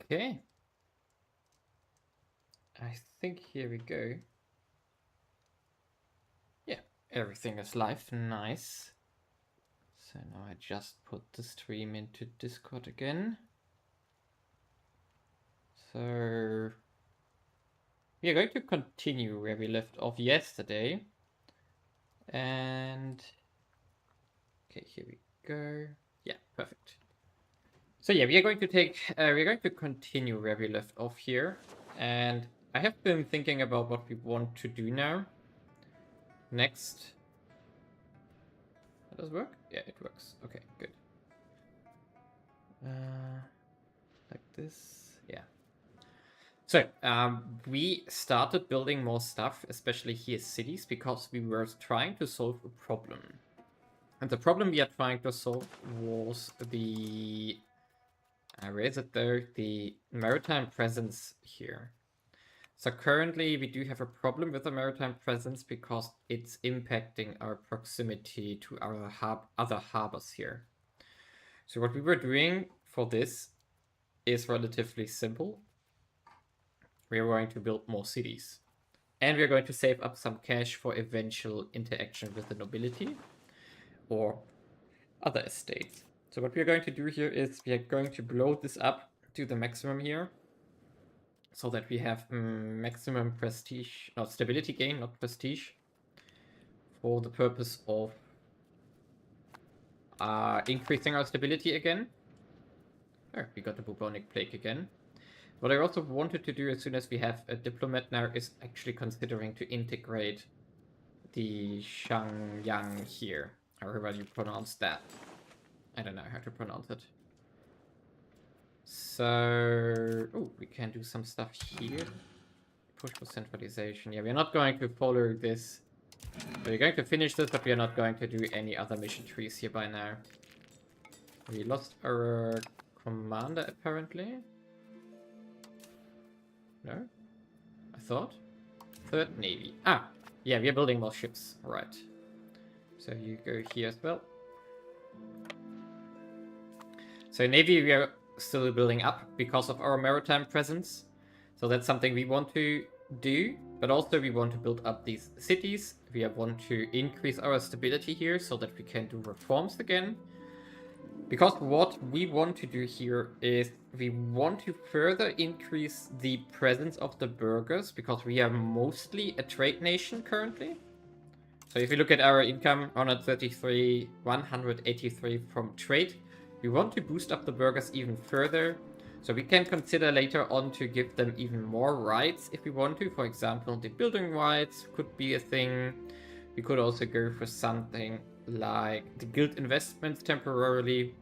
Okay. I think here we go. Yeah, everything is live. Nice. So now I just put the stream into Discord again. So we are going to continue where we left off yesterday. And okay, here we go. Yeah, perfect. So yeah, we are going to continue where we left off here. And I have been thinking about what we want to do now. Next. That does work? Yeah, it works. Okay, good. Like this. Yeah. So, we started building more stuff, especially here cities, because we were trying to solve a problem. And the problem we are trying to solve was the... where is it though? The maritime presence here. So currently we do have a problem with the maritime presence because it's impacting our proximity to our other harbors here. So what we were doing for this is relatively simple. We are going to build more cities. And we are going to save up some cash for eventual interaction with the nobility or other estates. So what we are going to do here is we are going to blow this up to the maximum here, so that we have maximum prestige, not stability gain, not prestige, for the purpose of increasing our stability again. Oh, we got the bubonic plague again. What I also wanted to do as soon as we have a diplomat now is actually considering to integrate the Shangyang here. However you pronounce that. I don't know how to pronounce it. So, oh, we can do some stuff here. Push for centralization. Yeah, we're not going to follow this. We're going to finish this, but we are not going to do any other mission trees here by now. We lost our commander, apparently. No? I thought? Third Navy. Ah! Yeah, we are building more ships. Right. So you go here as well. So Navy we are still building up because of our maritime presence. So that's something we want to do. But also we want to build up these cities. We want to increase our stability here so that we can do reforms again. Because what we want to do here is we want to further increase the presence of the burghers, because we are mostly a trade nation currently. So if you look at our income, 133, 183 from trade, we want to boost up the burghers even further. So we can consider later on to give them even more rights if we want to. For example, the building rights could be a thing. We could also go for something like the guild investments temporarily.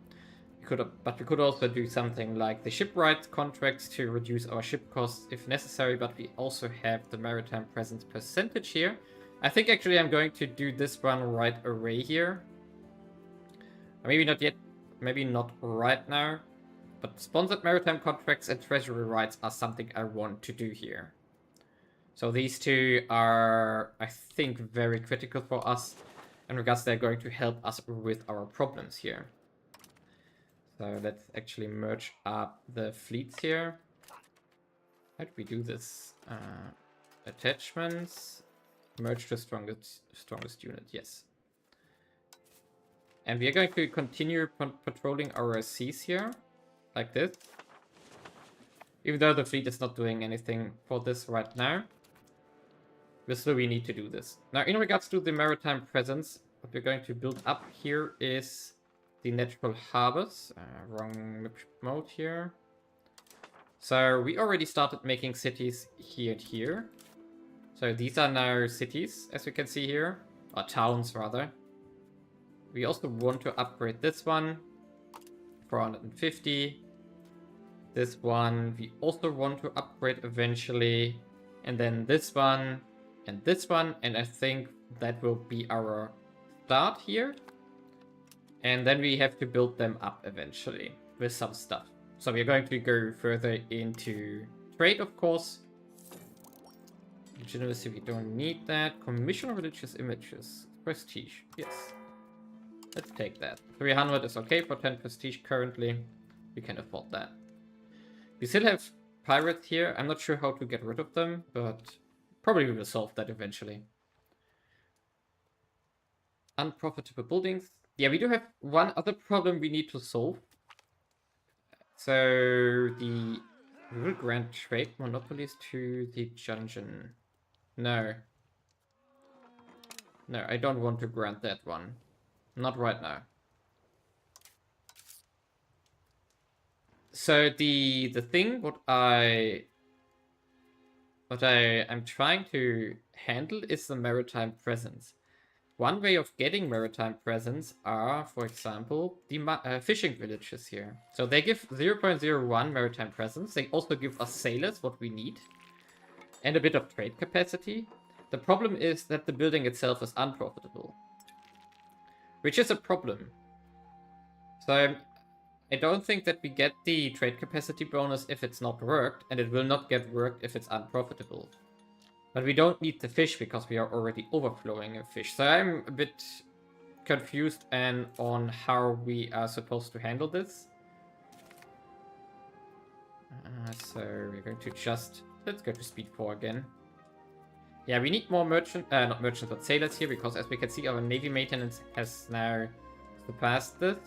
But we could also do something like the ship rights contracts to reduce our ship costs if necessary. But we also have the maritime presence percentage here. I think actually I'm going to do this one right away here. Maybe not yet. Maybe not right now. But sponsored maritime contracts and treasury rights are something I want to do here. So these two are, I think, very critical for us. And because they're going to help us with our problems here. So let's actually merge up the fleets here. How do we do this? Attachments. Merge to strongest unit, yes. And we are going to continue patrolling our seas here. Like this. Even though the fleet is not doing anything for this right now. Still, we need to do this. Now, in regards to the maritime presence, what we're going to build up here is the natural harbors. Wrong mode here. So we already started making cities here and here. So these are now cities, as you can see here. Or towns, rather. We also want to upgrade this one. 450. This one we also want to upgrade eventually. And then this one. And this one. And I think that will be our start here. And then we have to build them up eventually with some stuff. So we're going to go further into trade, of course. Legitimacy, we don't need that. Commission of religious images. Prestige, yes. Let's take that. 300 is okay for 10 prestige currently. We can afford that. We still have pirates here. I'm not sure how to get rid of them, but probably we will solve that eventually. Unprofitable buildings. Yeah, we do have one other problem we need to solve. So we will grant trade monopolies to the dungeon. No. No, I don't want to grant that one. Not right now. So the thing what I'm trying to handle is the maritime presence. One way of getting maritime presence are, for example, the fishing villages here. So they give 0.01 maritime presence. They also give us sailors, what we need, and a bit of trade capacity. The problem is that the building itself is unprofitable, which is a problem. So I don't think that we get the trade capacity bonus if it's not worked, and it will not get worked if it's unprofitable. But we don't need the fish because we are already overflowing in fish. So I'm a bit confused on how we are supposed to handle this. So we're going to let's go to speed 4 again. Yeah, we need more not merchants, but sailors here, because as we can see, our navy maintenance has now surpassed this.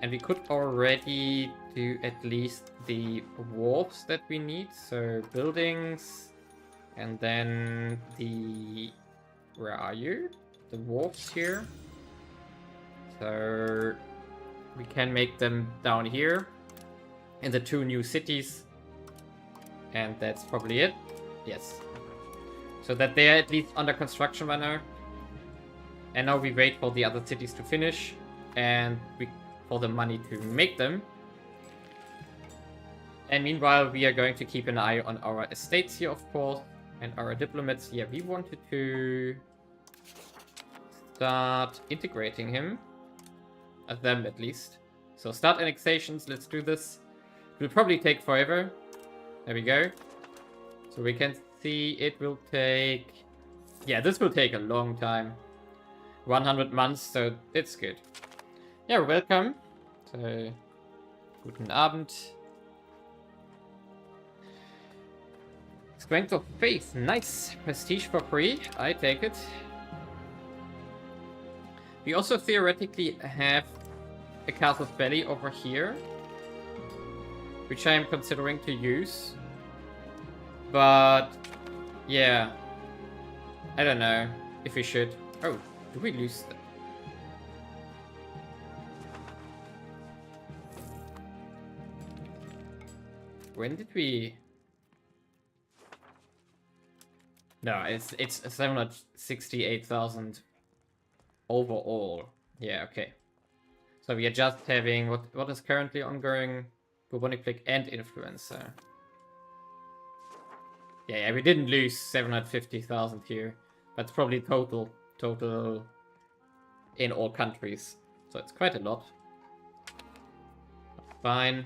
And we could already do at least the wharves that we need. So buildings, and then where are you? The wharves here. So we can make them down here in the 2 new cities. And that's probably it. Yes. So that they are at least under construction right now. And now we wait for the other cities to finish. And for the money to make them. And meanwhile, we are going to keep an eye on our estates here, of course. And our diplomats. Yeah, we wanted to start integrating him. Them, at least. So start annexations. Let's do this. It will probably take forever. There we go. So we can see it will take... Yeah, this will take a long time. 100 months, so it's good. Yeah, welcome. So, guten Abend. Strength of Faith, nice. Prestige for free, I take it. We also theoretically have a Casus Belli over here, which I am considering to use. But, yeah. I don't know if we should. Oh, do we lose that? When did we... No, it's 768,000 overall. Yeah, okay. So we are just having what is currently ongoing: bubonic plague and influenza. Yeah, we didn't lose 750,000 here. That's probably total in all countries. So it's quite a lot. Fine.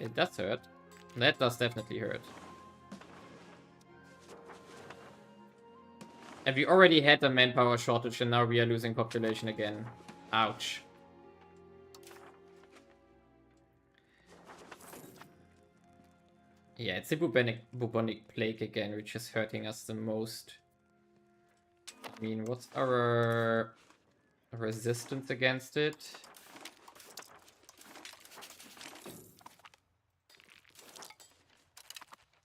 It does hurt. That does definitely hurt. And we already had a manpower shortage, and now we are losing population again. Ouch. Yeah, it's the bubonic plague again, which is hurting us the most. I mean, what's our resistance against it?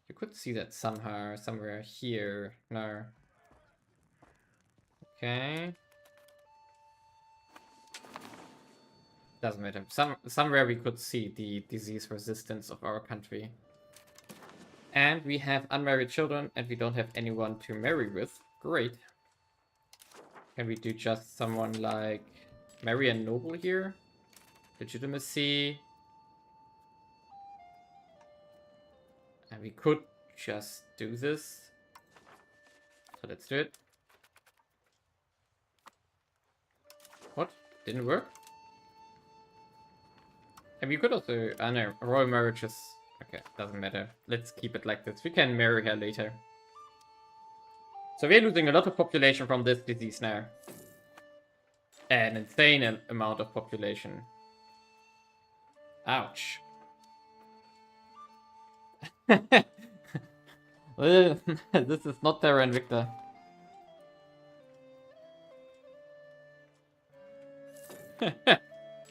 You could see that somehow, somewhere here. No. Okay. Doesn't matter. Somewhere we could see the disease resistance of our country. And we have unmarried children, and we don't have anyone to marry with. Great. Can we do just someone like marry a noble here? Legitimacy. And we could just do this. So let's do it. What? Didn't work? And we could also... I know, royal marriages... Okay, doesn't matter. Let's keep it like this. We can marry her later. So we're losing a lot of population from this disease now. An insane amount of population. Ouch. Well, this is not Terra Invicta.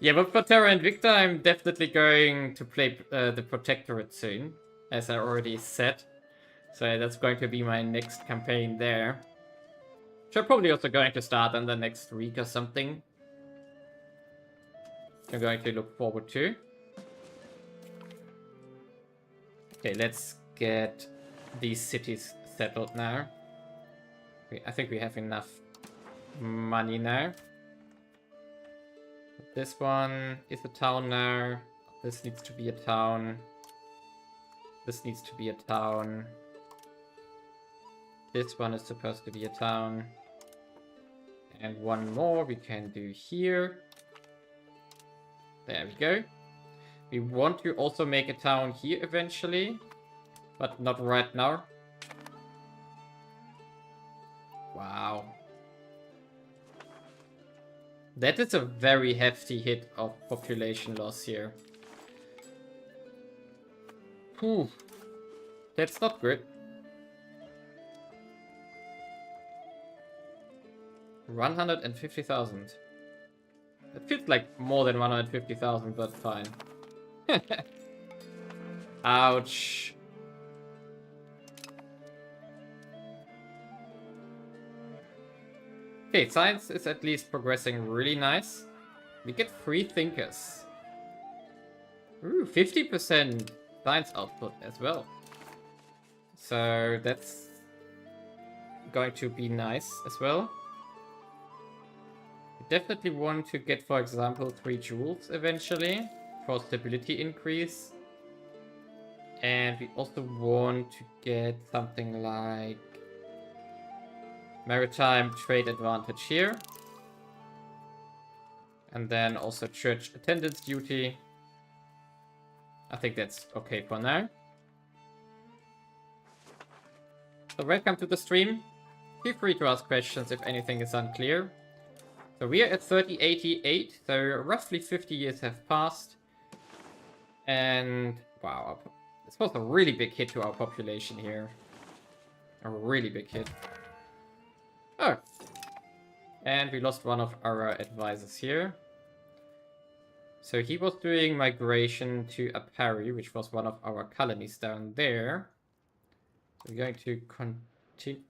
Yeah, but for Terra Invicta, I'm definitely going to play the Protectorate soon, as I already said. So that's going to be my next campaign there. Which I'm probably also going to start in the next week or something. I'm going to look forward to. Okay, let's get these cities settled now. I think we have enough money now. This one is a town now. This needs to be a town. This needs to be a town. This one is supposed to be a town. And one more we can do here. There we go. We want to also make a town here eventually, but not right now. Wow. That is a very hefty hit of population loss here. Whew. That's not good. 150,000. It feels like more than 150,000, but fine. Ouch. Okay, science is at least progressing really nice. We get free thinkers. Ooh, 50% science output as well. So that's going to be nice as well. We definitely want to get, for example, 3 joules eventually for stability increase. And we also want to get something like maritime trade advantage here. And then also church attendance duty. I think that's okay for now. So welcome to the stream. Feel free to ask questions if anything is unclear. So we are at 3088, so roughly 50 years have passed. And wow, this was a really big hit to our population here. A really big hit. Oh. And we lost one of our advisors here. So he was doing migration to Apari, which was one of our colonies down there. So we're going to continue.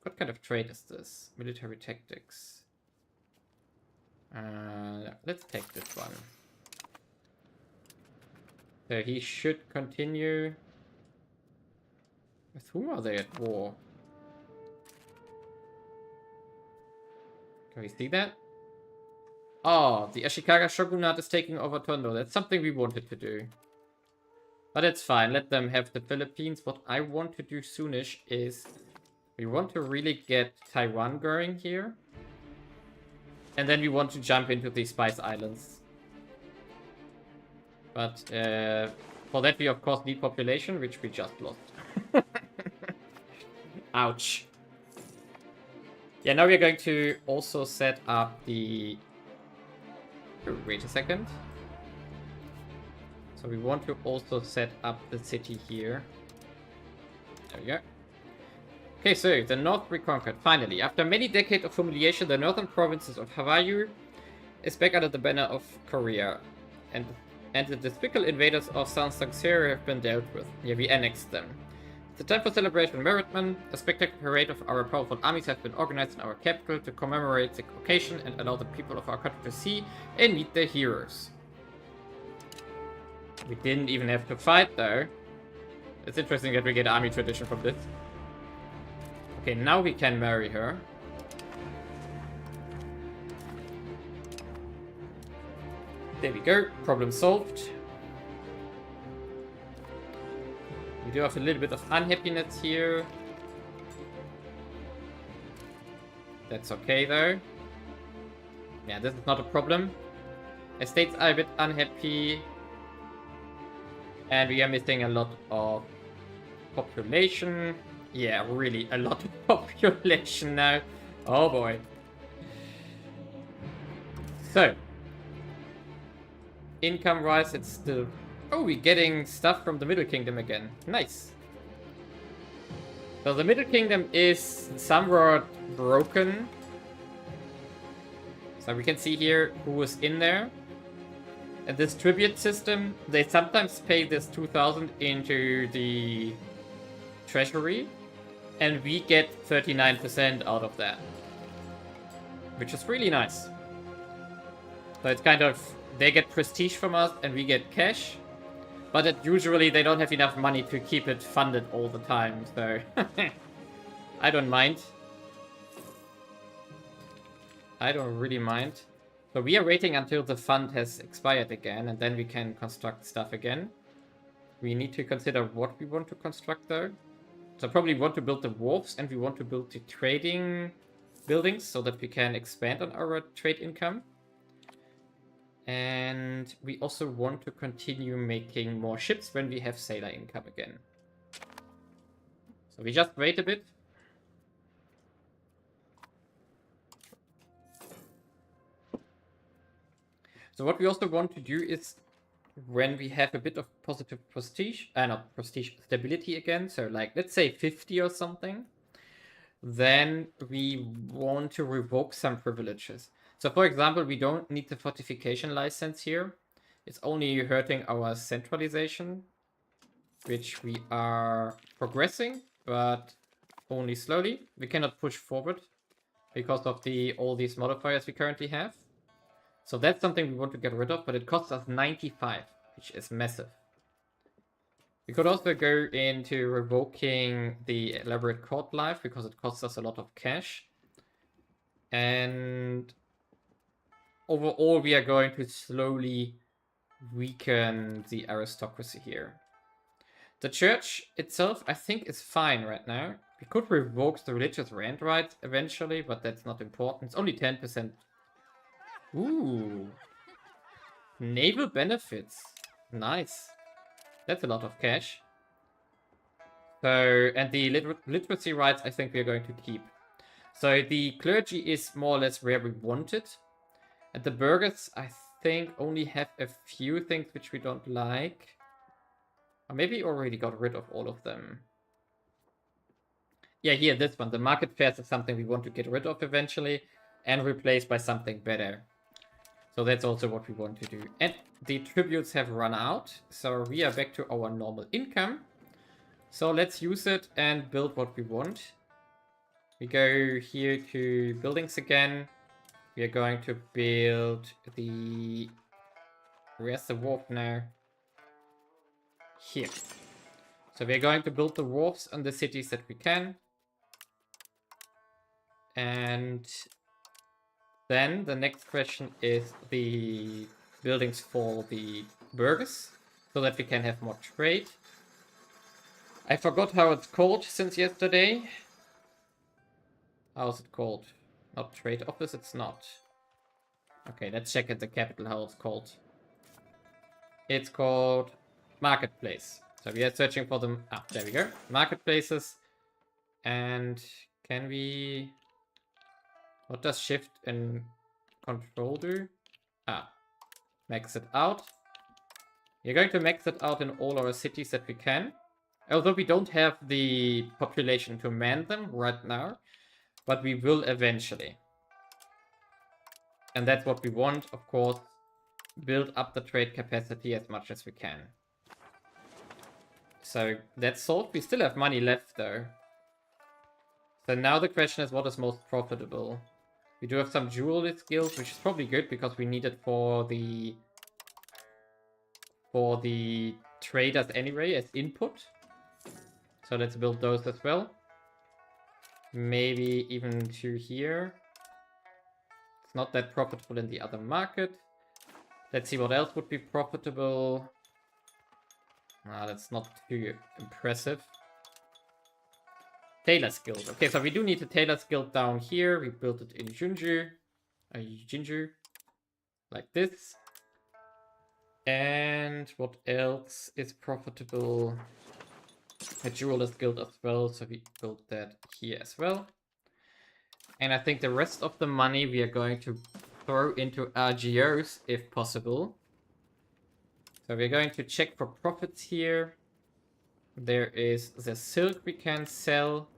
What kind of trade is this? Military tactics. Let's take this one. So he should continue. With whom are they at war? Can we see that? Oh, the Ashikaga Shogunate is taking over Tondo. That's something we wanted to do. But it's fine. Let them have the Philippines. What I want to do soonish is we want to really get Taiwan going here. And then we want to jump into the Spice Islands. But for that we of course need population, which we just lost. Ouch. Yeah, now we're going to also set up the... Oh, wait a second. So we want to also set up the city here. There we go. Okay, so the North reconquered, finally. After many decades of humiliation, the northern provinces of Hawaii is back under the banner of Korea. And the despicable invaders of Sansangseri have been dealt with. Yeah, we annexed them. It's a time for celebration Meritman. A spectacular parade of our powerful armies has been organized in our capital to commemorate the occasion and allow the people of our country to see and meet their heroes. We didn't even have to fight though. It's interesting that we get army tradition from this. Okay, now we can marry her. There we go. Problem solved. We do have a little bit of unhappiness here. That's okay though. Yeah, this is not a problem. Estates are a bit unhappy. And we are missing a lot of population. Yeah, really a lot of population now. Oh boy. So. income-wise, it's still... Oh, we're getting stuff from the Middle Kingdom again. Nice. So the Middle Kingdom is somewhat broken. So we can see here who is in there. And this tribute system, they sometimes pay this 2,000 into the treasury. And we get 39% out of that. Which is really nice. So it's kind of... They get prestige from us and we get cash. But usually they don't have enough money to keep it funded all the time, so... I don't mind. I don't really mind. So we are waiting until the fund has expired again, and then we can construct stuff again. We need to consider what we want to construct though. So probably want to build the wharfs, and we want to build the trading buildings so that we can expand on our trade income. And we also want to continue making more ships when we have sailor income again. So we just wait a bit. So what we also want to do is, when we have a bit of positive prestige, not prestige, stability again, so like let's say 50 or something, then we want to revoke some privileges. So for example, we don't need the fortification license here. It's only hurting our centralization, which we are progressing, but only slowly. We cannot push forward because of all these modifiers we currently have. So that's something we want to get rid of, but it costs us 95, which is massive. We could also go into revoking the elaborate court life because it costs us a lot of cash. And overall, we are going to slowly weaken the aristocracy here. The church itself, I think, is fine right now. We could revoke the religious rent rights eventually, but that's not important. It's only 10%. Ooh. Naval benefits. Nice. That's a lot of cash. So, and the literacy rights, I think we're going to keep. So the clergy is more or less where we want it. And the burghers, I think, only have a few things which we don't like. Or maybe we already got rid of all of them. Yeah, here, this one. The market fairs is something we want to get rid of eventually and replace by something better. So that's also what we want to do. And the tributes have run out, so we are back to our normal income. So let's use it and build what we want. We go here to buildings again. We are going to build the... Where's the wharf now? Here. So we're going to build the wharfs on the cities that we can. And then the next question is the buildings for the burghers, so that we can have more trade. I forgot how it's called since yesterday. How is it called? Not trade office, it's not. Okay, let's check at the capital how it's called. It's called marketplace. So we are searching for them. Ah, there we go. Marketplaces. And can we... What does shift and control do? Ah, max it out. We're going to max it out in all our cities that we can. Although we don't have the population to man them right now. But we will eventually. And that's what we want, of course. Build up the trade capacity as much as we can. So that's solved. We still have money left though. So now the question is, what is most profitable? We do have some jewelry skills, which is probably good because we need it for the traders anyway as input. So let's build those as well. Maybe even to here. It's not that profitable in the other market. Let's see what else would be profitable. Ah, that's not too impressive. Tailor Guild. Okay, so we do need a Tailor Guild down here. We built it in Jinju. Like this. And what else is profitable? A Jewelers Guild as well, so we built that here as well. And I think the rest of the money we are going to throw into RGOs if possible. So we're going to check for profits here. There is the silk we can sell.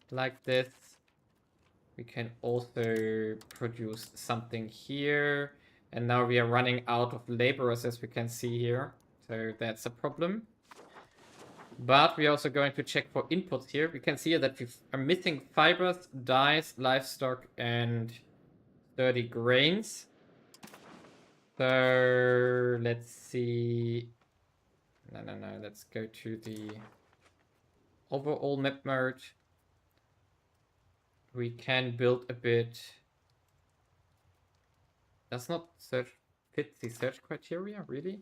Like this. We can also produce something here. And now we are running out of laborers, as we can see here. So that's a problem. But we're also going to check for inputs here. We can see that we are missing fibers, dyes, livestock, and sturdy grains. So let's see. No. Let's go to the overall map mode. We can build a bit. Does not fit the search criteria, really?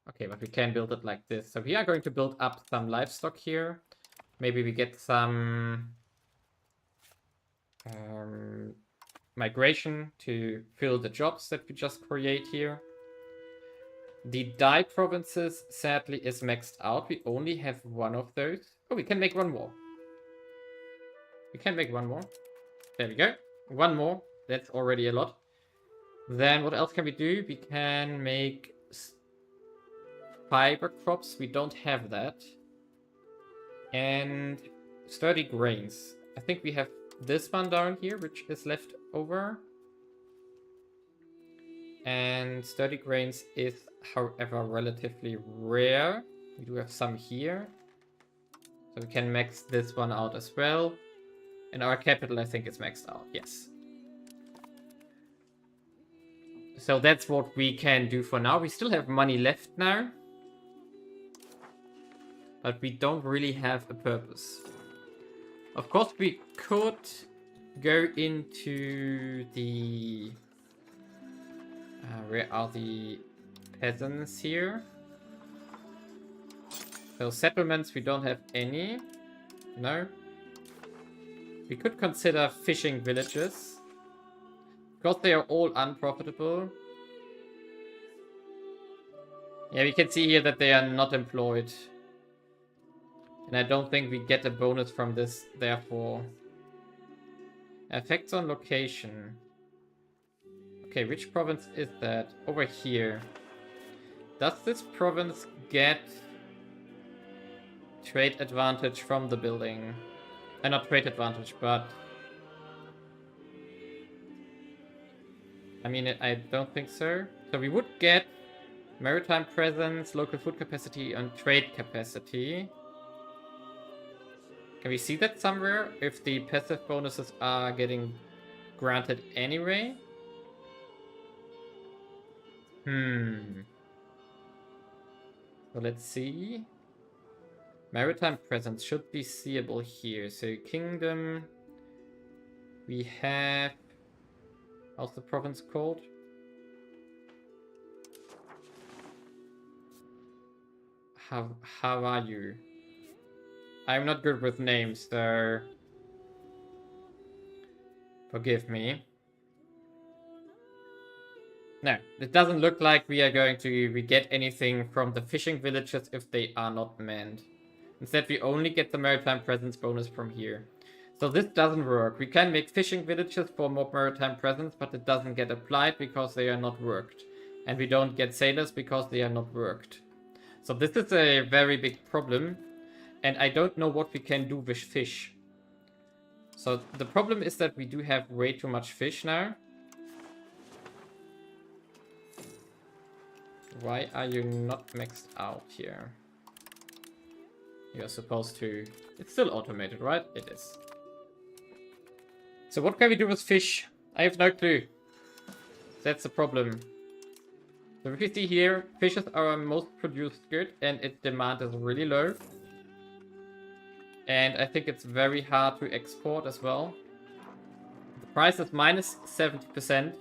Okay, but we can build it like this. So we are going to build up some livestock here. Maybe we get some migration to fill the jobs that we just create here. The dye provinces, sadly, is maxed out. We only have one of those. Oh, we can make one more. We can make one more. There we go. One more. That's already a lot. Then what else can we do? We can make fiber crops. We don't have that. And sturdy grains. I think we have this one down here, which is left over. And sturdy grains is, however, relatively rare. We do have some here. So we can max this one out as well. And our capital, I think, is maxed out. Yes. So that's what we can do for now. We still have money left now. But we don't really have a purpose. Of course, we could go into the... where are the peasants here? So settlements, we don't have any. No. We could consider fishing villages. Because they are all unprofitable. Yeah, we can see here that they are not employed. And I don't think we get a bonus from this, therefore. Effects on location. Okay, which province is that? Over here. Does this province get trade advantage from the building? Not trade advantage, but... I mean, I don't think so. So we would get maritime presence, local food capacity, and trade capacity. Can we see that somewhere? If the passive bonuses are getting granted anyway? So let's see. Maritime presence should be seeable here. So kingdom. We have... How's the province called? How are you? I'm not good with names, so... Forgive me. No, it doesn't look like we are going to get anything from the fishing villages if they are not manned. Instead, we only get the maritime presence bonus from here. So this doesn't work. We can make fishing villages for more maritime presence, but it doesn't get applied because they are not worked. And we don't get sailors because they are not worked. So this is a very big problem. And I don't know what we can do with fish. So the problem is that we do have way too much fish now. Why are you not maxed out here? You're supposed to... It's still automated, right? It is. So what can we do with fish? I have no clue. That's the problem. So if you see here, fish is our most produced good and its demand is really low. And I think it's very hard to export as well. The price is minus 70%.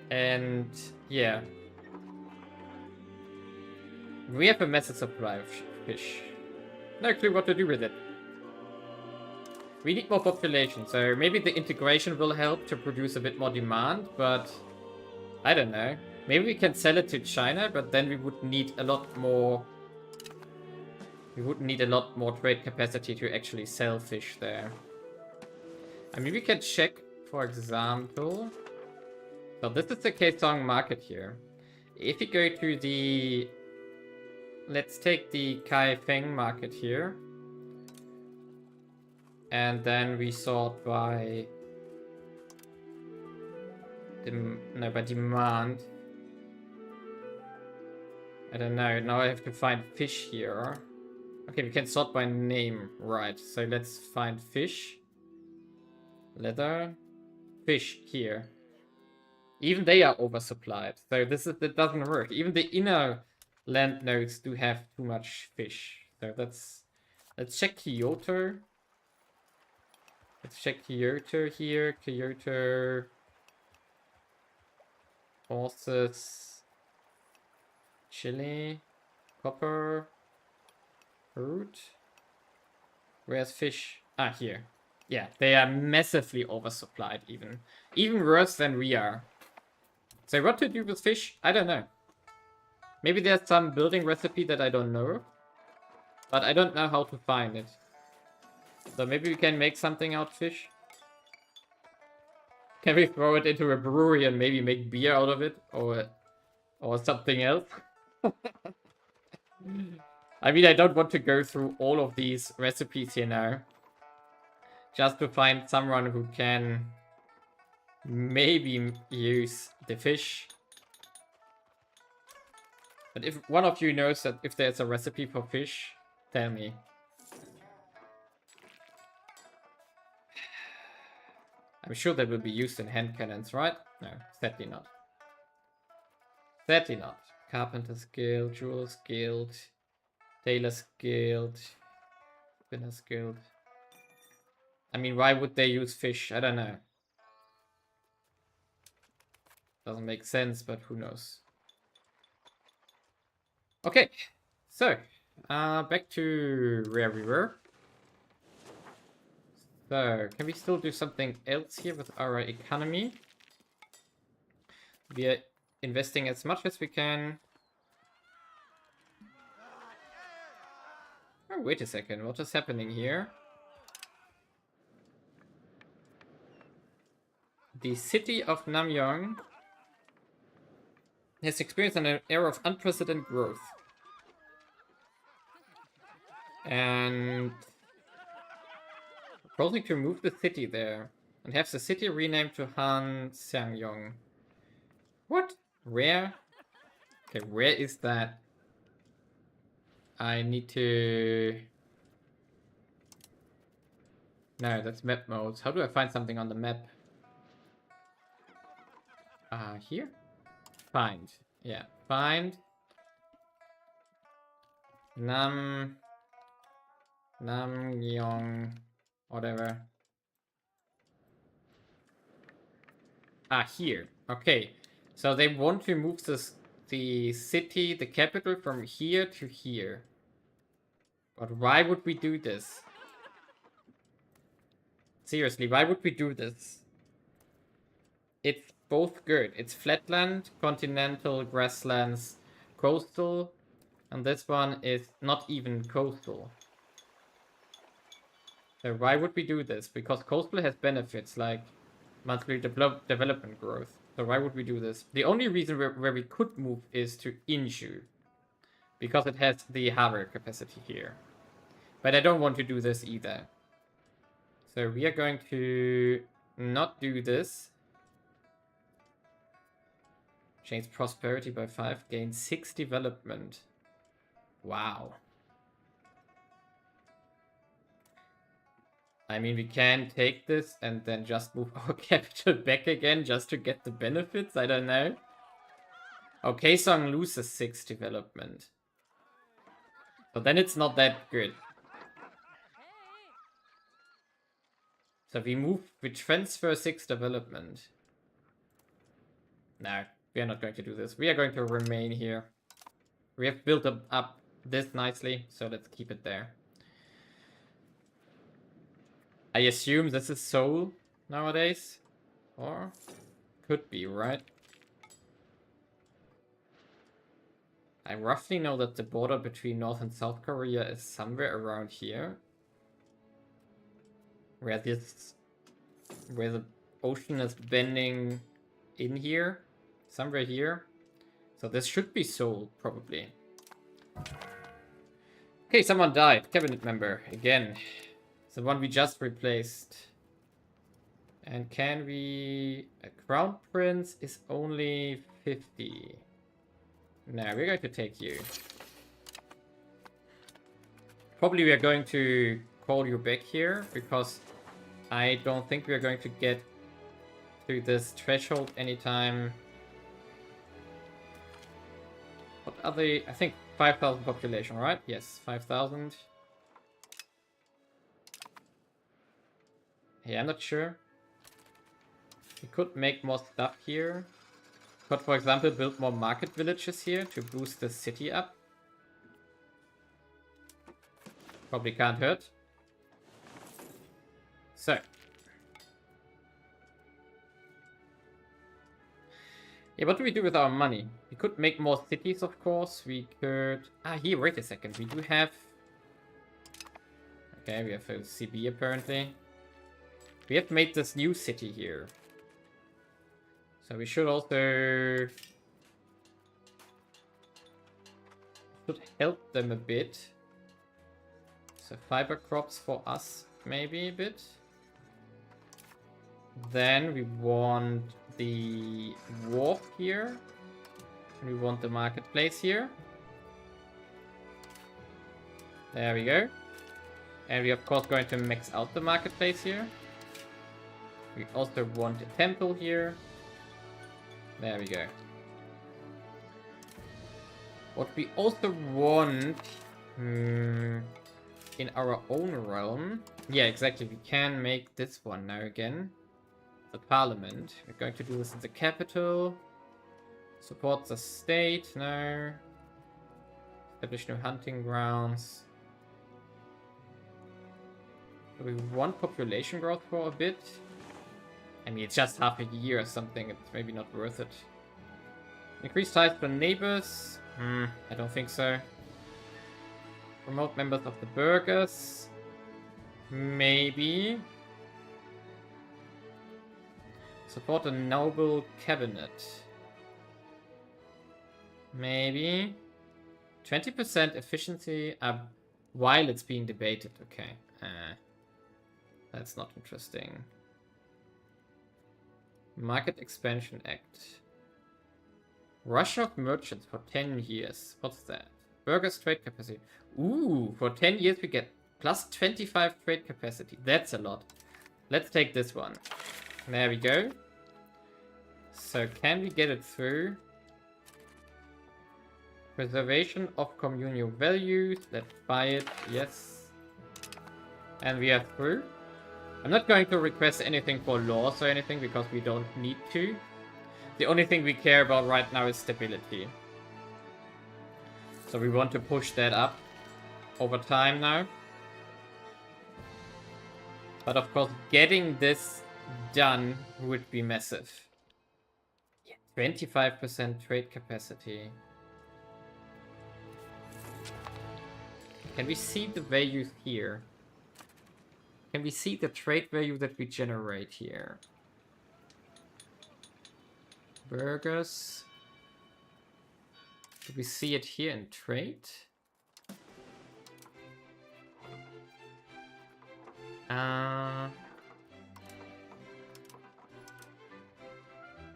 And yeah. We have a massive supply of fish. No clue what to do with it. We need more population, so maybe the integration will help to produce a bit more demand, but I don't know. Maybe we can sell it to China, but then we would need a lot more... We would need a lot more trade capacity to actually sell fish there. I mean, we can check, for example... So this is the Kaesong market here. If you go to the... Let's take the Kaifeng market here. And then we sort by... by demand. I don't know, now I have to find fish here. Okay, we can sort by name, right. So let's find fish. Leather. Fish here. Even they are oversupplied. So that doesn't work. Even the inner land nodes do have too much fish. So let's check Kyoto. Let's check Kyoto here. Kyoto. Horses. Chili. Copper. Fruit. Where's fish? Ah, here. Yeah, they are massively oversupplied even. Even worse than we are. So what to do with fish? I don't know. Maybe there's some building recipe that I don't know. But I don't know how to find it. So maybe we can make something out of fish. Can we throw it into a brewery and maybe make beer out of it? Or something else? I mean, I don't want to go through all of these recipes here now. Just to find someone who can maybe use the fish. But if one of you knows that if there's a recipe for fish, tell me. I'm sure that will be used in hand cannons, right? No, sadly not. Sadly not. Carpenter's Guild, Jewel's Guild, Tailor's Guild, Spinner's Guild. I mean, why would they use fish? I don't know. Doesn't make sense, but who knows. Okay, so back to where we were. So, can we still do something else here with our economy? We are investing as much as we can. Oh, wait a second, what is happening here? The city of Namyong has experienced an era of unprecedented growth. And proposing to move the city there and have the city renamed to Han Xiangyong. What? Where? Okay, where is that? I need to... No, that's map modes. How do I find something on the map? Here? Find. Yeah, find. Namyong, whatever. Here. Okay. So they want to move the city, the capital, from here to here. But why would we do this? Seriously, why would we do this? It's both good. It's flatland, continental, grasslands, coastal. And this one is not even coastal. So why would we do this? Because coastal has benefits like monthly development growth. So why would we do this? The only reason where we could move is to Inshu. Because it has the harbor capacity here. But I don't want to do this either. So we are going to not do this. Change prosperity by 5, gain 6 development. Wow. I mean, we can take this and then just move our capital back again just to get the benefits. I don't know. Okay, Kaesong loses 6 development. So then it's not that good. So we transfer 6 development. No, we are not going to do this. We are going to remain here. We have built up this nicely, so let's keep it there. I assume this is Seoul nowadays? Or could be, right? I roughly know that the border between North and South Korea is somewhere around here. Where the ocean is bending in here. Somewhere here. So this should be sold, probably. Okay, someone died. Cabinet member, again. The one we just replaced. And can we... A crown prince is only 50. No, we're going to take you. Probably we are going to call you back here, because I don't think we're going to get to this threshold anytime. What are they? I think 5,000 population, right? Yes, 5,000. Yeah, I'm not sure. We could make more stuff here. Could, for example, build more market villages here to boost the city up. Probably can't hurt. So. Yeah, what do we do with our money? We could make more cities, of course. We could... Ah, here, wait a second. We do have... Okay, we have a CB apparently. We have made this new city here. So we should also... should help them a bit. So fiber crops for us, maybe a bit. Then we want the wharf here. We want the marketplace here. There we go. And we of course going to max out the marketplace here. We also want a temple here. There we go. What we also want in our own realm. Yeah, exactly. We can make this one now again. The parliament. We're going to do this in the capital. Support the state. No. Establish new hunting grounds. Do we want population growth for a bit? I mean, it's just half a year or something. It's maybe not worth it. Increase ties for neighbors. I don't think so. Promote members of the burghers. Maybe. Support a noble cabinet. Maybe. 20% efficiency while it's being debated. Okay. That's not interesting. Market Expansion Act. Rush of merchants for 10 years. What's that? Burgers trade capacity. Ooh, for 10 years we get plus 25 trade capacity. That's a lot. Let's take this one. There we go. So can we get it through? Preservation of communal values. Let's buy it. Yes. And we are through. I'm not going to request anything for laws or anything because we don't need to. The only thing we care about right now is stability. So we want to push that up over time now. But of course, getting this done would be massive. Yeah, 25% trade capacity. Can we see the values here? Can we see the trade value that we generate here? Burgers. Do we see it here in trade?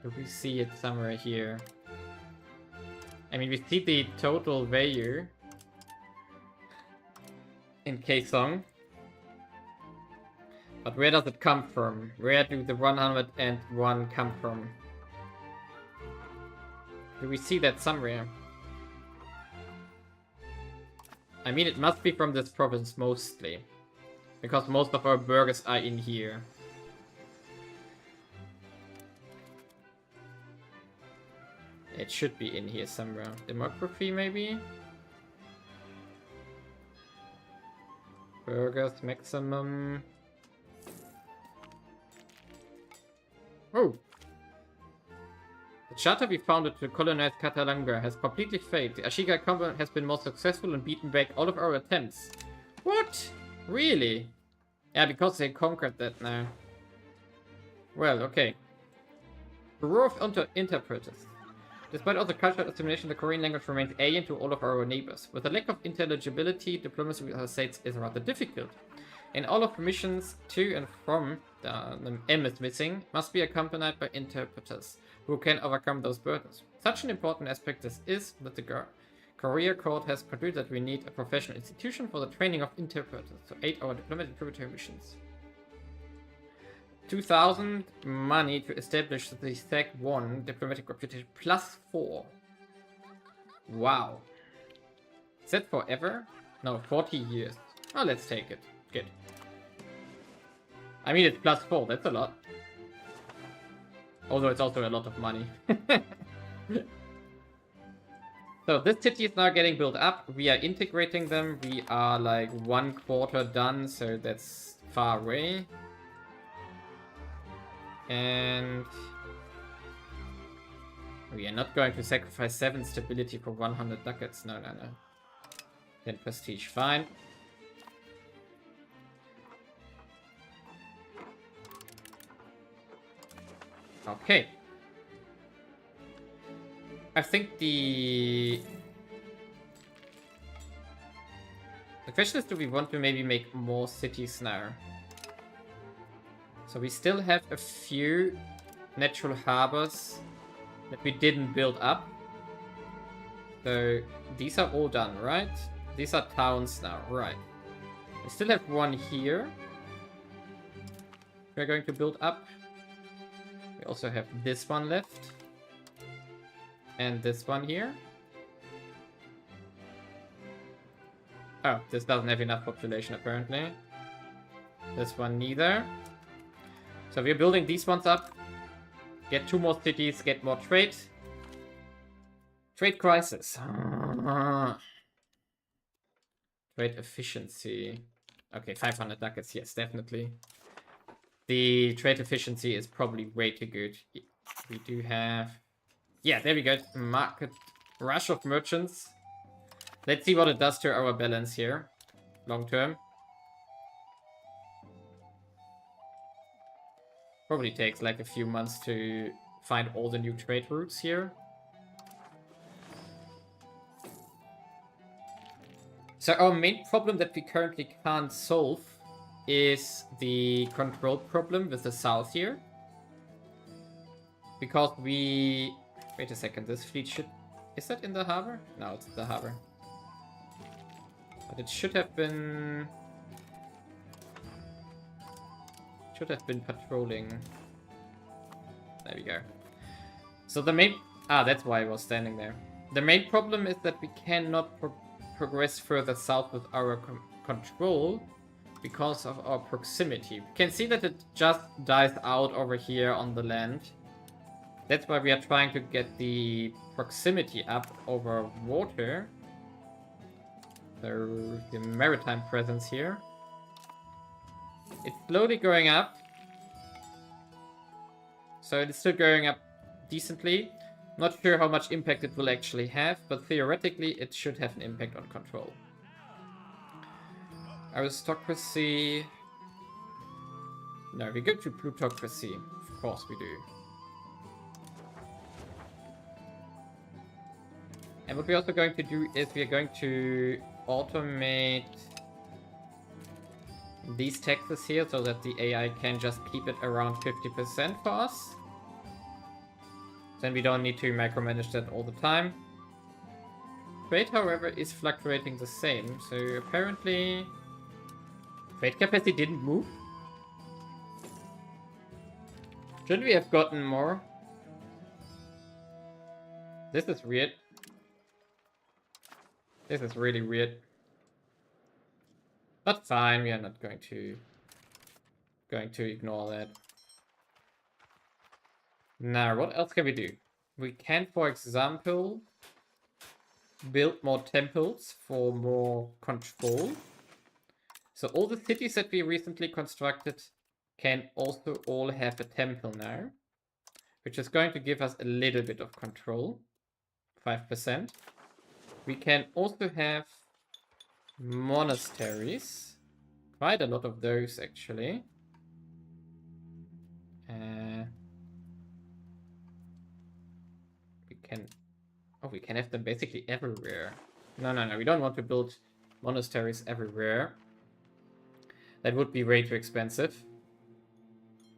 Do we see it somewhere here? I mean, we see the total value in Kaesong. But where does it come from? Where do the 101 come from? Do we see that somewhere? I mean, it must be from this province mostly. Because most of our burgers are in here. It should be in here somewhere. Demography, maybe? Burgers maximum. Oh! The charter we founded to colonize Catalanga has completely failed. The Ashiga Company has been more successful and beaten back all of our attempts. What? Really? Yeah, because they conquered that now. Well, okay. Bureau of Interpreters. Despite all the cultural assimilation, the Korean language remains alien to all of our neighbors. With a lack of intelligibility, diplomacy with other states is rather difficult. And all of the missions to and from the M is missing must be accompanied by interpreters who can overcome those burdens. Such an important aspect this is that the Korea Court has concluded that we need a professional institution for the training of interpreters to aid our diplomatic tributary missions. 2,000 money to establish the SEC 1 diplomatic reputation plus 4. Wow. Is that forever? No, 40 years. Oh, let's take it. Good. I mean, it's plus 4. That's a lot. Although it's also a lot of money. So this city is now getting built up. We are integrating them. We are like 1/4 done, so that's far away. And we are not going to sacrifice 7 stability for 100 ducats. No, no, no. 10 prestige, fine. Okay. I think the question is, do we want to maybe make more cities now? So we still have a few natural harbors that we didn't build up. So these are all done, right? These are towns now, right? We still have one here. We're going to build up. We also have this one left. And this one here. Oh, this doesn't have enough population apparently. This one neither. So we're building these ones up. Get 2 more cities, get more trade. Trade crisis. Trade efficiency. Okay, 500 ducats, yes, definitely. The trade efficiency is probably way too good. We do have... Yeah, there we go. Market rush of merchants. Let's see what it does to our balance here. Long term. Probably takes like a few months to find all the new trade routes here. So our main problem that we currently can't solve is the control problem with the south here. Because we... Wait a second, this fleet should... Is that in the harbor? No, it's in the harbor. But it should have been... Should have been patrolling. There we go. So the main... Ah, that's why I was standing there. The main problem is that we cannot progress further south with our control because of our proximity. We can see that it just dies out over here on the land. That's why we are trying to get the proximity up over water. So the maritime presence here. It's slowly going up. So it's still going up decently. Not sure how much impact it will actually have, but theoretically it should have an impact on control. Aristocracy. No, we go to plutocracy. Of course we do. And what we're also going to do is we're going to automate these taxes here so that the AI can just keep it around 50% for us. Then we don't need to micromanage that all the time. Trade, however, is fluctuating the same. So apparently trade capacity didn't move. Shouldn't we have gotten more? This is weird. This is really weird. But fine, we are not going to ignore that. Now, what else can we do? We can, for example, build more temples for more control. So all the cities that we recently constructed can also all have a temple now, which is going to give us a little bit of control, 5%. We can also have monasteries, quite a lot of those actually. can... Oh, we can have them basically everywhere. No, we don't want to build monasteries everywhere. That would be way too expensive.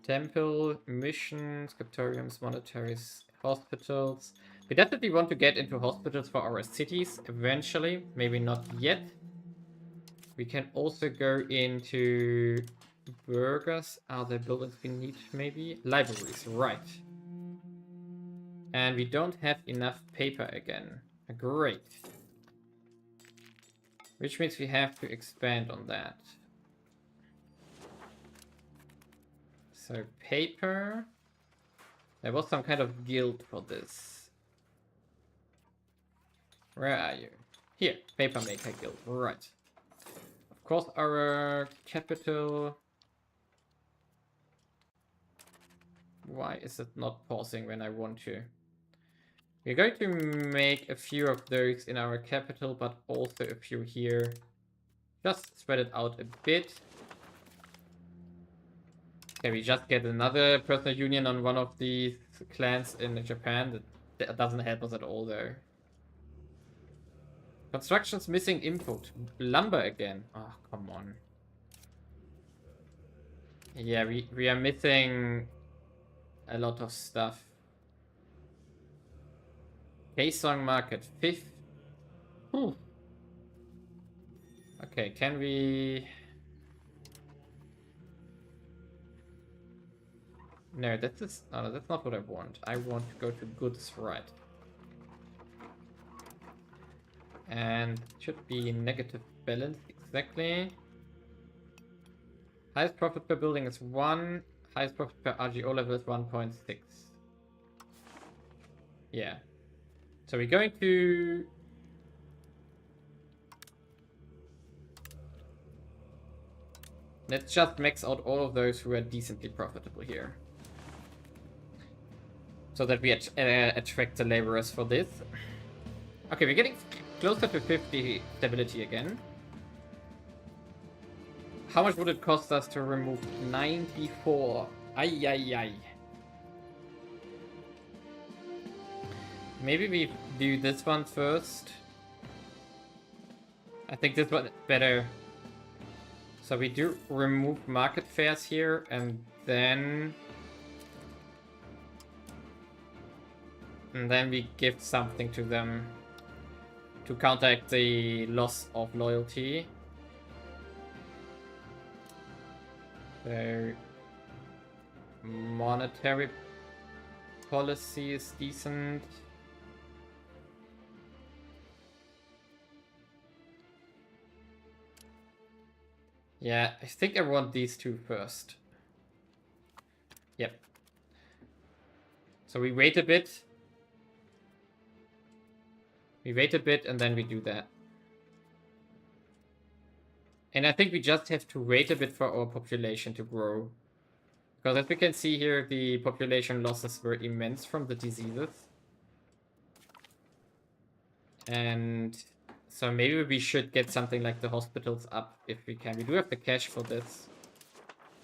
Temple, mission, scriptoriums, monasteries, hospitals. We definitely want to get into hospitals for our cities eventually. Maybe not yet. We can also go into burgers. Are there buildings we need maybe? Libraries, right. And we don't have enough paper again. Great. Which means we have to expand on that. So paper. There was some kind of guild for this. Where are you? Here, paper maker guild. Right. Of course, our capital. Why is it not pausing when I want to? We're going to make a few of those in our capital, but also a few here. Just spread it out a bit. Can we just get another personal union on one of these clans in Japan? That doesn't help us at all, though. Construction's missing input. Lumber again. Oh, come on. Yeah, we are missing a lot of stuff. Kaesong Market, 5th. Whew. Okay, can we... No, that's not what I want. I want to go to goods, right. And it should be negative balance, exactly. Highest profit per building is 1. Highest profit per RGO level is 1.6. Yeah. So we're going to... Let's just max out all of those who are decently profitable here. So that we attract the laborers for this. Okay, we're getting closer to 50 stability again. How much would it cost us to remove 94? Ay. Maybe we do this one first. I think this one is better. So we do remove market fairs here, and then we give something to them to counteract the loss of loyalty. So monetary policy is decent. Yeah, I think I want these two first. Yep. So we wait a bit. We wait a bit and then we do that. And I think we just have to wait a bit for our population to grow. Because as we can see here, the population losses were immense from the diseases. And so maybe we should get something like the hospitals up if we can. We do have the cash for this.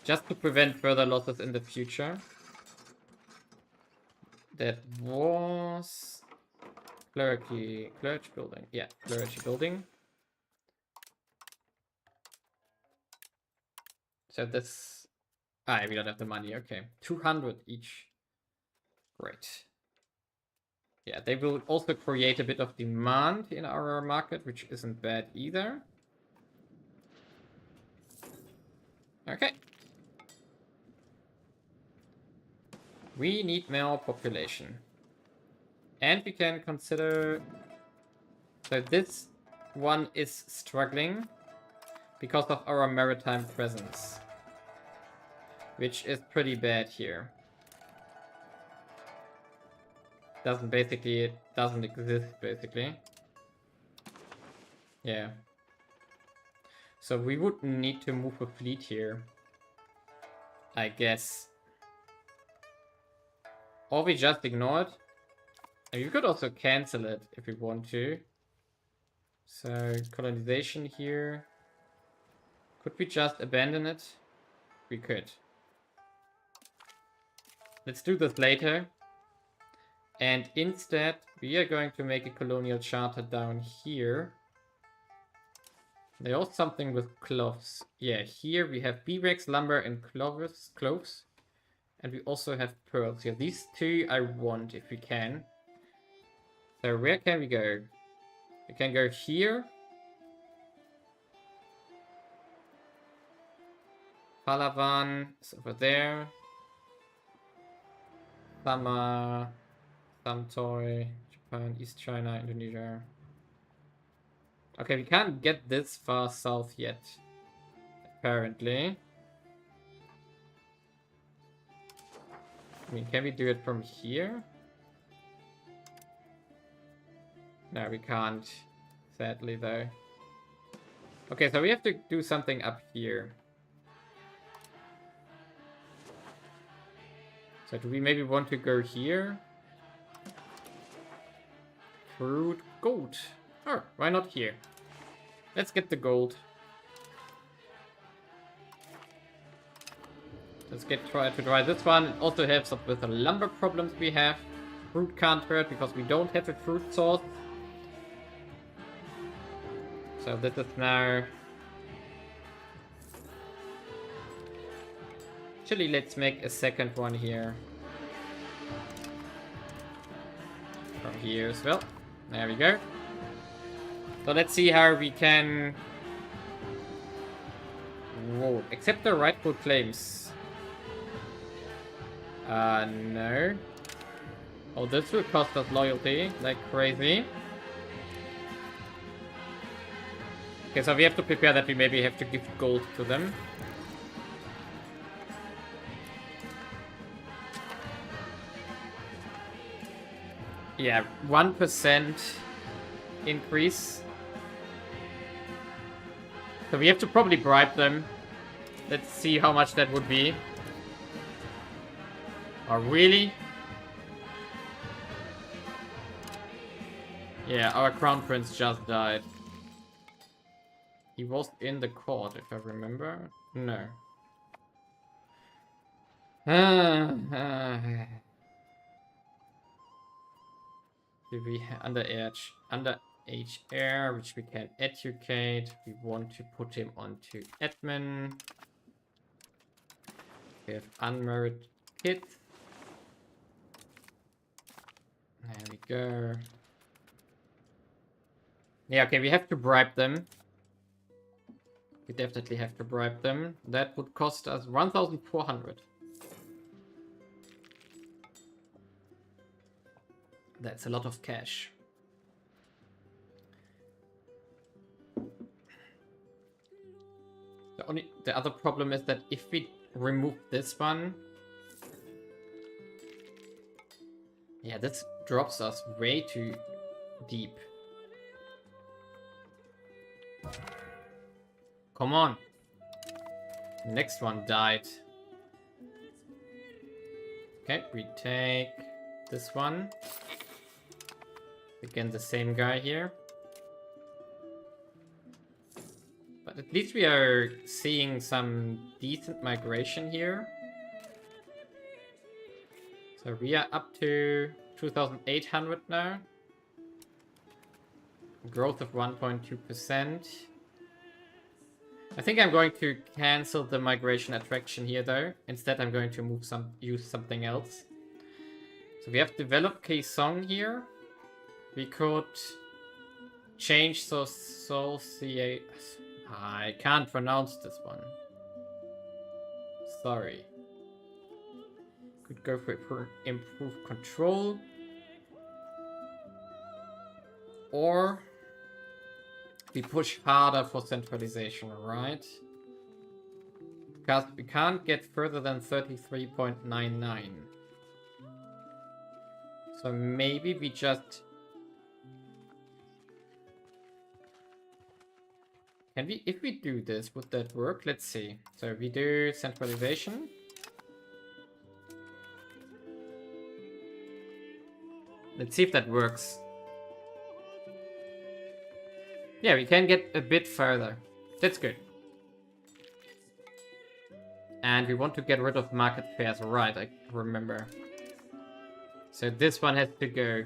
Just to prevent further losses in the future. That was... Clergy building. Yeah, clergy building. So this... Ah, we don't have the money. Okay. 200 each. Great. Yeah, they will also create a bit of demand in our market, which isn't bad either. Okay. We need more population. And we can consider... So this one is struggling because of our maritime presence. Which is pretty bad here. It doesn't exist, basically. Yeah. So we would need to move a fleet here. I guess. Or we just ignore it. And we could also cancel it if we want to. So, colonization here. Could we just abandon it? We could. Let's do this later. And instead, we are going to make a colonial charter down here. There's also something with cloths. Yeah, here we have beeswax, lumber, and cloves. And we also have pearls here. These two I want if we can. So where can we go? We can go here. Palawan is over there. Sama, Samtoy, Japan, East China, Indonesia. Okay, we can't get this far south yet, apparently. I mean, can we do it from here? No, we can't. Sadly, though. Okay, so we have to do something up here. So do we maybe want to go here? Fruit, gold. Oh, why not here? Let's get the gold. Let's try this one. It also helps us with the lumber problems we have. Fruit can't hurt because we don't have a fruit source. So this is now... Actually, let's make a second one here. From here as well. There we go. So let's see how we can... Whoa, accept the rightful claims. No. Oh, this will cost us loyalty, like crazy. Okay, so we have to prepare that we maybe have to give gold to them. Yeah, 1% increase. So we have to probably bribe them. Let's see how much that would be. Oh, really? Yeah, our crown prince just died. He was in the court, if I remember. No. We underage heir, which we can educate. We want to put him onto admin. We have unmarried kids. There we go. Yeah, okay, we have to bribe them. We definitely have to bribe them. That would cost us 1,400. That's a lot of cash. The other problem is that if we remove this one... Yeah, this drops us way too deep. Come on. Next one died. Okay, we take this one. Again, the same guy here. But at least we are seeing some decent migration here. So we are up to 2,800 now. Growth of 1.2%. I think I'm going to cancel the migration attraction here though. Instead I'm going to use something else. So we have developed Kaesong here. We could change I can't pronounce this one. Sorry. Could go for improved control. Or we push harder for centralization, right? Because we can't get further than 33.99. So maybe we just... Can we, if we do this, would that work? Let's see. So we do centralization. Let's see if that works. Yeah, we can get a bit further. That's good. And we want to get rid of market fairs, right? I remember. So this one has to go.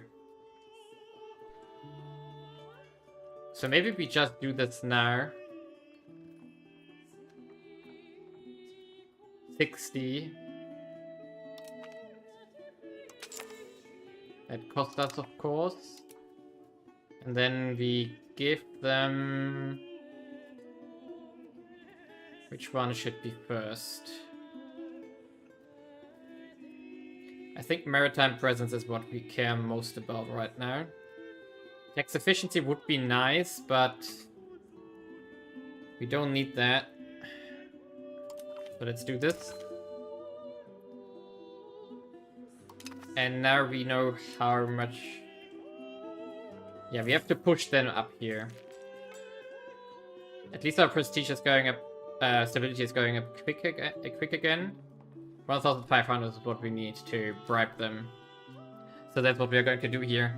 So maybe we just do this now. 60. That cost us, of course. And then we give them... Which one should be first? I think maritime presence is what we care most about right now. Tax efficiency would be nice, but we don't need that. So let's do this. And now we know how much... Yeah, we have to push them up here. At least our prestige is going up, stability is going up quick again. 1,500 is what we need to bribe them. So that's what we are going to do here.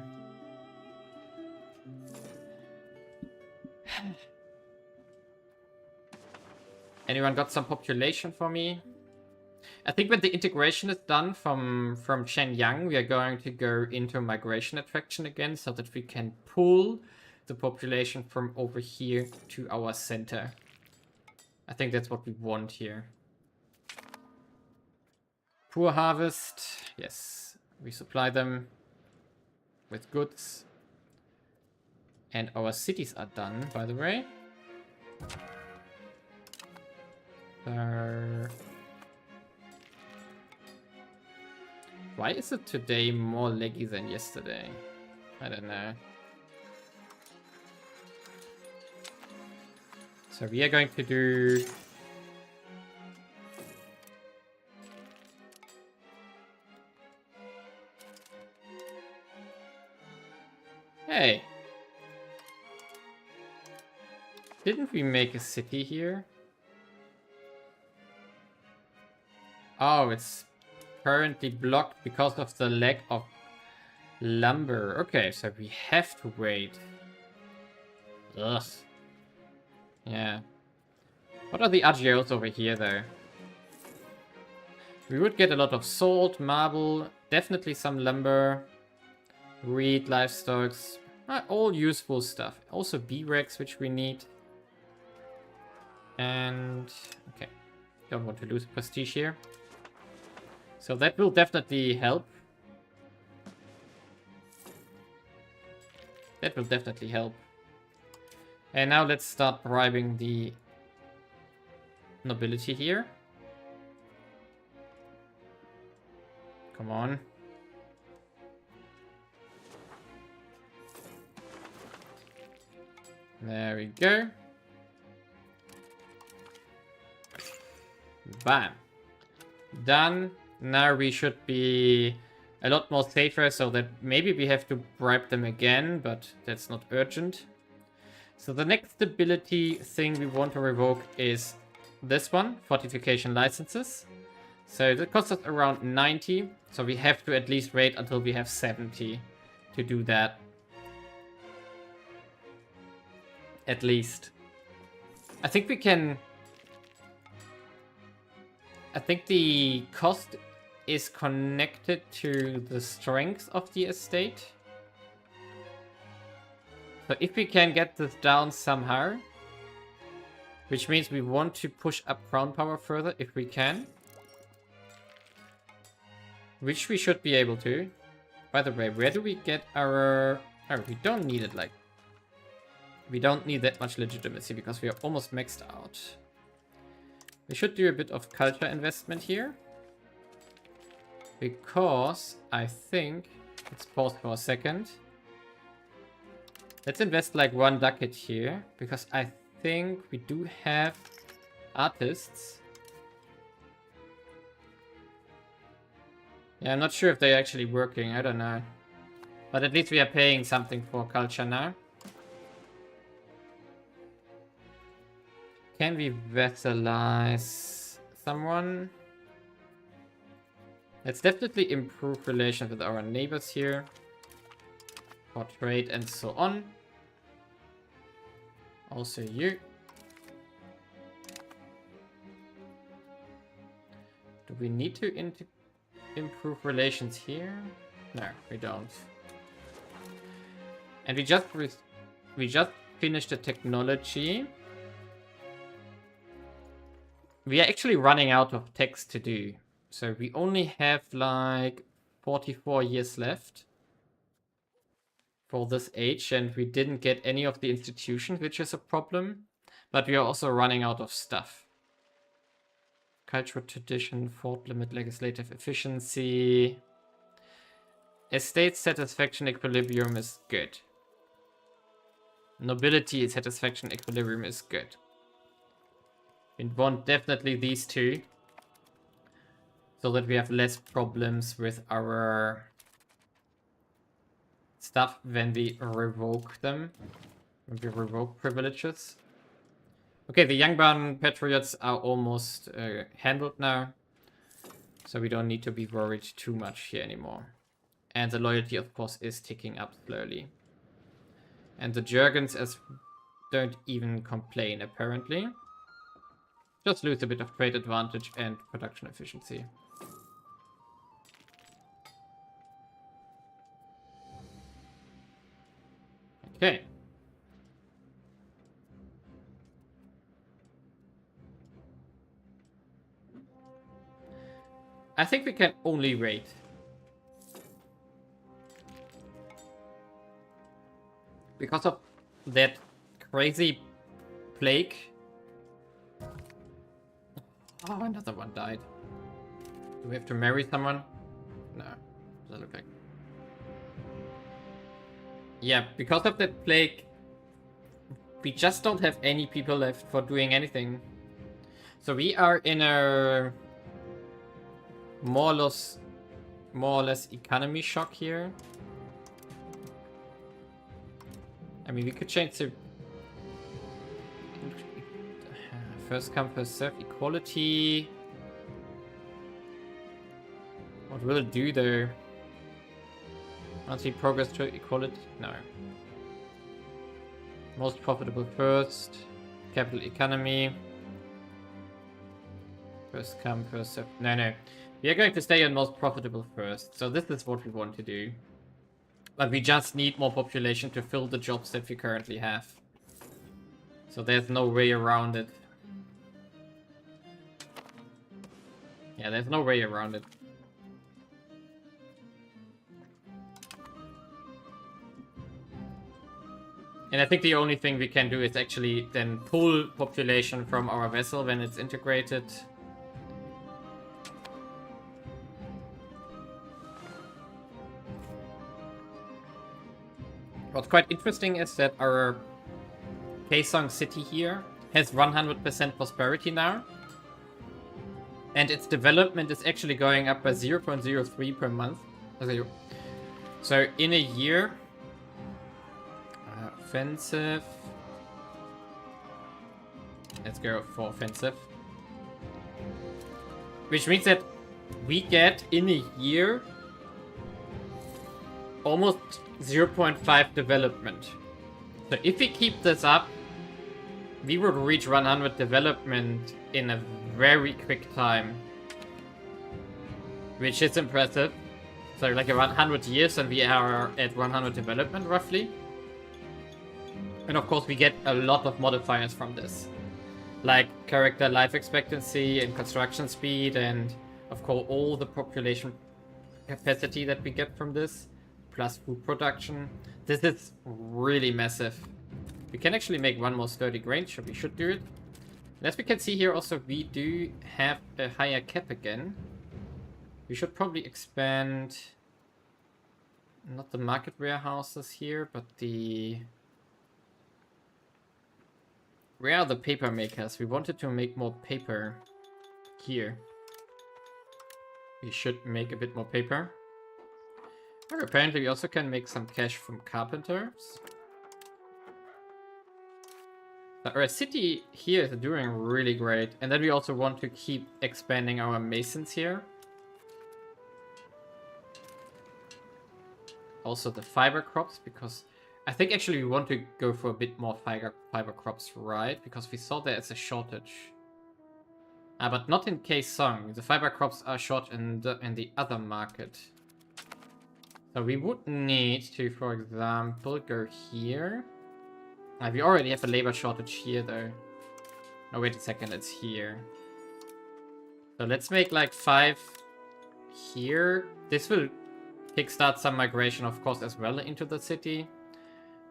Anyone got some population for me? I think when the integration is done from Shenyang, we are going to go into migration attraction again so that we can pull the population from over here to our center. I think that's what we want here. Poor harvest. Yes, we supply them with goods. And our cities are done, by the way. Why is it today more laggy than yesterday? I don't know. So we are going to do... Hey! Didn't we make a city here? Oh, it's currently blocked because of the lack of lumber. Okay, so we have to wait. Ugh. Yeah. What are the RGOs over here, though? We would get a lot of salt, marble, definitely some lumber, wheat, livestock, all useful stuff. Also B-Rex, which we need. And... okay. Don't want to lose prestige here. So that will definitely help. That will definitely help. And now let's start bribing the nobility here. Come on. There we go. Bam. Done. Now we should be a lot more safer, so that maybe we have to bribe them again, but that's not urgent. So the next stability thing we want to revoke is this one, fortification licenses. So that costs us around 90, so we have to at least wait until we have 70 to do that. At least. I think we can... I think the cost is connected to the strength of the estate. So if we can get this down somehow, which means we want to push up crown power further if we can. Which we should be able to. By the way, where do we get our... oh, we don't need it like... we don't need that much legitimacy because we are almost maxed out. We should do a bit of culture investment here. Because I think... let's pause for a second. Let's invest like 1 ducat here. Because I think we do have artists. Yeah, I'm not sure if they're actually working. I don't know. But at least we are paying something for culture now. Can we vassalize someone? Let's definitely improve relations with our neighbors here. For trade and so on. Also you. Do we need to improve relations here? No, we don't. And we just finished the technology. We are actually running out of text to do. So we only have like 44 years left for this age, and we didn't get any of the institutions, which is a problem. But we are also running out of stuff. Cultural tradition, fort limit, legislative efficiency. Estate satisfaction equilibrium is good. Nobility satisfaction equilibrium is good. We want definitely these two, so that we have less problems with our stuff when we revoke them. When we revoke privileges. Okay, the Youngborn Patriots are almost handled now. So we don't need to be worried too much here anymore. And the loyalty, of course, is ticking up slowly. And the Jurgens don't even complain, apparently. Just lose a bit of trade advantage and production efficiency. Okay. I think we can only wait. Because of that crazy plague. Oh, another one died. Do we have to marry someone? No. Doesn't look like. Yeah, because of that plague, we just don't have any people left for doing anything. So we are in a more or less economy shock here. I mean, we could change the first come, first serve equality. What will it do though? Monthly progress to equality? No. Most profitable first. Capital economy. First come, first serve. No, no. We are going to stay on most profitable first. So this is what we want to do. But we just need more population to fill the jobs that we currently have. So there's no way around it. Yeah, there's no way around it. And I think the only thing we can do is actually then pull population from our vessel when it's integrated. What's quite interesting is that our Kaesong city here has 100% prosperity now. And its development is actually going up by 0.03 per month. So in a year... offensive. Let's go for offensive. Which means that we get in a year almost 0.5 development. So if we keep this up, we would reach 100 development in a very quick time. Which is impressive. So like around 100 years and we are at 100 development roughly. And of course we get a lot of modifiers from this. Like character life expectancy and construction speed and of course all the population capacity that we get from this. Plus food production. This is really massive. We can actually make one more sturdy grain, so we should do it. And as we can see here also we do have a higher cap again. We should probably expand not the market warehouses here, but the... Where are the paper makers? We wanted to make more paper here. We should make a bit more paper. Or apparently we also can make some cash from carpenters. Our city here is doing really great. And then we also want to keep expanding our masons here. Also the fiber crops, because I think actually we want to go for a bit more fiber crops, right? Because we saw there is a shortage. But not in Kaesong. The fiber crops are short in the other market. So we would need to, for example, go here. We already have a labor shortage here, though. Oh, wait a second, it's here. So let's make like 5 here. This will kickstart some migration, of course, as well into the city,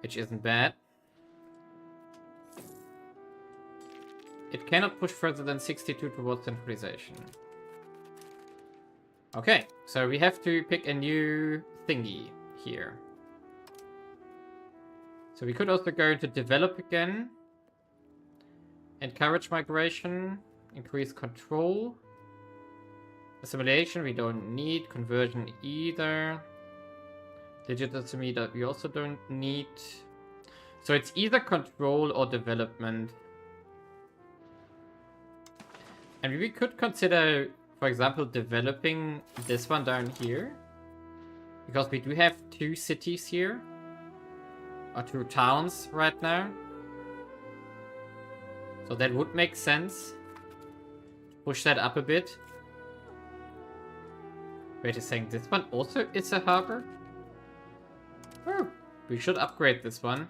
which isn't bad. It cannot push further than 62 towards centralization. Okay, so we have to pick a new thingy here. So we could also go into develop again. Encourage migration. Increase control. Assimilation we don't need. Conversion either. Legitimacy that we also don't need. So it's either control or development. And we could consider, for example, developing this one down here. Because we do have 2 cities here. Or 2 towns right now. So that would make sense. Push that up a bit. Wait a second, this one also is a harbor? Oh, we should upgrade this one.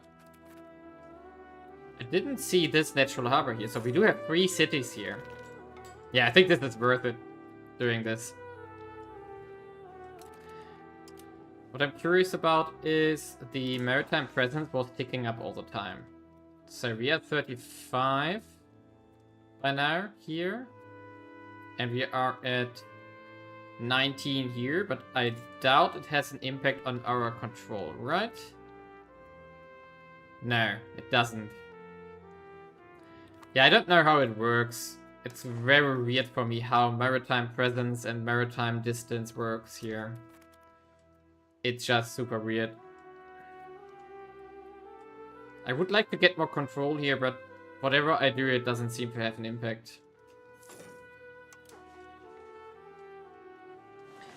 I didn't see this natural harbor here, so we do have 3 cities here. Yeah, I think this is worth it, doing this. What I'm curious about is the maritime presence was ticking up all the time. So we are 35 by now here. And we are at 19 here, but I doubt it has an impact on our control, right? No, it doesn't. Yeah, I don't know how it works. It's very weird for me how maritime presence and maritime distance works here. It's just super weird. I would like to get more control here, but whatever I do, it doesn't seem to have an impact.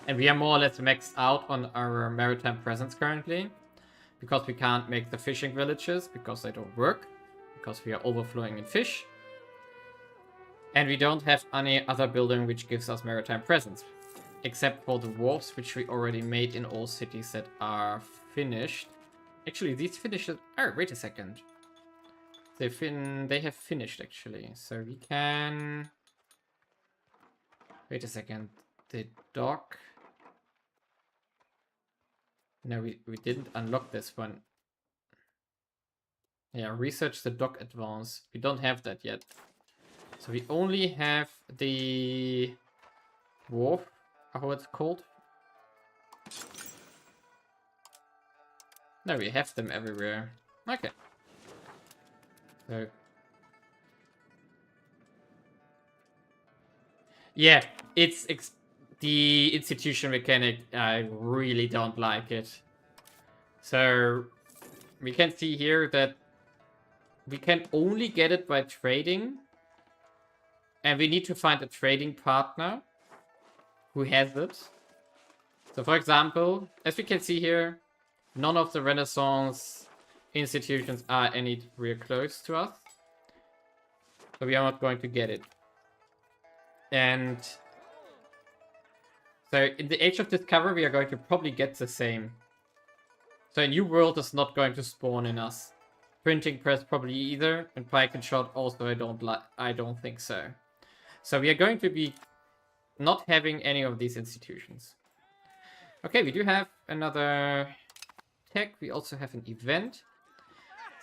And we are more or less maxed out on our maritime presence currently. Because we can't make the fishing villages, because they don't work. Because we are overflowing in fish. And we don't have any other building which gives us maritime presence. Except for the wharfs, which we already made in all cities that are finished. Actually, these finishes... Oh, wait a second. They have finished, actually. So we can... Wait a second. The dock... No, we didn't unlock this one. Yeah, research the dock advance. We don't have that yet. So we only have the wharf, how it's called. No, we have them everywhere. Okay. So. Yeah, it's the institution mechanic. I really don't like it. So we can see here that we can only get it by trading. And we need to find a trading partner who has it. So for example, as we can see here, none of the Renaissance institutions are anywhere close to us. So we are not going to get it. And so in the Age of Discovery, we are going to probably get the same. So a new world is not going to spawn in us. Printing press probably either, and pike and shot also I don't think so. So we are going to be not having any of these institutions. Okay, we do have another tech. We also have an event.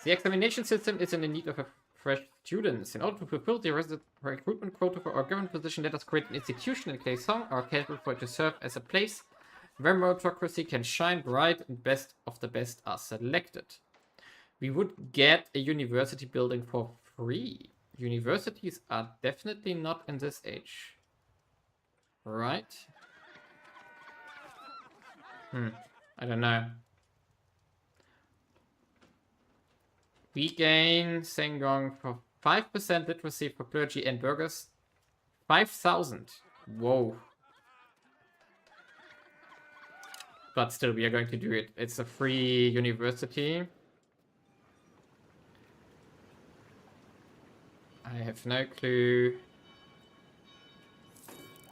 The examination system is in the need of fresh students. In order to fulfill the recruitment quota for our government position, let us create an institution in Kaesong, are capable for it to serve as a place where meritocracy can shine bright and best of the best are selected. We would get a university building for free. Universities are definitely not in this age. Right? I don't know. We gain Sengong for 5% literacy for clergy and burghers. 5,000. Whoa. But still, we are going to do it. It's a free university. I have no clue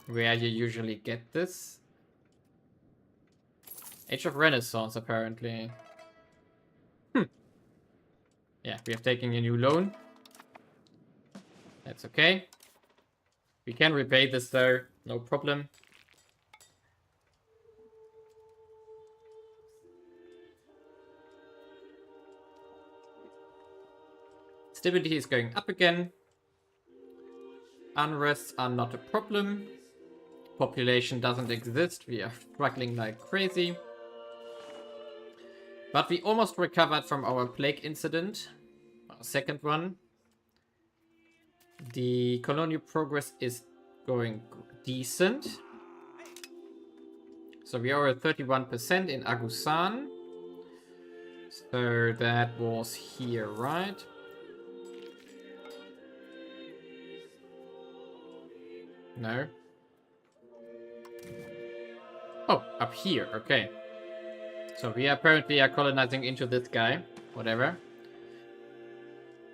where you usually get this. Age of Renaissance, apparently. Yeah, we have taken a new loan. That's okay. We can repay this though, no problem. Stability is going up again. Unrests are not a problem. Population doesn't exist. We are struggling like crazy. But we almost recovered from our plague incident. Our second one. The colonial progress is going decent. So we are at 31% in Agusan. So that was here, right? No. Oh, up here, okay. So we apparently are colonizing into this guy. Whatever.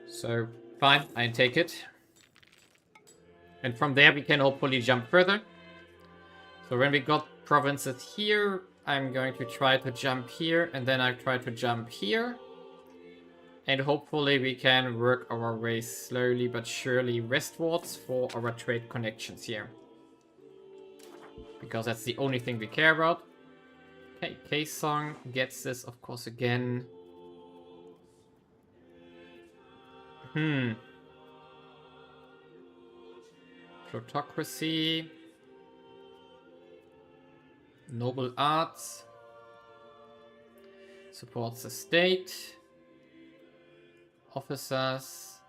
So, fine, I take it. And from there we can hopefully jump further. So when we got provinces here, I'm going to try to jump here, and then I try to jump here. And hopefully we can work our way slowly but surely westwards for our trade connections here. Because that's the only thing we care about. Okay, K-Song gets this, of course, again. Plutocracy. Noble arts. Supports the state. Officers.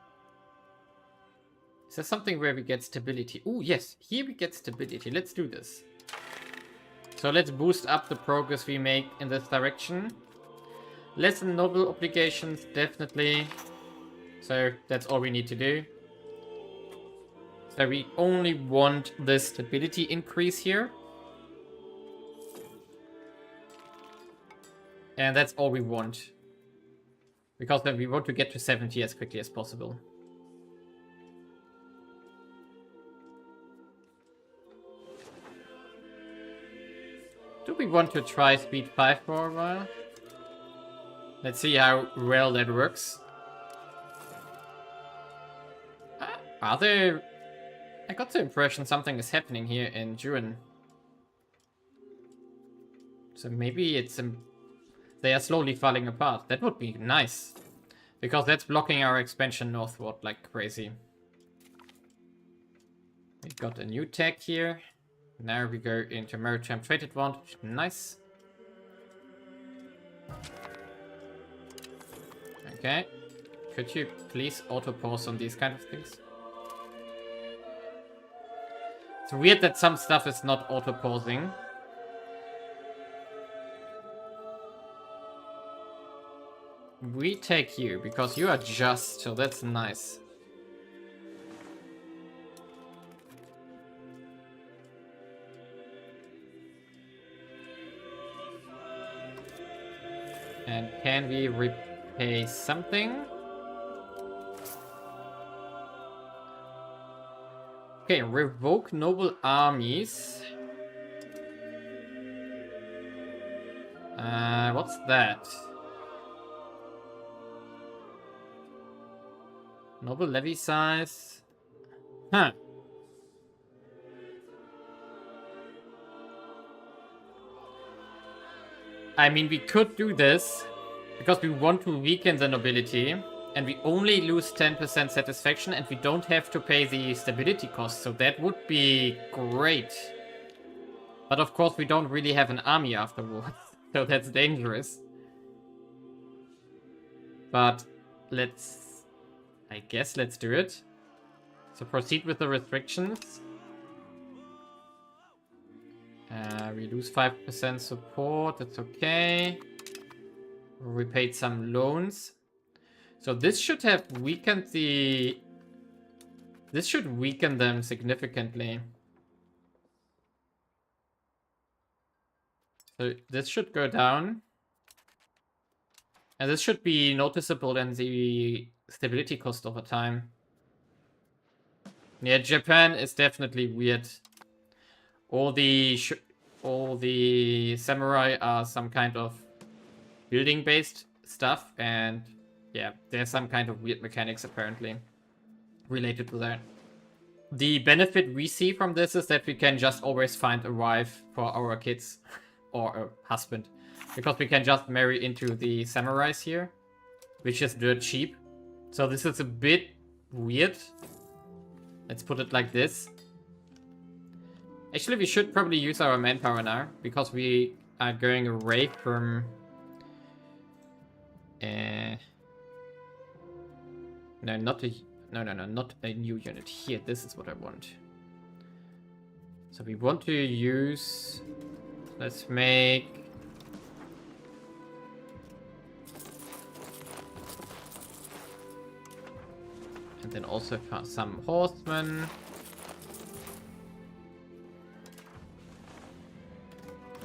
Is there something where we get stability? Oh, yes. Here we get stability. Let's do this. So let's boost up the progress we make in this direction. Lessen noble obligations, definitely. So that's all we need to do. So we only want the stability increase here. And that's all we want. Because then we want to get to 70 as quickly as possible. Do we want to try speed 5 for a while? Let's see how well that works. Are there... I got the impression something is happening here in June. So maybe it's... they are slowly falling apart. That would be nice. Because that's blocking our expansion northward like crazy. We got a new tech here. Now we go into maritime trade advantage. Nice. Okay. Could you please auto-pause on these kind of things? It's weird that some stuff is not auto-pausing. We take you, because you are just, so that's nice. And can we repay something? Okay, revoke noble armies. What's that? Noble levy size. Huh. I mean, we could do this because we want to weaken the nobility and we only lose 10% satisfaction and we don't have to pay the stability cost, so that would be great. But of course, we don't really have an army afterwards, so that's dangerous. But let's... I guess let's do it. So proceed with the restrictions. We lose 5% support, that's okay. We paid some loans. So this should have weakened the... This should weaken them significantly. So this should go down. And this should be noticeable in the stability cost over time. Yeah, Japan is definitely weird. All the all the samurai are some kind of building-based stuff, and yeah, there's some kind of weird mechanics apparently related to that. The benefit we see from this is that we can just always find a wife for our kids or a husband, because we can just marry into the samurais here, which is dirt cheap. So this is a bit weird. Let's put it like this. Actually, we should probably use our manpower now, because we are going away from... No, not a... No, not a new unit. Here, this is what I want. So we want to use... Let's make... And then also some horsemen.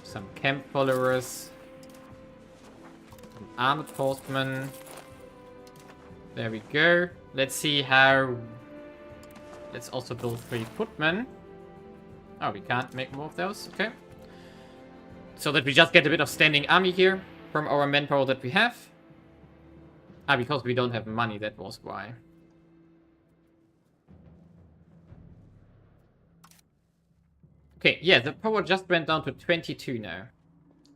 Some camp followers. Some armored horsemen. There we go. Let's see how... Let's also build 3 footmen. Oh, we can't make more of those. Okay. So that we just get a bit of standing army here from our manpower that we have. Ah, because we don't have money, that was why. Okay, yeah, the power just went down to 22 now.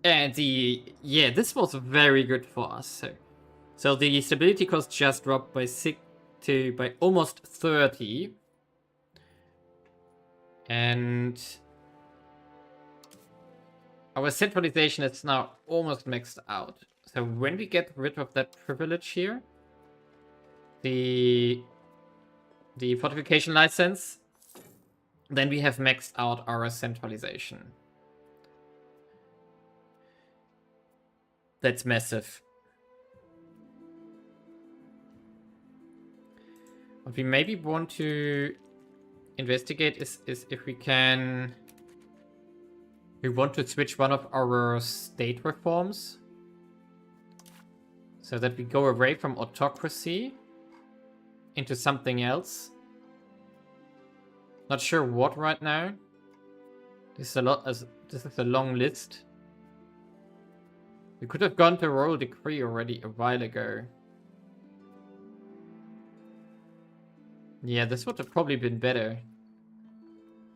And yeah, this was very good for us. So the stability cost just dropped by by almost 30. And our centralization is now almost maxed out. So when we get rid of that privilege here, the fortification license, then we have maxed out our centralization. That's massive. What we maybe want to investigate is if we can... We want to switch one of our state reforms, so that we go away from autocracy into something else. Not sure what right now. This is a lot. This is a long list. We could have gone to royal decree already a while ago. Yeah, this would have probably been better.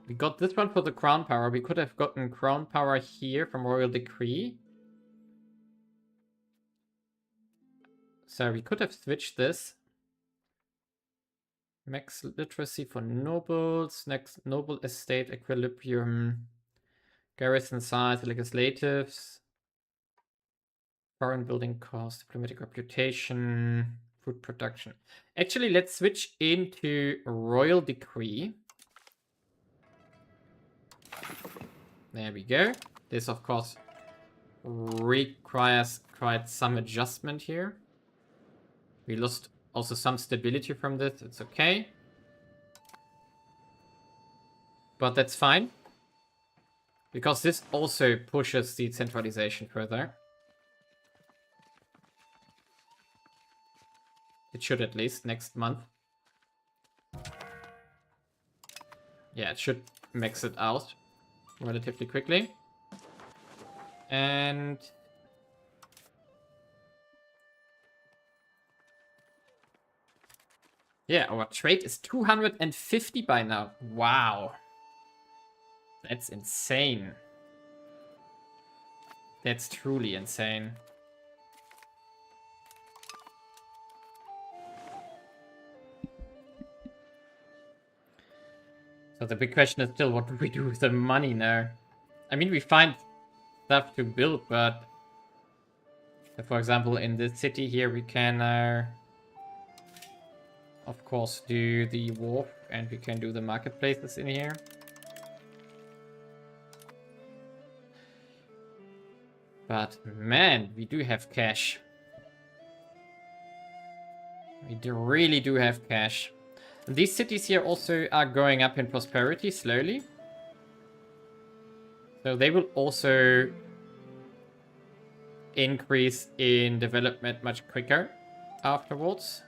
We got this one for the crown power. We could have gotten crown power here from royal decree. So we could have switched this. Max literacy for nobles. Next noble estate equilibrium. Garrison size, legislatives. Foreign building cost, diplomatic reputation, food production. Actually, let's switch into royal decree. There we go. This, of course, requires quite some adjustment here. We lost also some stability from this. It's okay. But that's fine. Because this also pushes the centralization further. It should, at least, next month. Yeah, it should max it out relatively quickly. And... yeah, our trade is 250 by now. Wow. That's insane. That's truly insane. So the big question is still, what do we do with the money now? I mean, we find stuff to build, but... for example, in this city here, we can, of course, do the wharf, and we can do the marketplaces in here. But, man, we do have cash. We really do have cash. These cities here also are going up in prosperity slowly. So they will also increase in development much quicker afterwards.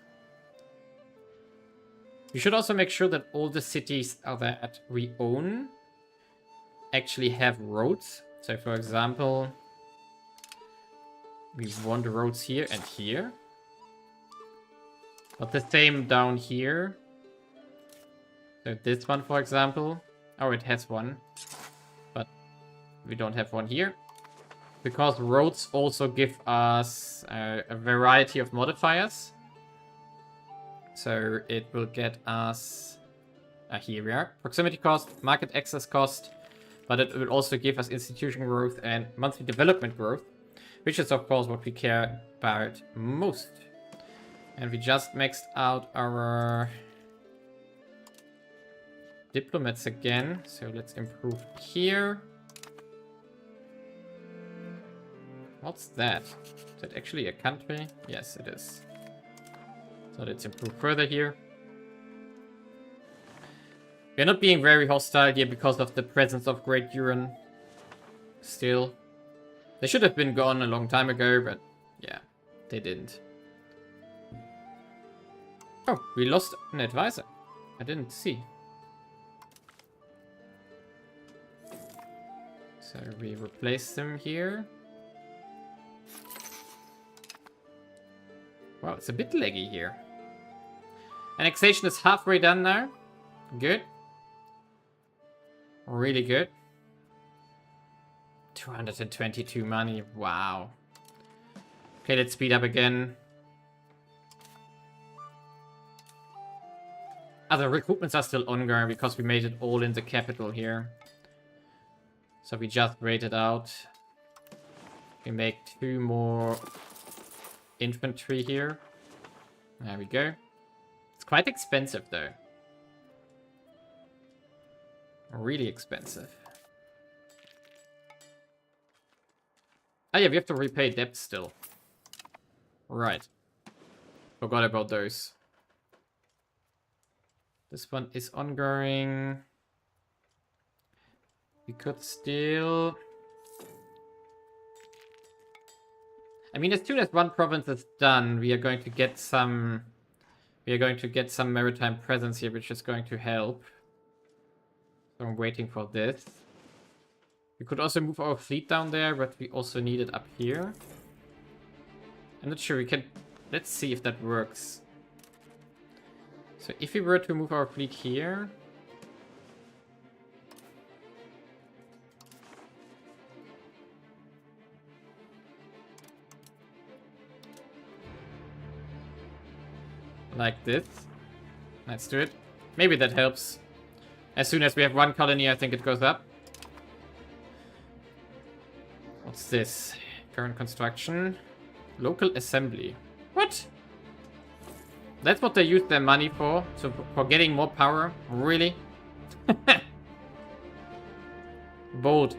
We should also make sure that all the cities that we own actually have roads So for example, we want the roads here and here. But the same down here. So this one, for example. Oh, it has one. But we don't have one here. Because roads also give us a variety of modifiers. So it will get us... here we are. Proximity cost, market access cost. But it will also give us institution growth and monthly development growth. Which is, of course, what we care about most. And we just maxed out our diplomats again. So let's improve here. What's that? Is that actually a country? Yes, it is. So let's improve further here. We're not being very hostile here because of the presence of Great Duran. Still. They should have been gone a long time ago, but yeah, they didn't. Oh, we lost an advisor. I didn't see. So we replace them here. Wow, it's a bit laggy here. Annexation is halfway done now. Good. Really good. 222 money. Wow. Okay, let's speed up again. Other recruitments are still ongoing because we made it all in the capital here. So we just waited out. We make 2 more infantry here. There we go. It's quite expensive though. Really expensive. Oh yeah, we have to repay debt still. Right. Forgot about those. This one is ongoing. We could still... I mean, as soon as one province is done, we are going to get some... We are going to get some maritime presence here, which is going to help. So I'm waiting for this. We could also move our fleet down there, but we also need it up here. I'm not sure we can... Let's see if that works. So if we were to move our fleet here... like this. Let's do it. Maybe that helps. As soon as we have one colony, I think it goes up. What's this? Current construction. Local assembly. What? That's what they use their money for? So for getting more power? Really? Bold.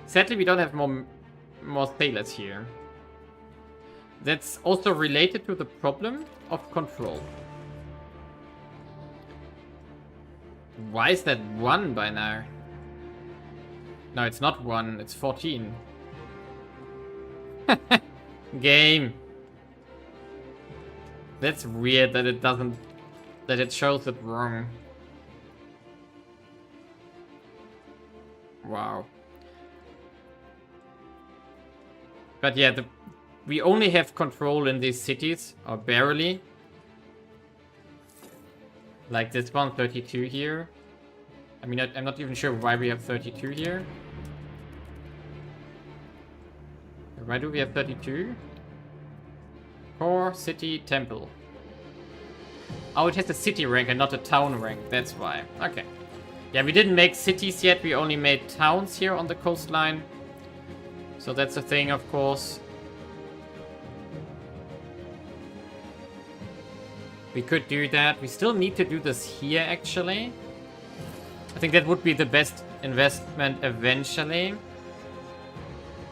Sadly, we don't have more sailors here. That's also related to the problem of control. Why is that 1 by now? No, it's not 1, it's 14. Game. That's weird that it doesn't... that it shows it wrong. Wow. But yeah, we only have control in these cities, or barely. Like this one, 32 here. I mean, I'm not even sure why we have 32 here. Why do we have 32? Core, city, temple. Oh, it has a city rank and not a town rank. That's why. Okay. Yeah, we didn't make cities yet. We only made towns here on the coastline. So that's a thing, of course. We could do that. We still need to do this here, actually. I think that would be the best investment eventually.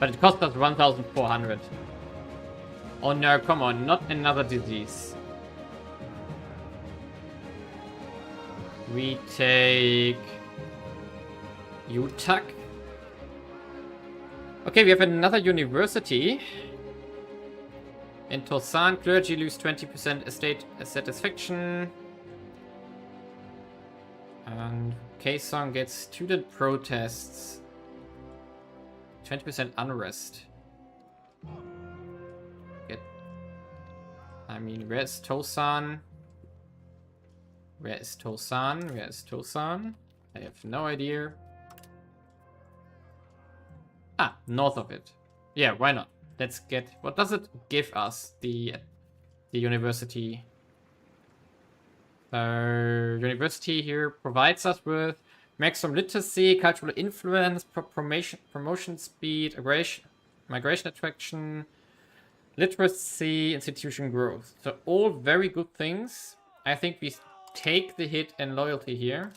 But it cost us 1,400. Oh no, come on. Not another disease. We take... UTAC. Okay, we have another university. In Tosan, clergy lose 20% estate satisfaction. And K-Song gets student protests. 20% unrest. I mean, where's Tosan? Where is Tosan? Where is Tosan? I have no idea. Ah, north of it. Yeah, why not? Let's get... What does it give us, the university? So, university here provides us with maximum literacy, cultural influence, promotion speed, migration attraction, literacy, institution growth. So all very good things. I think we take the hit in loyalty here.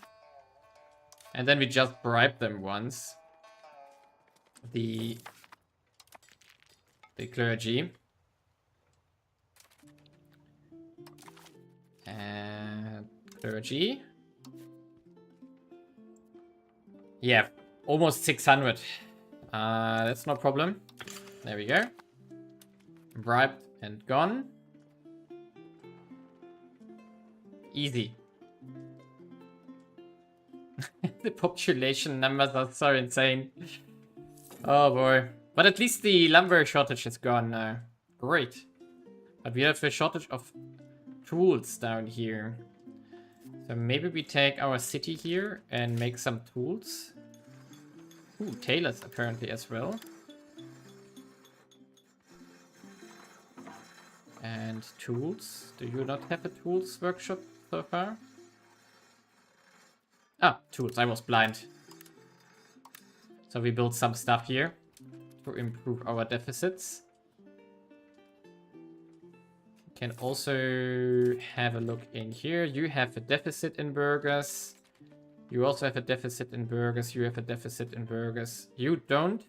And then we just bribe them once. The clergy. And clergy. Yeah, almost 600. That's no problem. There we go. Bribed and gone. Easy. The population numbers are so insane. Oh boy. But at least the lumber shortage is gone now. Great. But we have a shortage of tools down here. So maybe we take our city here and make some tools. Ooh, tailors apparently as well. And tools. Do you not have a tools workshop so far? Ah, tools. I was blind. So we built some stuff here to improve our deficits. Can also have a look in here. You have a deficit in burgers. You also have a deficit in burgers. You have a deficit in burgers. You don't.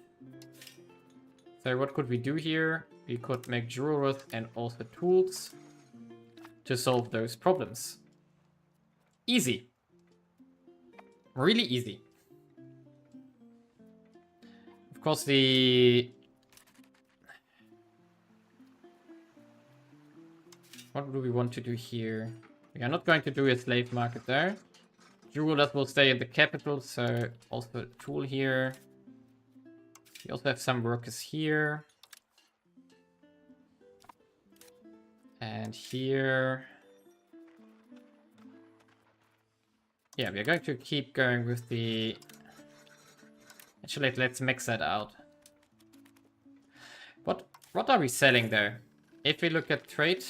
So what could we do here? We could make jewelry and also tools to solve those problems. Easy. Really easy. Of course, what do we want to do here? We are not going to do a slave market there. Jewelers will stay in the capital, so also a tool here. We also have some workers here. And here. Yeah, we are going to keep going with the... Actually, let's mix that out. What are we selling there? If we look at trade...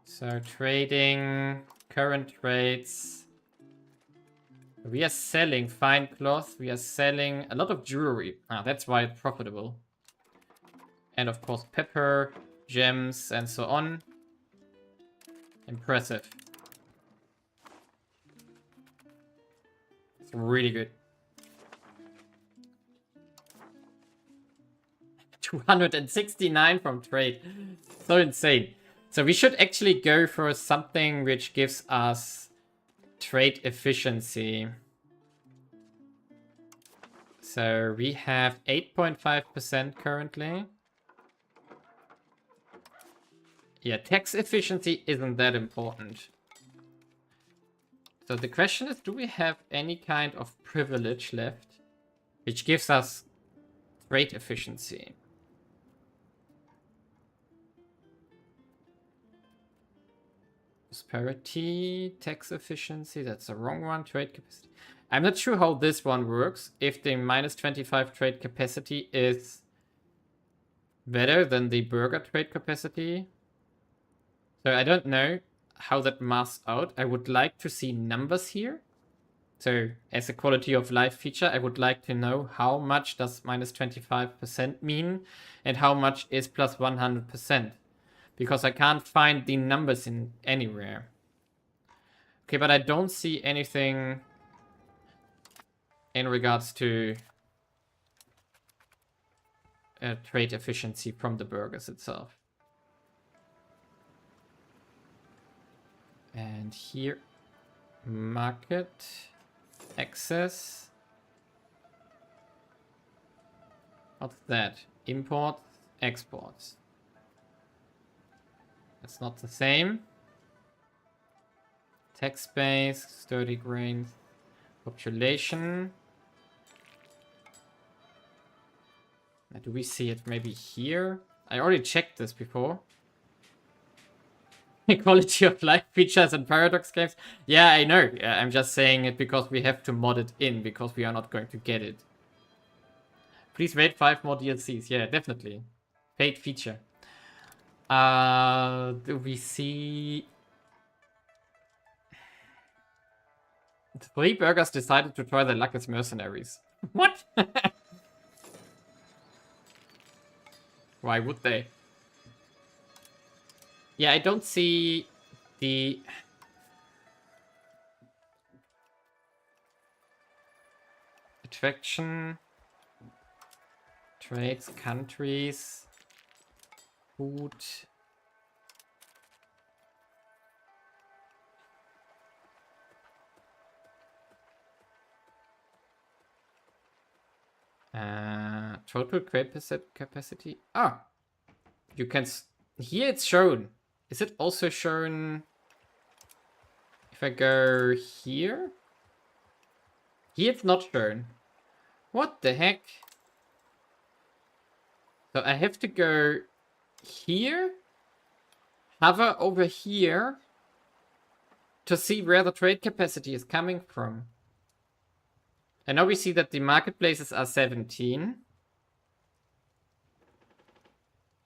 So trading, current trades. We are selling fine cloth. We are selling a lot of jewelry. Ah, that's why it's profitable. And of course pepper, gems, and so on. Impressive. It's really good. 269 from trade. So insane. So we should actually go for something which gives us trade efficiency. So we have 8.5% currently. Yeah, tax efficiency isn't that important. So the question is, do we have any kind of privilege left which gives us trade efficiency? Prosperity, tax efficiency, that's the wrong one. Trade capacity. I'm not sure how this one works. If the minus 25 trade capacity is better than the burger trade capacity. So I don't know how that masks out. I would like to see numbers here. So as a quality of life feature, I would like to know how much does minus 25% mean and how much is plus 100%. Because I can't find the numbers in anywhere. Okay, but I don't see anything in regards to trade efficiency from the burgers itself. And here, market, access. What's that? Imports, exports. That's not the same. Tax base, sturdy grains, population. Do we see it maybe here? I already checked this before. Quality of life features and paradox games. Yeah, I know. I'm just saying it because we have to mod it in, because we are not going to get it. Please wait 5 more DLCs. Yeah, definitely. Paid feature. Do we see... 3 burgers decided to try their luck as mercenaries. What? Why would they? Yeah, I don't see the... Attraction... Trades, countries... Food... Total crate capacity. Ah, you can. Here it's shown. Is it also shown if I go here? Here it's not shown. What the heck? So I have to go here, hover over here to see where the trade capacity is coming from. And now we see that the marketplaces are 17.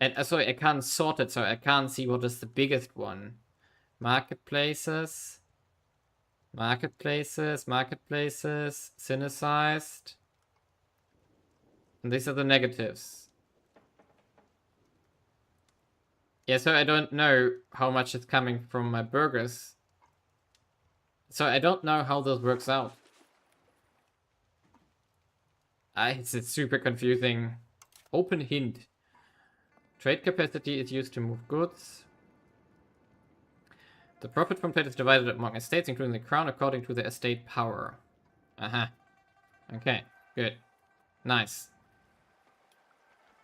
And sorry, I can't sort it, so I can't see what is the biggest one. Marketplaces. Marketplaces. Marketplaces. Synthesized. And these are the negatives. Yeah, so I don't know how much is coming from my burgers. So I don't know how this works out. It's super confusing. Open hint. Trade capacity is used to move goods. The profit from trade is divided among estates, including the crown, according to the estate power. Aha. Okay, good. Nice.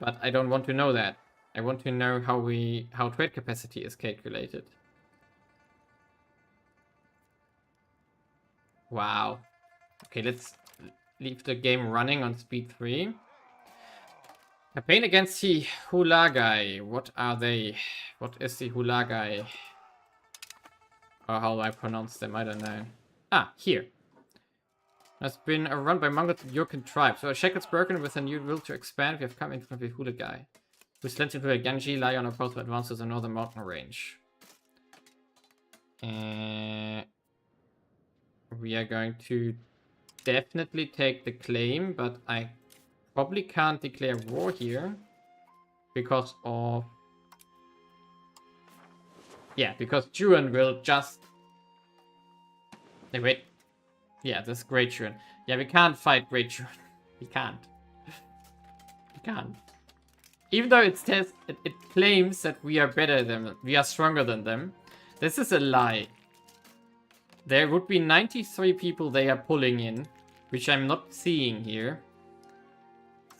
But I don't want to know that. I want to know how trade capacity is calculated. Wow. Okay, let's leave the game running on speed 3. Campaign against the Hulagai. What are they? What is the Hulagai? Or how do I pronounce them? I don't know. Ah, here. Has been run by Mongol Yurkin tribe. So a shackle's broken with a new will to expand. We have come in from the Hulagai, who slid into a Ganji, lie on a path to advance to the northern mountain range. We are going to definitely take the claim, but I probably can't declare war here because of... Yeah, because Juan will just... Hey, wait. Yeah, this is Great Juan. Yeah, we can't fight Great Juan. We can't. We can't. Even though it says it claims that we are better than them, we are stronger than them. This is a lie. There would be 93 people they are pulling in, which I'm not seeing here.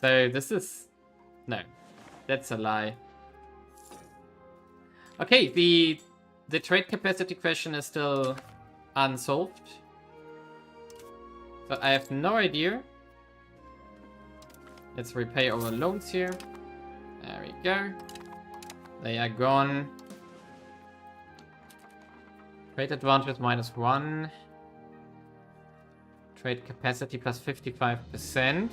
So this is... No, that's a lie. Okay, the trade capacity question is still unsolved. So I have no idea. Let's repay our loans here. There we go. They are gone. Trade advantage -1. Trade capacity plus 55%.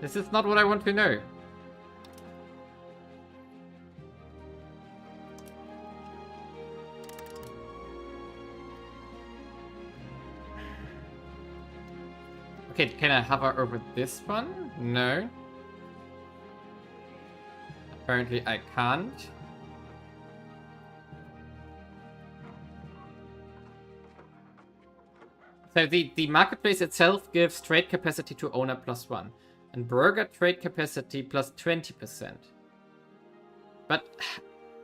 This is not what I want to know. Okay, can I hover over this one? No. Apparently I can't. So the marketplace itself gives trade capacity to owner +1. And burger trade capacity plus 20%. But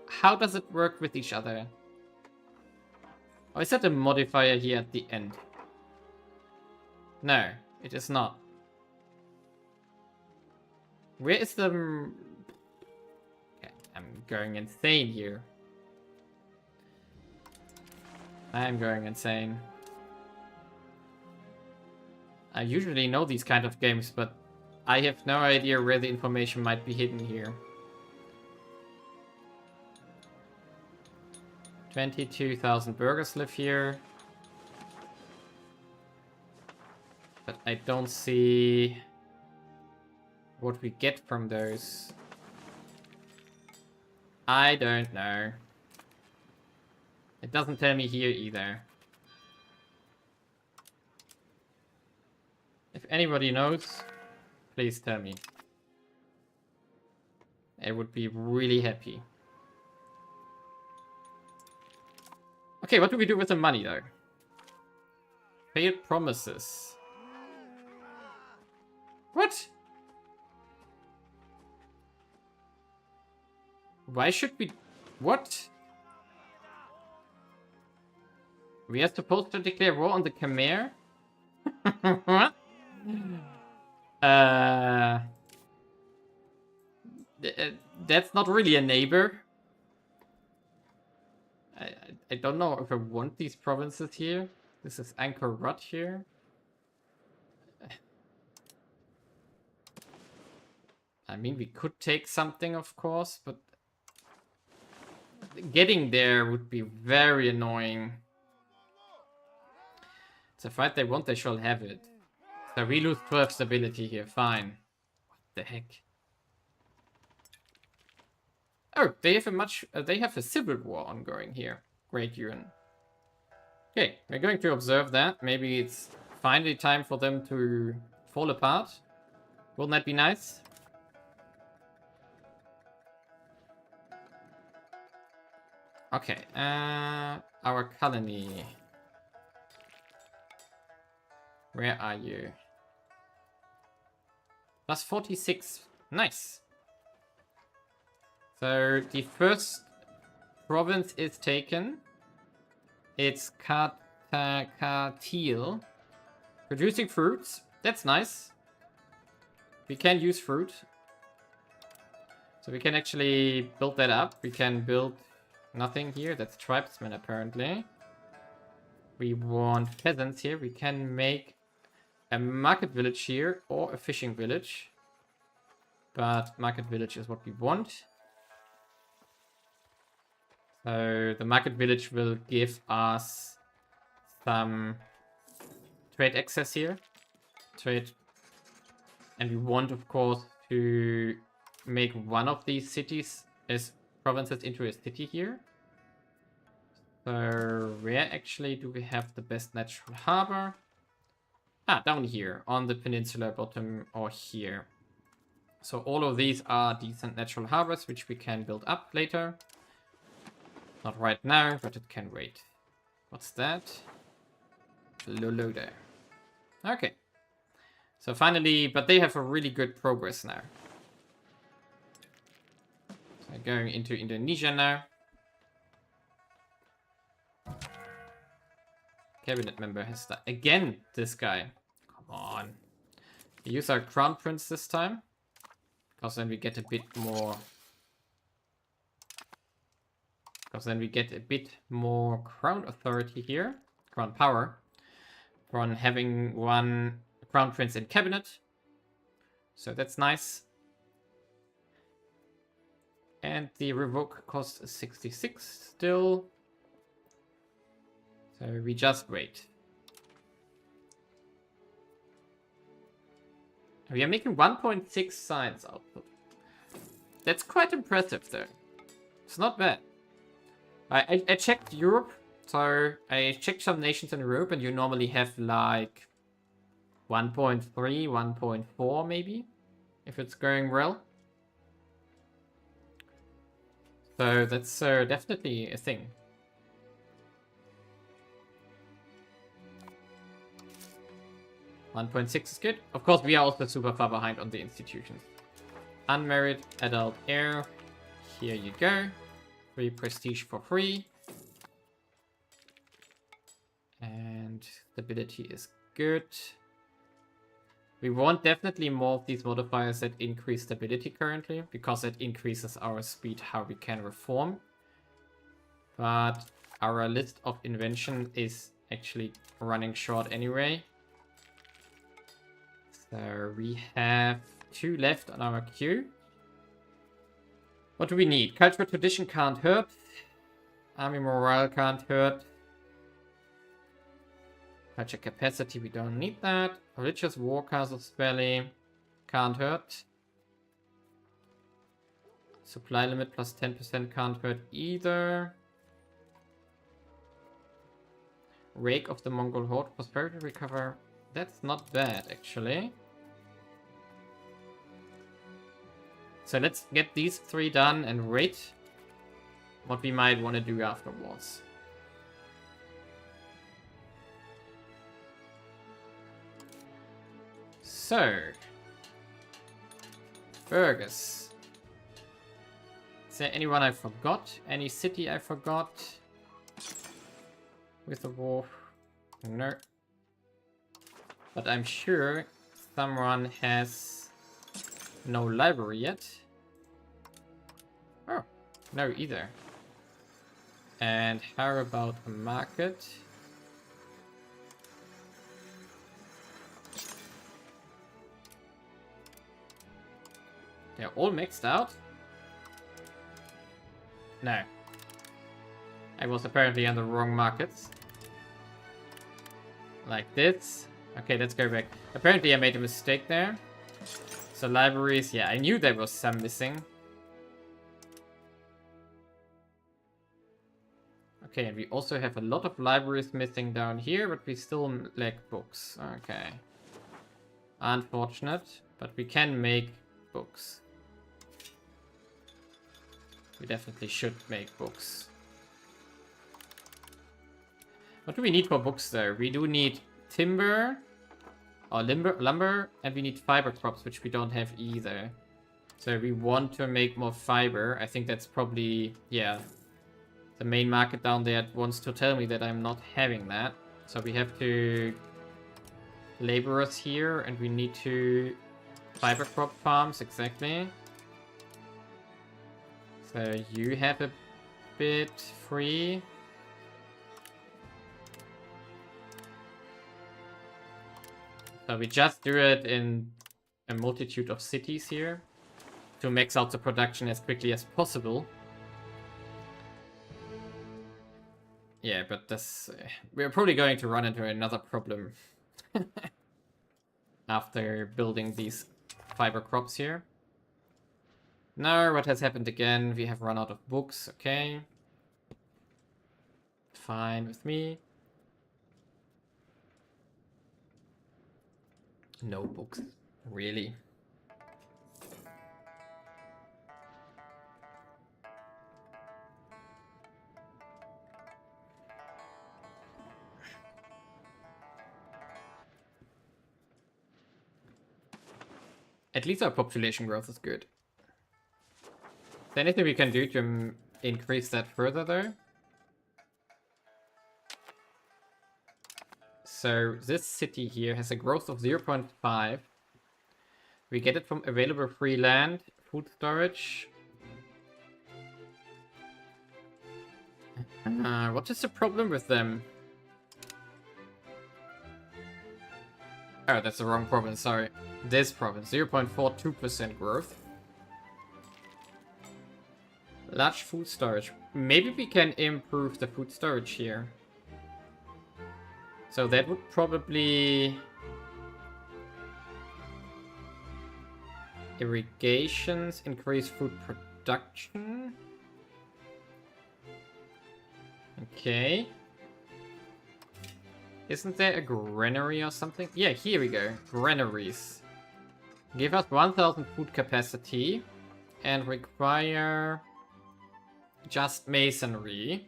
how does it work with each other? Or is that a modifier here at the end? No, it is not. Where is the... Okay, I'm going insane here. I'm going insane. I usually know these kind of games, but I have no idea where the information might be hidden here. 22,000 burgers live here. But I don't see what we get from those. I don't know. It doesn't tell me here either. If anybody knows, please tell me. I would be really happy. Okay, what do we do with the money though? Failed promises. What? Why should we... What? We are supposed to declare war on the Khmer? What? That's not really a neighbor. I don't know if I want these provinces here. This is Angkor Wat here. I mean, we could take something, of course, but getting there would be very annoying. It's a fight they want, they shall have it. So we lose 12 stability here, fine. What the heck? Oh, they have a civil war ongoing here. Great Yuan. Okay, we're going to observe that. Maybe it's finally time for them to fall apart. Wouldn't that be nice? Okay, our colony. Where are you? Plus 46. Nice. So the first province is taken. It's Katil. Producing fruits. That's nice. We can use fruit. So we can actually build that up. We can build nothing here. That's tribesmen apparently. We want peasants here. We can make a market village here or a fishing village. But market village is what we want. So the market village will give us some trade access here. Trade. And we want, of course, to make one of these cities as provinces into a city here. So where actually do we have the best natural harbor? Ah, down here on the peninsula bottom or here. So all of these are decent natural harbors which we can build up later. Not right now, but it can wait. What's that? Lolo there. Okay. So finally, but they have a really good progress now. So going into Indonesia now. Cabinet member has that. Again, this guy. Come on. We use our crown prince this time. Because then we get a bit more... Because then we get a bit more crown authority here. Crown power. From having one crown prince in cabinet. So that's nice. And the revoke cost is 66 still. So we just wait. We are making 1.6 science output. That's quite impressive though. It's not bad. I checked Europe. So I checked some nations in Europe and you normally have like 1.3, 1.4 maybe. If it's going well. So that's definitely a thing. .6 is good. Of course, we are also super far behind on the institutions. Unmarried adult heir. Here you go. Free prestige for free. And stability is good. We want definitely more of these modifiers that increase stability currently, because it increases our speed how we can reform. But our list of invention is actually running short anyway. So we have 2 left on our queue. What do we need? Cultural tradition can't hurt. Army morale can't hurt. Culture capacity, we don't need that. Religious war castle spelling can't hurt. Supply limit plus 10% can't hurt either. Rake of the Mongol Horde, prosperity recover. That's not bad, actually. So let's get these 3 done and rate what we might want to do afterwards. So, Fergus. Is there anyone I forgot? Any city I forgot? With the wolf? No. But I'm sure someone has no library yet. Oh, no either. And how about a market? They're all mixed out? No. I was apparently on the wrong markets. Like this. Okay, let's go back. Apparently I made a mistake there. So libraries, yeah, I knew there was some missing. Okay, and we also have a lot of libraries missing down here, but we still lack books. Okay. Unfortunate, but we can make books. We definitely should make books. What do we need for books though? We do need timber, or lumber, and we need fiber crops, which we don't have either. So we want to make more fiber. I think that's probably, yeah, the main market down there wants to tell me that I'm not having that. So we have to laborers here, and we need to fiber crop farms, exactly. So you have a bit free. So we just do it in a multitude of cities here to max out the production as quickly as possible. Yeah, but this we're probably going to run into another problem after building these fiber crops here. No, what has happened again? We have run out of books, okay. Fine with me. No books, really. At least our population growth is good. Is there anything we can do to increase that further though? So this city here has a growth of 0.5. We get it from available free land, food storage. What is the problem with them? Oh, that's the wrong province, sorry. This province, 0.42% growth. Large food storage. Maybe we can improve the food storage here. So that would probably... Irrigations, increase food production. Okay. Isn't there a granary or something? Yeah, here we go. Granaries. Give us 1000 food capacity and require just masonry.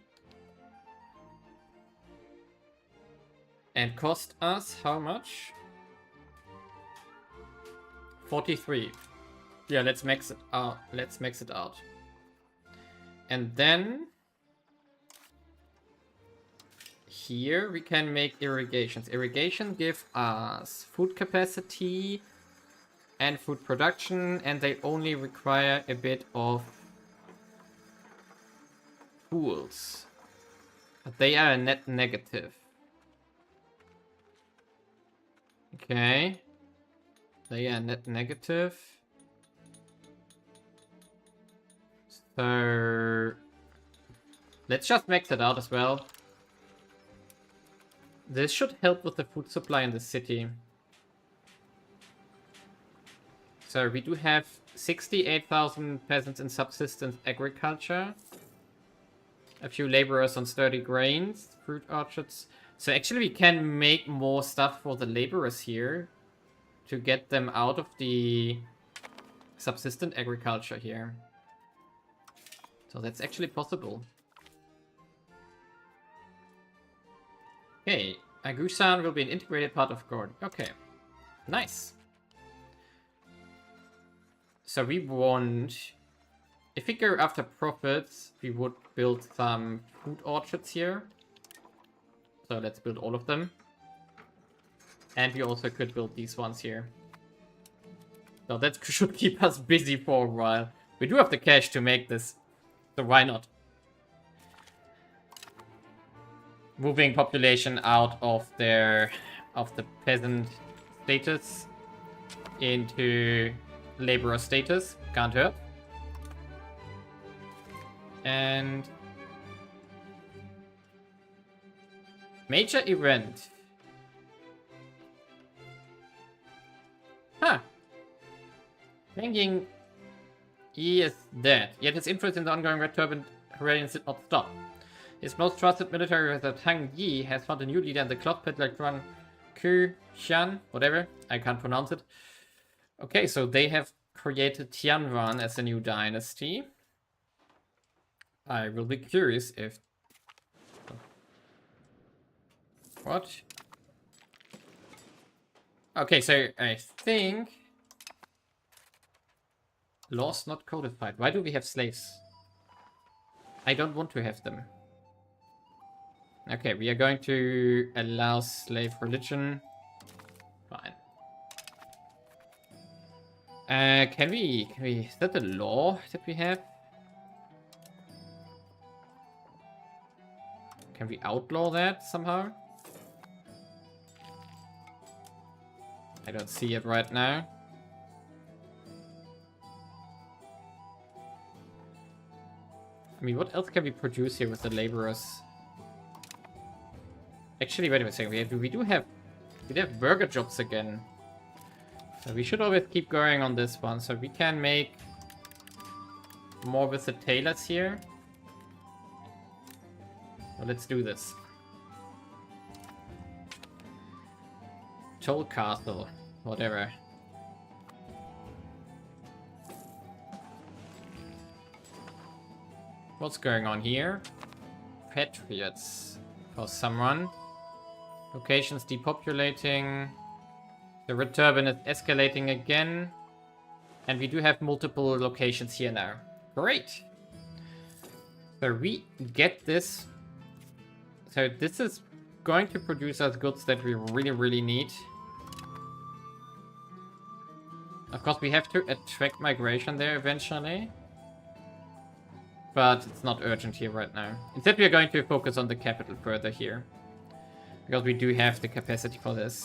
And cost us how much? 43. Yeah, let's max it out. Let's max it out. And then here we can make irrigations. Irrigation give us food capacity and food production, and they only require a bit of tools. But they are a net negative. Okay. They are net negative. So let's just max it out as well. This should help with the food supply in the city. So we do have 68,000 peasants in subsistence agriculture. A few laborers on sturdy grains, fruit orchards. So actually we can make more stuff for the laborers here to get them out of the subsistent agriculture here. So that's actually possible. Okay, Agusan will be an integrated part of Gord. Okay, nice. So we want... If we go after profits, we would build some food orchards here. So let's build all of them. And we also could build these ones here. So that should keep us busy for a while. We do have the cash to make this, so why not? Moving population out of the peasant status into laborer status. Can't hurt. And major event. Huh. Thinking he is dead, yet his influence in the ongoing Red Turban rebellion did not stop. His most trusted military officer Tang Yi has found a new leader in the cloth peddler clan Ku Xian, whatever, I can't pronounce it. Okay, so they have created Tianwan as a new dynasty. I will be curious if... What? Okay, so I think... Laws not codified. Why do we have slaves? I don't want to have them. Okay, we are going to allow slave religion. Fine. Can we... Is that the law that we have? Can we outlaw that somehow? I don't see it right now. I mean, what else can we produce here with the laborers? Actually, wait a second. We do have burger jobs again. So we should always keep going on this one. So we can make more with the tailors here. Well, let's do this. Toll Castle. Whatever. What's going on here? Patriots. For someone. Locations depopulating. The Red Turban is escalating again. And we do have multiple locations here now. Great. So we get this. So this is going to produce us goods that we really, really need. Of course, we have to attract migration there eventually. But it's not urgent here right now. Instead, we are going to focus on the capital further here. Because we do have the capacity for this.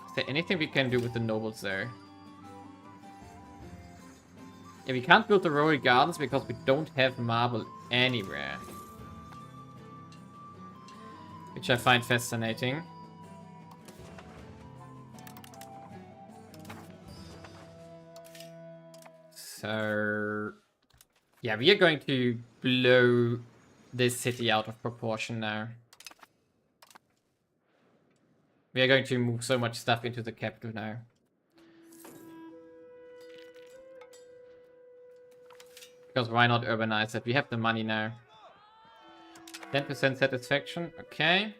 Is there anything we can do with the nobles there? Yeah, we can't build the royal gardens because we don't have marble anywhere. Which I find fascinating. So... yeah, we are going to blow this city out of proportion now. We are going to move so much stuff into the capital now. Because why not urbanize it? We have the money now. 10% satisfaction. Okay.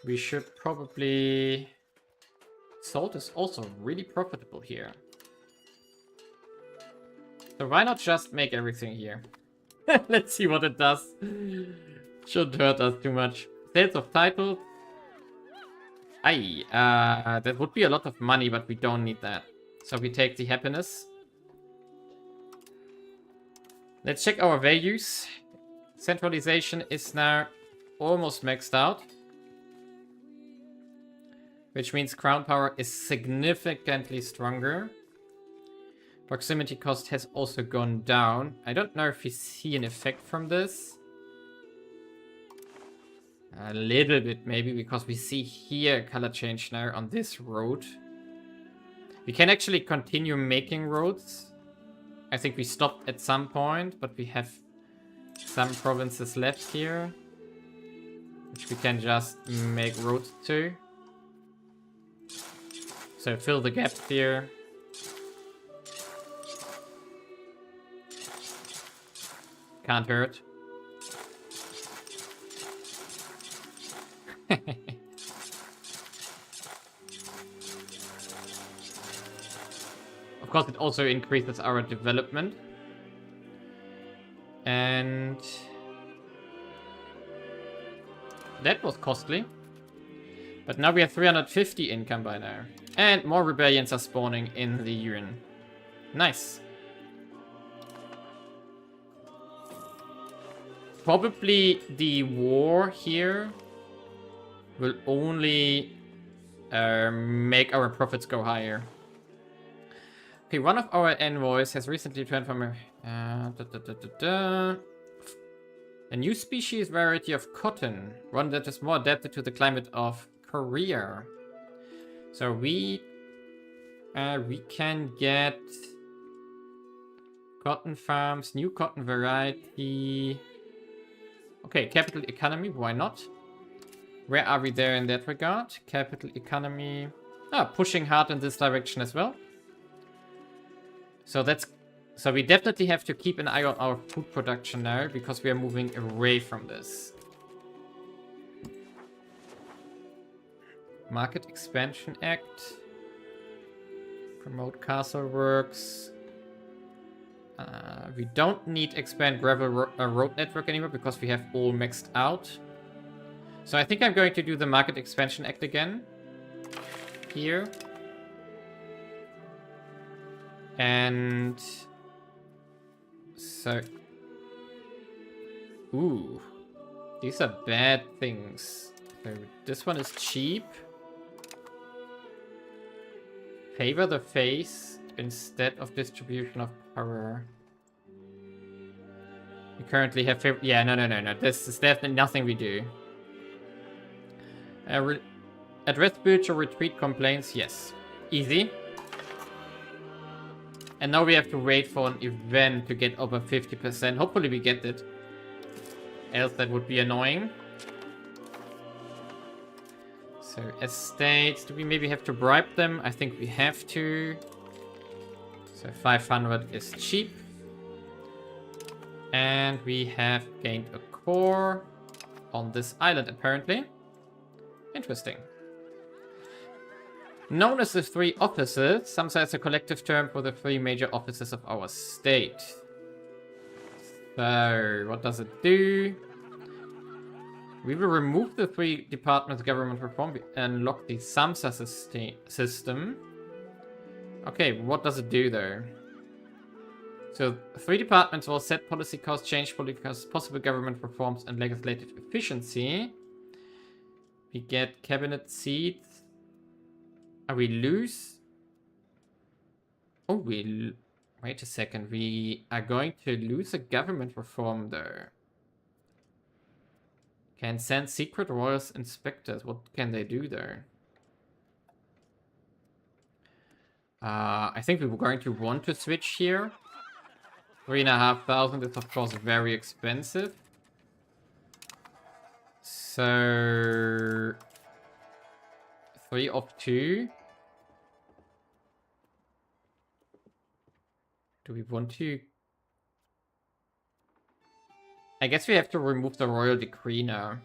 We should probably... Salt is also really profitable here. So why not just make everything here? Let's see what it does. Shouldn't hurt us too much. Sales of title. Aye. That would be a lot of money, but we don't need that. So we take the happiness. Let's check our values. Centralization is now almost maxed out. Which means crown power is significantly stronger. Proximity cost has also gone down. I don't know if we see an effect from this. A little bit maybe, because we see here color change now on this road. We can actually continue making roads. I think we stopped at some point, but we have some provinces left here, which we can just make roads to. So fill the gap here. Can't hurt. Of course, it also increases our development. And that was costly. But now we have 350 income by now. And more rebellions are spawning in the UN. Nice. Probably the war here will only make our profits go higher. Okay, one of our envoys has recently returned from a new species variety of cotton, one that is more adapted to the climate of Korea. So we can get cotton farms, new cotton variety. Okay, capital economy, why not? Where are we there in that regard? Capital economy. Pushing hard in this direction as well. So we definitely have to keep an eye on our food production now, because we are moving away from this. Market Expansion Act. Promote castle works. We don't need expand gravel road network anymore because we have all maxed out. So I think I'm going to do the Market Expansion Act again. Here. And so, ooh, these are bad things. So this one is cheap. Favor the face instead of distribution of power. We currently have favor. Yeah, no. This is definitely nothing we do. Address spiritual retreat complaints. Yes, easy. And now we have to wait for an event to get over 50%. Hopefully we get it. Else that would be annoying. So estates, do we maybe have to bribe them? I think we have to. So 500 is cheap. And we have gained a core on this island apparently. Interesting. Known as the three offices, some say it's a collective term for the three major offices of our state. So, what does it do? We will remove the three departments government reform and unlock the SAMSA system. Okay, what does it do though? So, three departments will set policy costs, change policy costs, possible government reforms, and legislative efficiency. We get cabinet seats. We lose? Oh, wait a second. We are going to lose a government reform though. Can send secret royals inspectors. What can they do there? I think we were going to want to switch here. 3,500 is of course very expensive. So 3 of 2. Do we want to? I guess we have to remove the royal decree now.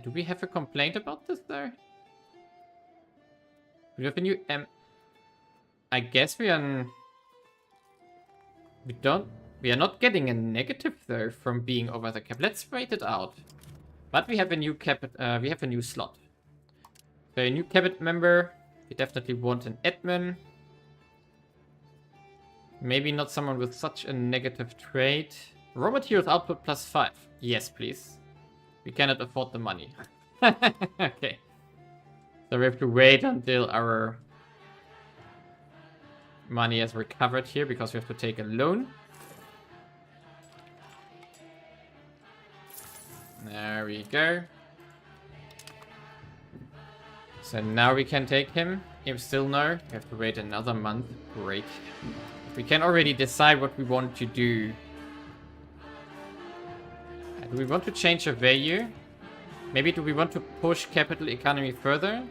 Do we have a complaint about this though? We have a new I guess we are. We are not getting a negative though from being over the cap. Let's wait it out. But we have a new we have a new slot. So a new cabinet member. We definitely want an admin. Maybe not someone with such a negative trade. Raw materials output +5. Yes, please. We cannot afford the money. Okay. So we have to wait until our money has recovered here because we have to take a loan. There we go. So now we can take him. If still no, we have to wait another month. Great. We can already decide what we want to do. Do we want to change a value? Maybe do we want to push capital economy further?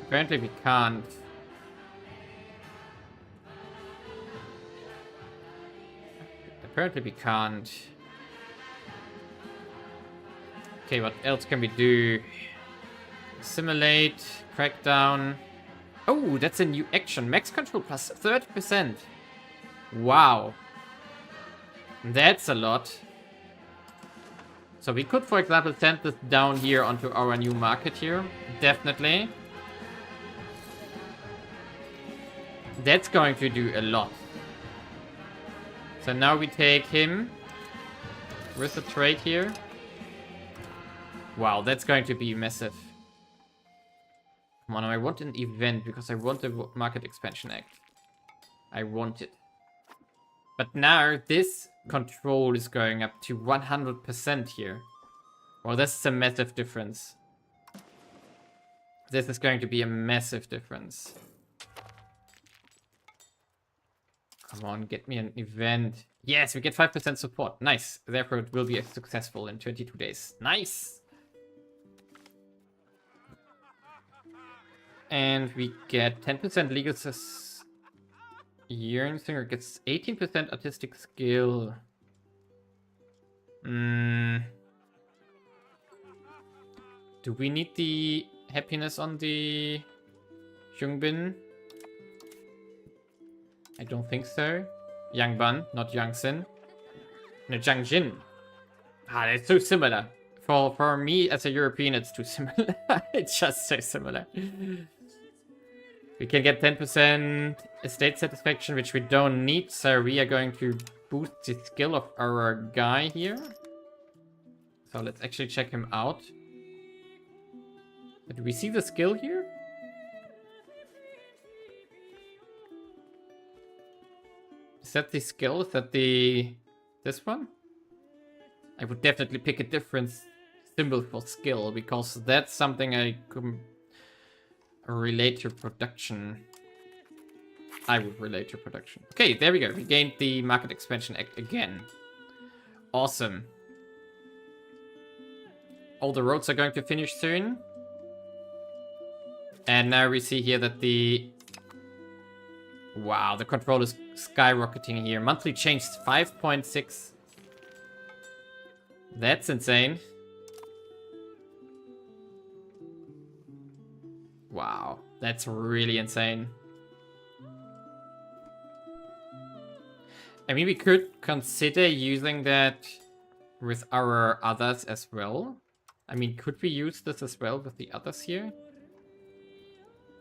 Apparently we can't. Apparently we can't. Okay, what else can we do? Simulate, crackdown. Oh, that's a new action. Max control plus 30%. Wow. That's a lot. So we could, for example, send this down here onto our new market here. Definitely. That's going to do a lot. So now we take him with the trade here. Wow, that's going to be massive. Come on, I want an event because I want the Market Expansion Act. I want it. But now this control is going up to 100% here. Well, this is a massive difference. This is going to be a massive difference. Come on, get me an event. Yes, we get 5% support. Nice. Therefore, it will be successful in 22 days. Nice. And we get 10% legal yearn singer gets 18% artistic skill. Do we need the happiness on the Jungbin? I don't think so. Yangban, not Yangsin. No, Jiangjin. Ah, that's so similar. For me as a European, it's too similar. It's just so similar. We can get 10% estate satisfaction, which we don't need. So we are going to boost the skill of our guy here. So let's actually check him out. Do we see the skill here? Is that the skill? Is that this one? I would definitely pick a different symbol for skill because that's something I could relate to production. I would relate to production. Okay, there we go. We gained the Market Expansion Act again. Awesome. All the roads are going to finish soon. And now we see here that the... Wow, the control is skyrocketing here. Monthly change 5.6. That's insane. Wow, that's really insane. I mean, we could consider using that with our others as well. I mean, could we use this as well with the others here?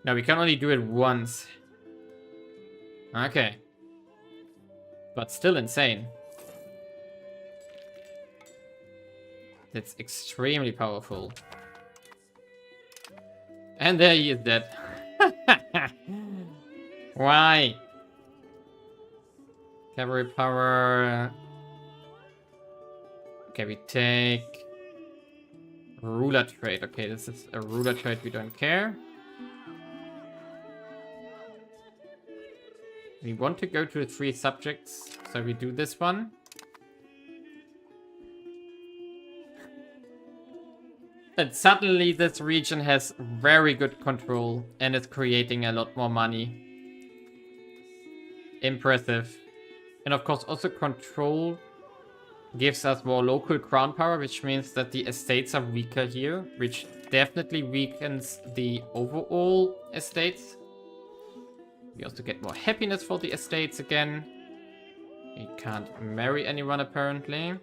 No, we can only do it once. Okay. But still insane. That's extremely powerful. And there he is dead. Why? Cavalry power. Okay, we take ruler trade. Okay, this is a ruler trade, we don't care. We want to go to the 3 subjects, so we do this one. And suddenly this region has very good control and is creating a lot more money. Impressive. And of course also control gives us more local crown power, which means that the estates are weaker here, which definitely weakens the overall estates. We also get more happiness for the estates again. He can't marry anyone apparently.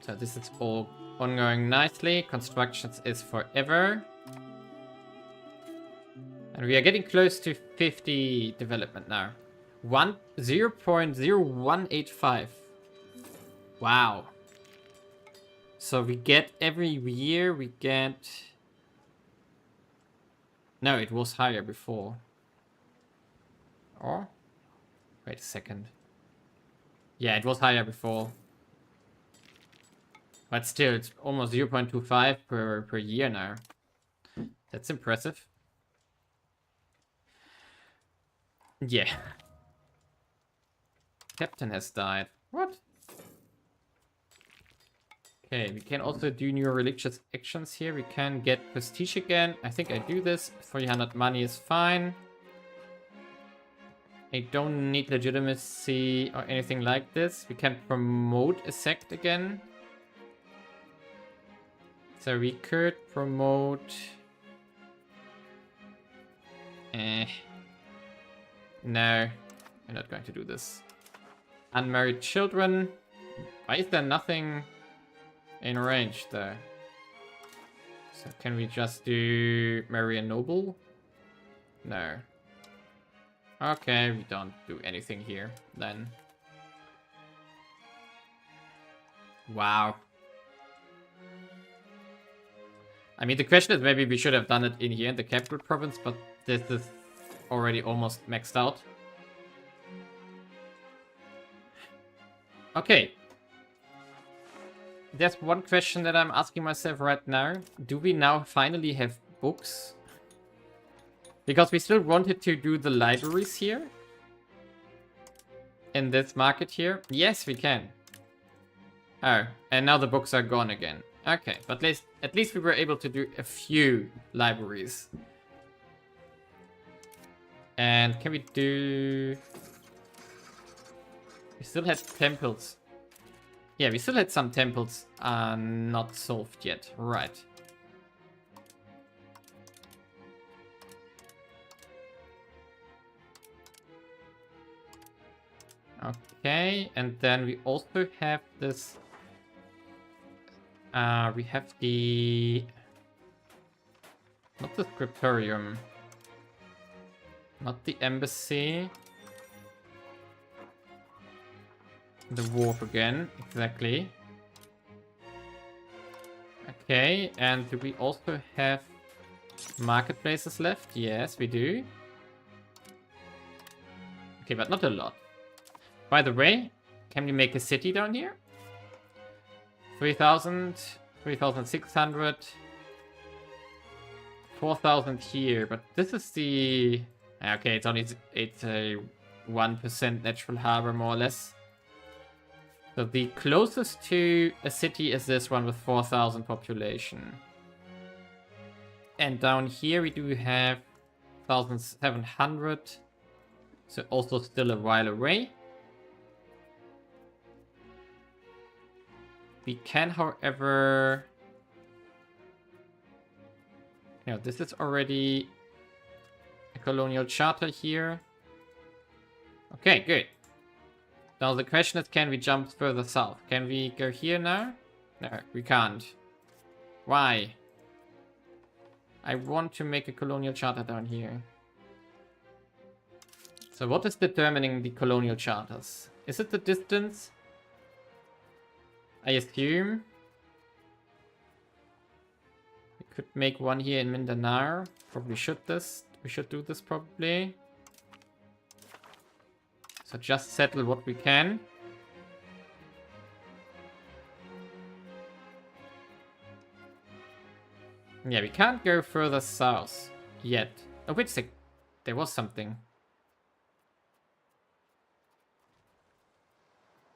So this is all ongoing nicely. Constructions is forever. And we are getting close to 50 development now. 0.0185. Wow. So we get every year we get... No, it was higher before. Or? Wait a second. Yeah, it was higher before. But still, it's almost 0.25 per year now. That's impressive. Yeah. Captain has died. What? Okay, we can also do new religious actions here. We can get prestige again. I think I do this. 300 money is fine. I don't need legitimacy or anything like this. We can promote a sect again. So we could promote... No, we're not going to do this. Unmarried children. Why is there nothing in range there? So can we just do marry a noble? No. Okay, we don't do anything here then. Wow. I mean, the question is maybe we should have done it in here in the capital province, but this is already almost maxed out. Okay. There's one question that I'm asking myself right now. Do we now finally have books? Because we still wanted to do the libraries here. In this market here. Yes, we can. Oh, and now the books are gone again. Okay, but at least we were able to do a few libraries. And can we do... We still had temples. Yeah, we still had some temples not solved yet. Right. Okay, and then we also have this... we have the... Not the scriptorium. Not the embassy. The wharf again, exactly. Okay, and do we also have marketplaces left? Yes, we do. Okay, but not a lot. By the way, can we make a city down here? 3,000, 3,600, 4,000 here, but this is the... Okay, it's a 1% natural harbor, more or less. So the closest to a city is this one with 4,000 population. And down here we do have 1,700. So also still a while away. We can, however... Yeah, this is already a colonial charter here. Okay, good. Now the question is, can we jump further south? Can we go here now? No, we can't. Why? I want to make a colonial charter down here. So what is determining the colonial charters? Is it the distance? I assume. We could make one here in Mindanao. Probably should this. We should do this probably. So just settle what we can. Yeah, we can't go further south yet. Oh, wait a sec. There was something.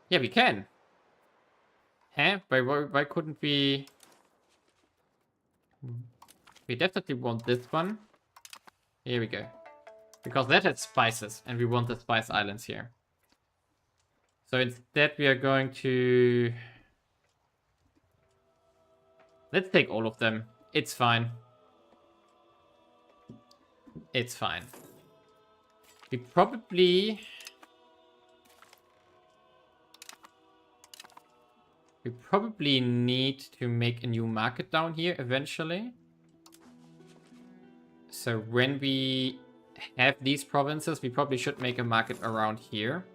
Yeah, we can. Huh? Why couldn't we... We definitely want this one. Here we go. Because that had spices, and we want the spice islands here. So instead we are going to... Let's take all of them. It's fine. It's fine. We probably need to make a new market down here eventually. So when we have these provinces, we probably should make a market around here.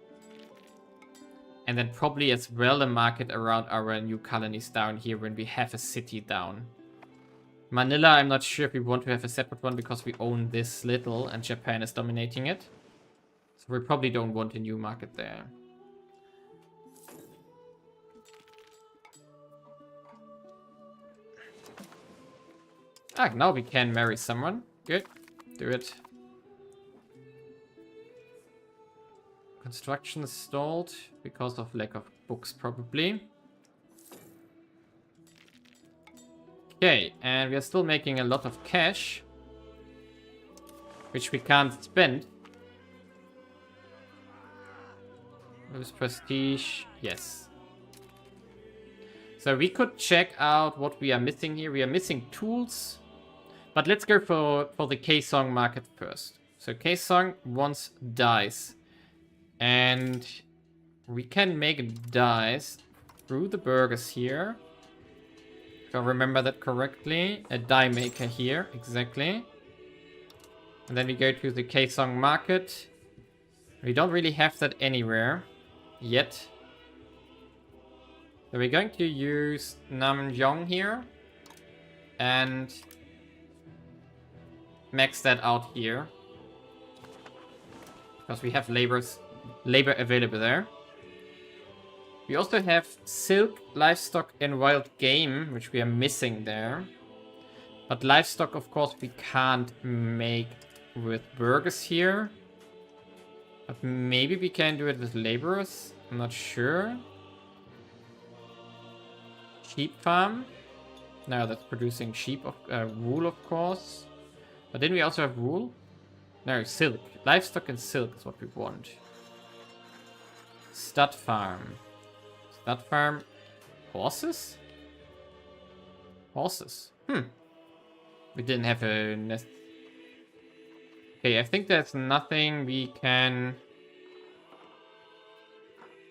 And then probably as well a market around our new colonies down here when we have a city down. Manila, I'm not sure if we want to have a separate one because we own this little and Japan is dominating it. So we probably don't want a new market there. Ah, now we can marry someone. Good. Do it. Construction stalled because of lack of books, probably. Okay, and we are still making a lot of cash, which we can't spend. Lose prestige, yes. So we could check out what we are missing here. We are missing tools, but let's go for the K-Song market first. So K-Song wants dice. And we can make dice through the burgers here. If I remember that correctly. A die maker here, exactly. And then we go to the K-Song market. We don't really have that anywhere yet. So we're going to use Namjong here. And max that out here. Because we have labor available there. We also have silk, livestock, and wild game, which we are missing there. But livestock, of course, we can't make with burgers here. But maybe we can do it with laborers. I'm not sure. Sheep farm. No, that's producing sheep of wool, of course. But then we also have wool. No, silk. Livestock and silk is what we want. Stud farm. Stud farm. Horses? Horses. We didn't have a nest. Okay, I think there's nothing we can...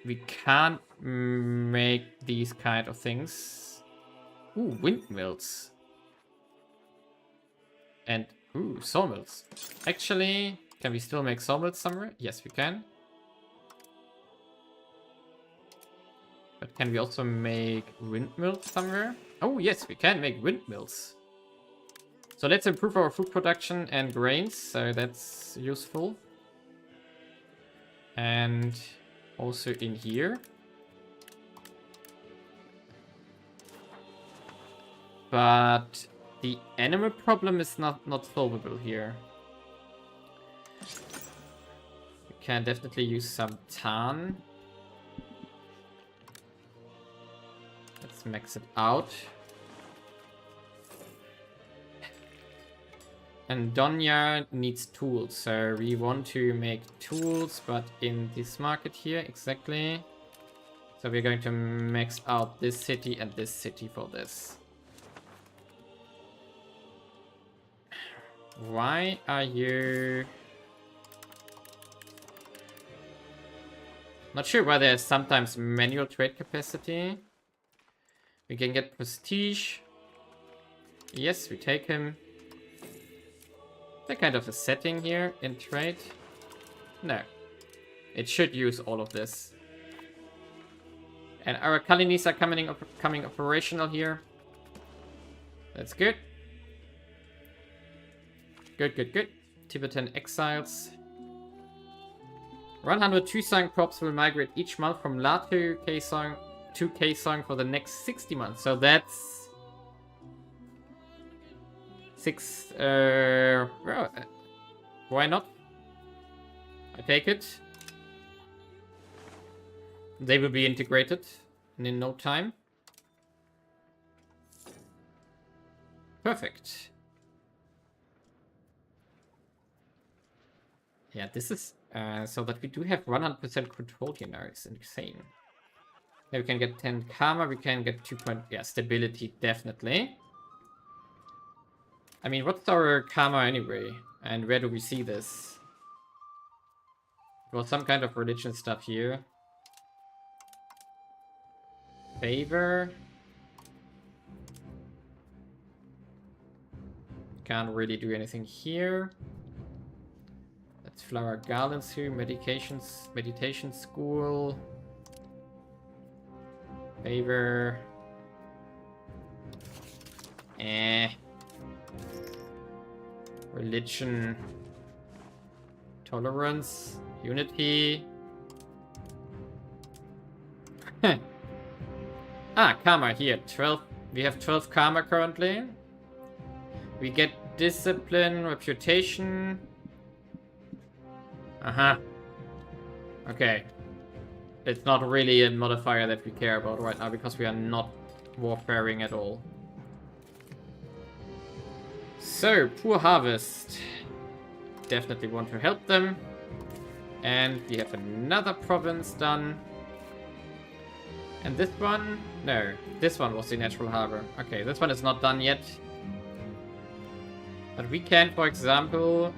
We can't make these kind of things. Ooh, windmills. And, ooh, sawmills. Actually, can we still make sawmills somewhere? Yes, we can. But can we also make windmills somewhere? Oh, yes, we can make windmills. So let's improve our food production and grains. So that's useful. And also in here. But the animal problem is not solvable here. We can definitely use some tan. Let's max it out. And Donya needs tools, so we want to make tools, but in this market here, exactly. So we're going to max out this city and this city for this. Why are you... Not sure why there's sometimes manual trade capacity. We can get prestige. Yes, we take him. That kind of a setting here in trade. No. It should use all of this. And our colonies are coming operational here. That's good. Good. Tibetan exiles. 100 Tusang props will migrate each month from La to Kaesong to Kaesong for the next 60 months. So that's 6. Well, why not? I take it. They will be integrated in no time. Perfect. Yeah, this is so that we do have 100% control here now. It's insane. Yeah, we can get 10 karma. We can get 2 point. Yeah, stability definitely. I mean, what's our karma anyway? And where do we see this? Well, some kind of religion stuff here. Favor. Can't really do anything here. Let's flower garlands here. Meditation school. Favor. Religion. Tolerance. Unity. Karma here. 12. We have 12 karma currently. We get discipline, reputation. Okay. It's not really a modifier that we care about right now because we are not warfaring at all. So, poor harvest. Definitely want to help them. And we have another province done. And this one? No, this one was the natural harbor. Okay, this one is not done yet. But we can, for example,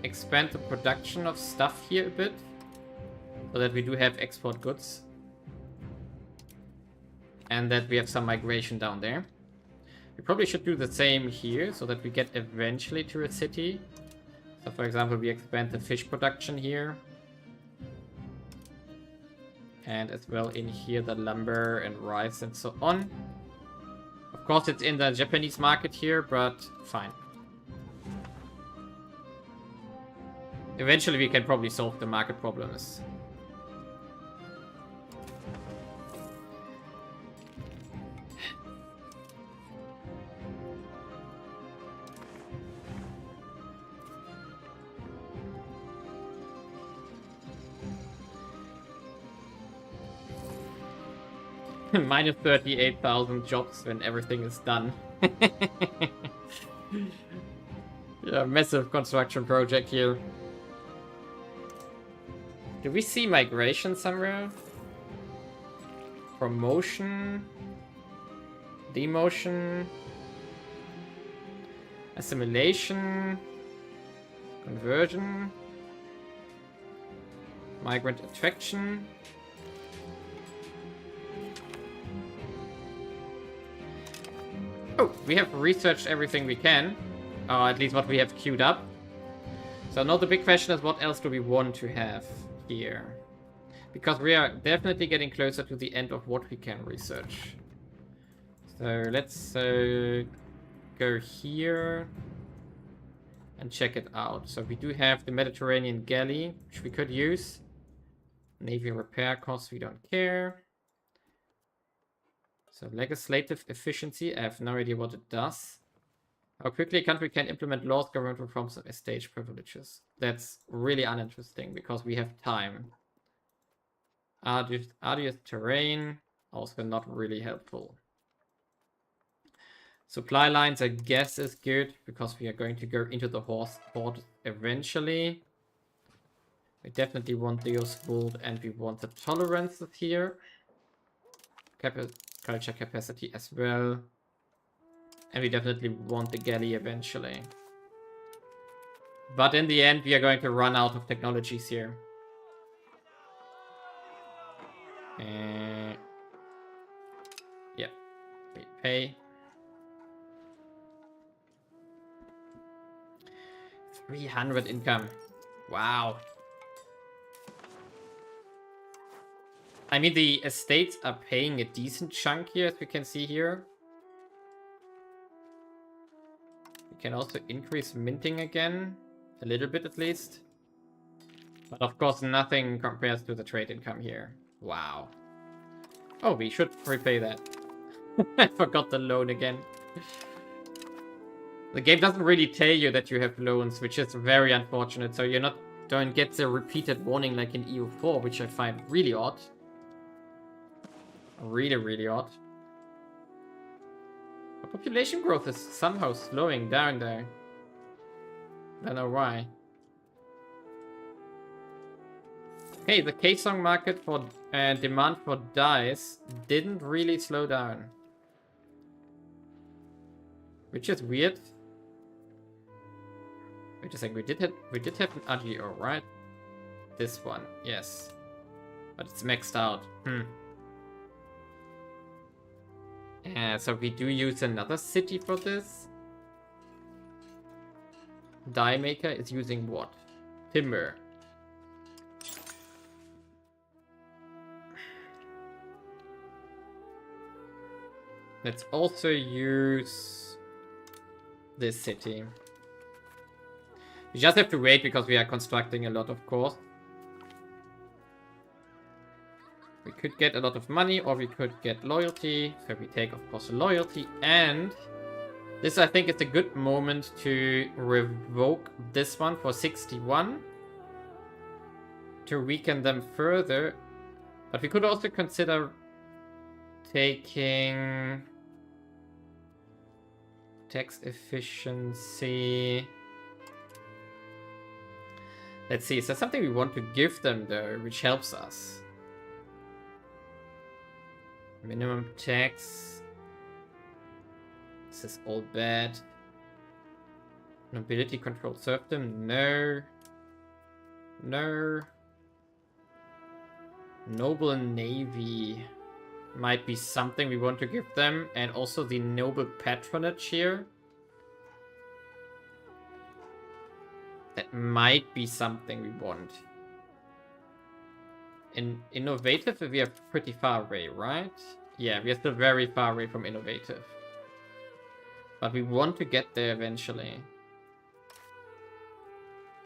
expand the production of stuff here a bit. So that we do have export goods. And that we have some migration down there. We probably should do the same here, so that we get eventually to a city. So for example, we expand the fish production here. And as well in here, the lumber and rice and so on. Of course, it's in the Japanese market here, but fine. Eventually, we can probably solve the market problems. Minus 38,000 jobs when everything is done. Yeah, massive construction project here. Do we see migration somewhere? Promotion? Demotion? Assimilation? Conversion? Migrant attraction? Oh, we have researched everything we can. Or at least what we have queued up. So now the big question is, what else do we want to have here? Because we are definitely getting closer to the end of what we can research. So let's go here and check it out. So we do have the Mediterranean galley, which we could use. Navy repair costs, we don't care. So legislative efficiency, I have no idea what it does. How quickly a country can implement laws, government reforms, and estate privileges. That's really uninteresting because we have time. Arduous terrain, also not really helpful. Supply lines, I guess, is good because we are going to go into the horse port eventually. We definitely want the Oswald and we want the tolerances here. Culture capacity as well. And we definitely want the galley eventually. But in the end, we are going to run out of technologies here. Yeah, we pay. 300 income. Wow. I mean, the estates are paying a decent chunk here, as we can see here. We can also increase minting again. A little bit at least. But of course, nothing compares to the trade income here. Wow. Oh, we should repay that. I forgot the loan again. The game doesn't really tell you that you have loans, which is very unfortunate. So you're not don't get the repeated warning like in EU4, which I find really odd. Really, really odd. The population growth is somehow slowing down there. Don't know why. Okay, the K-Song market for demand for dyes didn't really slow down. Which is weird. Wait a second, we did have an RGO, right? This one, yes. But it's maxed out. So we do use another city for this. Die Maker is using what? Timber. Let's also use this city. We just have to wait because we are constructing a lot, of course. We could get a lot of money or we could get loyalty. So we take, of course, loyalty. And this, I think, is a good moment to revoke this one for 61. To weaken them further. But we could also consider taking tax efficiency. Let's see, is there something we want to give them though, which helps us? Minimum tax. This is all bad. Nobility control serfdom? No. No. Noble Navy might be something we want to give them. And also the noble patronage here. That might be something we want. In innovative, we are pretty far away, right? Yeah, we are still very far away from innovative. But we want to get there eventually.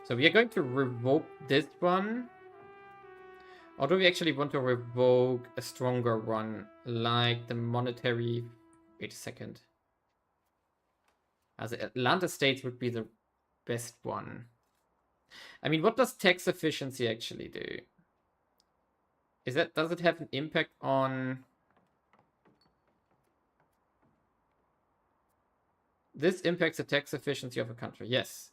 So we are going to revoke this one. Or do we actually want to revoke a stronger one? Like the monetary... Wait a second. As Atlanta States would be the best one. I mean, what does tax efficiency actually do? Does it have an impact on... This impacts the tax efficiency of a country, yes.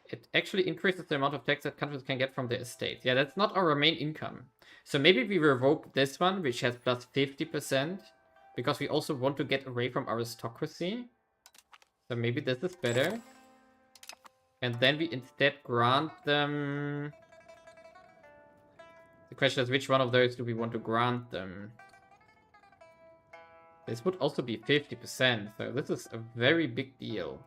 It actually increases the amount of tax that countries can get from their estates. Yeah, that's not our main income. So maybe we revoke this one, which has plus 50%, because we also want to get away from aristocracy. So maybe this is better. And then we instead grant them... The question is, which one of those do we want to grant them? This would also be 50%, so this is a very big deal.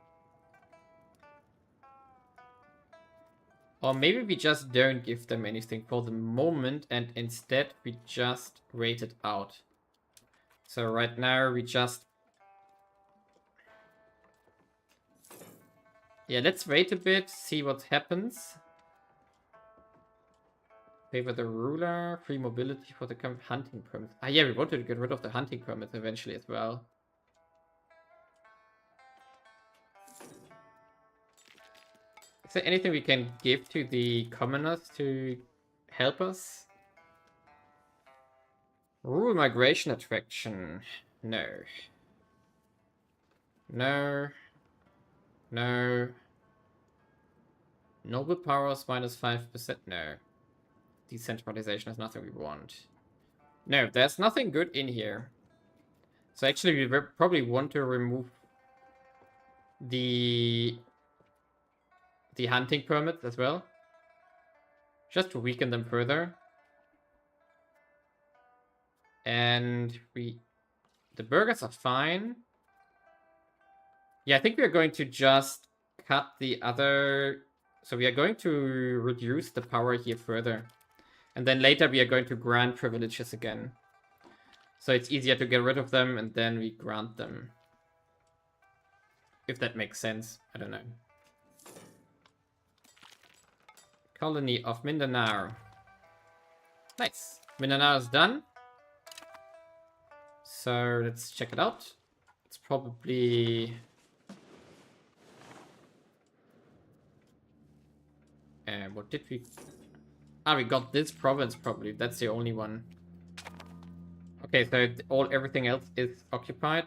Or maybe we just don't give them anything for the moment, and instead we just wait it out. So right now we just... Yeah, let's wait a bit, see what happens. Favor the ruler, free mobility for the hunting permits. Ah yeah, we wanted to get rid of the hunting permits eventually as well. Is there anything we can give to the commoners to help us? Rural migration attraction. No. No. No. Noble powers minus 5%. No. Decentralization is nothing we want. No, there's nothing good in here. So actually we probably want to remove the hunting permits as well. Just to weaken them further. And the burghers are fine. Yeah, I think we are going to just cut the other... So we are going to reduce the power here further. And then later we are going to grant privileges again. So it's easier to get rid of them and then we grant them. If that makes sense. I don't know. Colony of Mindanao. Nice. Mindanao is done. So let's check it out. It's probably... what did we... Ah, we got this province probably. That's the only one. Okay, so everything else is occupied.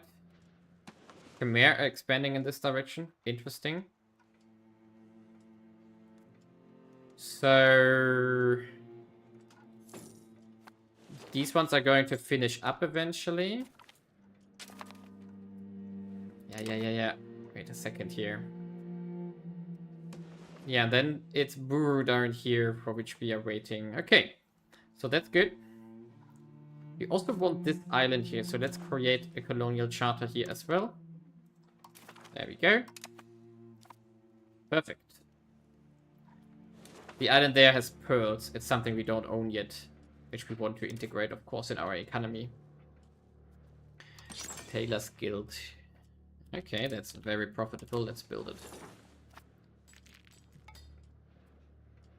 Khmer are expanding in this direction. Interesting. So... These ones are going to finish up eventually. Yeah. second here. Yeah, then it's Buru down here, for which we are waiting. Okay, so that's good. We also want this island here, so let's create a colonial charter here as well. There we go. Perfect. The island there has pearls. It's something we don't own yet, which we want to integrate, of course, in our economy. Tailor's Guild. Okay, that's very profitable. Let's build it.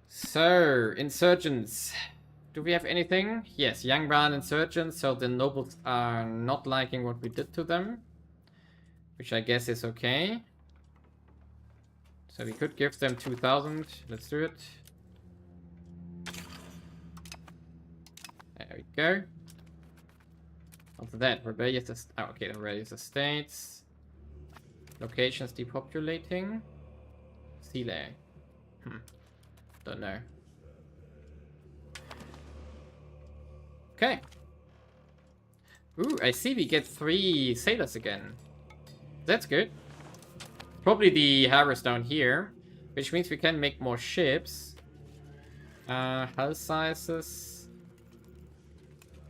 So, insurgents. Do we have anything? Yes, young brown insurgents. So the nobles are not liking what we did to them, which I guess is okay. So we could give them 2,000. Let's do it. There we go. After that, rebellious. Oh, okay, rebellious estates. Locations depopulating. Sealay. Don't know. Okay. Ooh, I see we get 3 sailors again. That's good. Probably the harvest down here, which means we can make more ships. Hull sizes.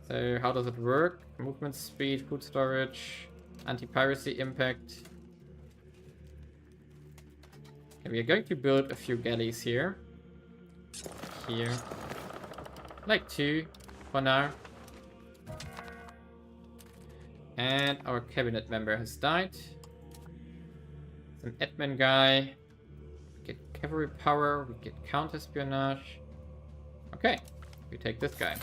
So how does it work? Movement speed, food storage, anti-piracy impact. Okay, we are going to build a few galleys here. Here. Like 2 for now. And our cabinet member has died. It's an admin guy. We get cavalry power, we get counter-espionage. Okay, we take this guy.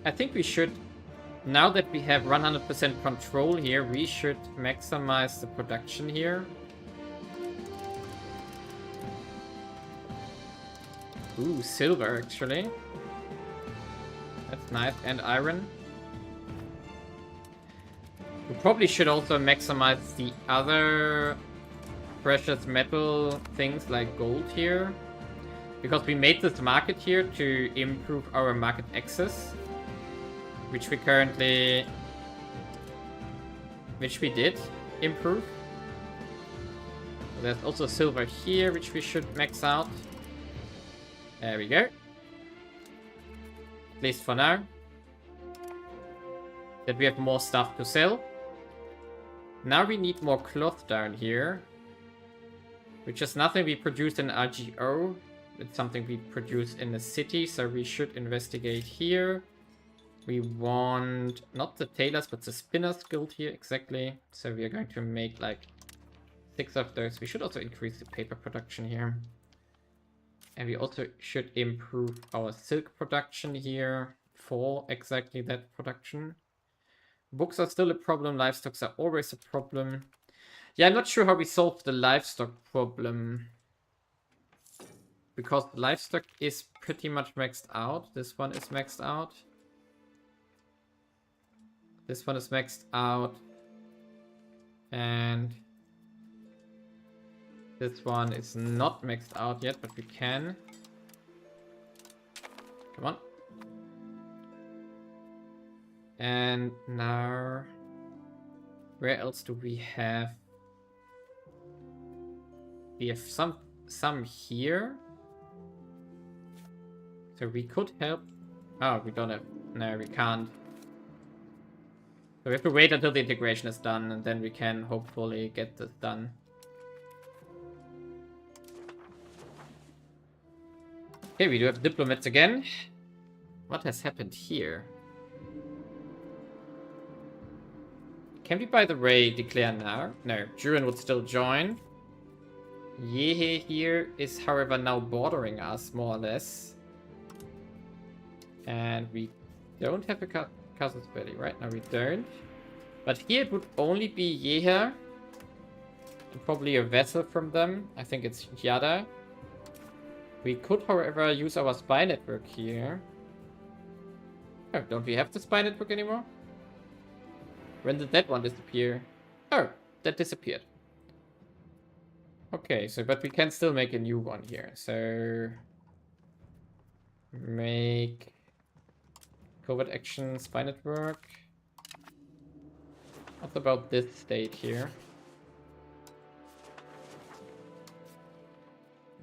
I think we should, now that we have 100% control here, we should maximize the production here. Ooh, silver actually. That's nice, and iron. We probably should also maximize the other precious metal things like gold here. Because we made this market here to improve our market access. Which we did improve. There's also silver here, which we should max out. There we go. At least for now. That we have more stuff to sell. Now we need more cloth down here. Which is nothing we produce in RGO. It's something we produce in the city, so we should investigate here. We want not the tailors, but the spinners guild here, exactly. So we are going to make like 6 of those. We should also increase the paper production here. And we also should improve our silk production here for exactly that production. Books are still a problem. Livestock are always a problem. Yeah, I'm not sure how we solve the livestock problem. Because livestock is pretty much maxed out. This one is maxed out. This one is maxed out. And this one is not maxed out yet, but we can. Come on. And now, where else do we have? We have some here. So we could help. Oh, we don't have. No, we can't. So we have to wait until the integration is done, and then we can hopefully get this done. Okay, we do have diplomats again. What has happened here? Can we, by the way, declare now? No, Juran would still join. Yehe here is, however, now bordering us, more or less. And we don't have a Casus Belli, right? No, we don't. But here it would only be Yehe. And probably a vessel from them. I think it's Yada. We could, however, use our spy network here. Oh, don't we have the spy network anymore? When did that one disappear? Oh, that disappeared. Okay, so, but we can still make a new one here. So, Make covert action spy network. What about this state here?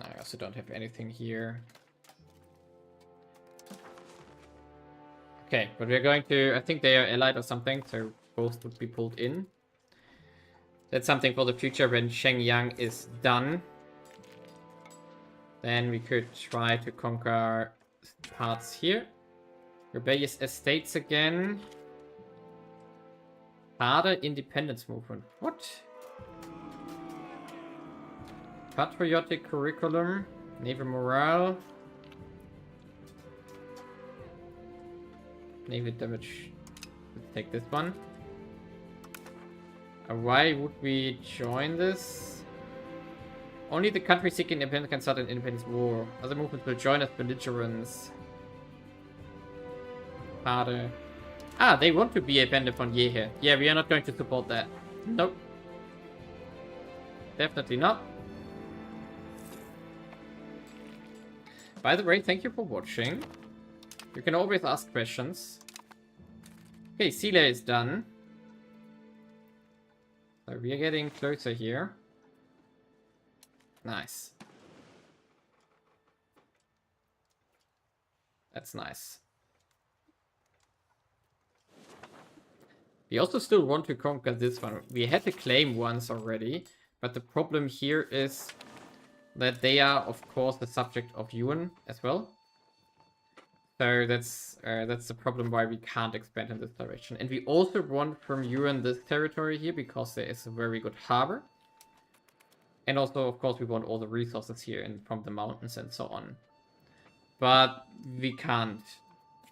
I also don't have anything here. Okay, but we're going to... I think they are allied or something, so both would be pulled in. That's something for the future when Shenyang is done. Then we could try to conquer parts here. Rebellious estates again. Harder independence movement. What? Patriotic curriculum. Naval morale. Naval damage. Let's take this one. Why would we join this? Only the country seeking independence can start an independence war. Other movements will join as belligerents. Harder. Ah, they want to be independent on Ye here. Yeah, we are not going to support that. Nope. Definitely not. By the way, thank you for watching. You can always ask questions. Okay, Sile is done. So we are getting closer here. Nice. That's nice. We also still want to conquer this one. We had a claim once already, but the problem here is that they are, of course, the subject of Yuan as well. So that's the problem why we can't expand in this direction. And we also want from Yuan this territory here because there is a very good harbor. And also, of course, we want all the resources here and from the mountains and so on. But we can't.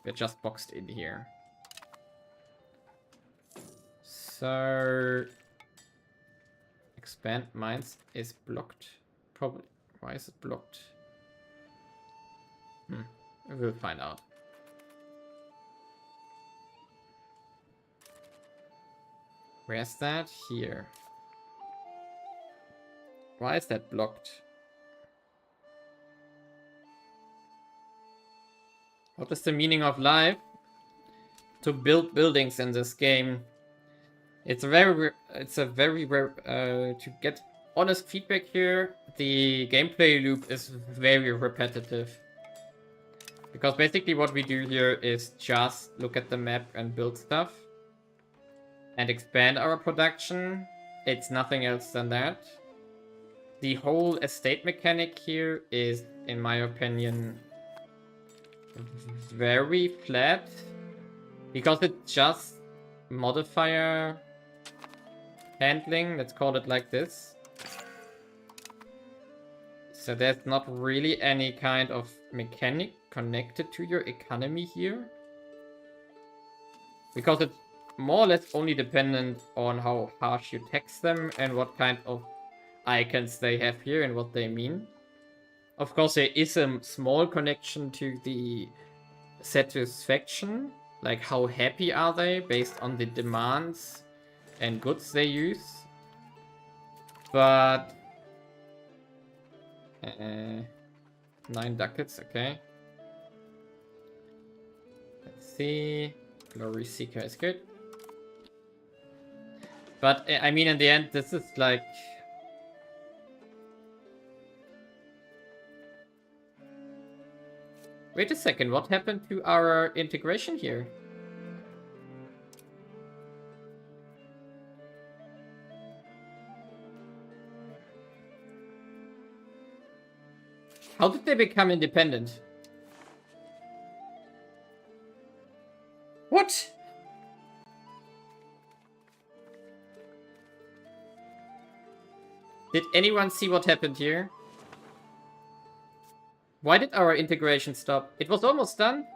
We're just boxed in here. So expand mines is blocked. Probably. Why is it blocked? We'll find out. Where's that? Here. Why is that blocked? What is the meaning of life? To build buildings in this game. It's a very to get honest feedback here, the gameplay loop is very repetitive. Because basically what we do here is just look at the map and build stuff. And expand our production. It's nothing else than that. The whole estate mechanic here is, in my opinion, very flat. Because it's just modifier handling, let's call it like this. So there's not really any kind of mechanic connected to your economy here. Because it's more or less only dependent on how harsh you tax them and what kind of icons they have here and what they mean. Of course, there is a small connection to the satisfaction, like how happy are they based on the demands and goods they use. But 9 ducats, okay. Let's see. Glory Seeker is good. But I mean, in the end, this is like... Wait a second, what happened to our integration here? How did they become independent? What? Did anyone see what happened here? Why did our integration stop? It was almost done.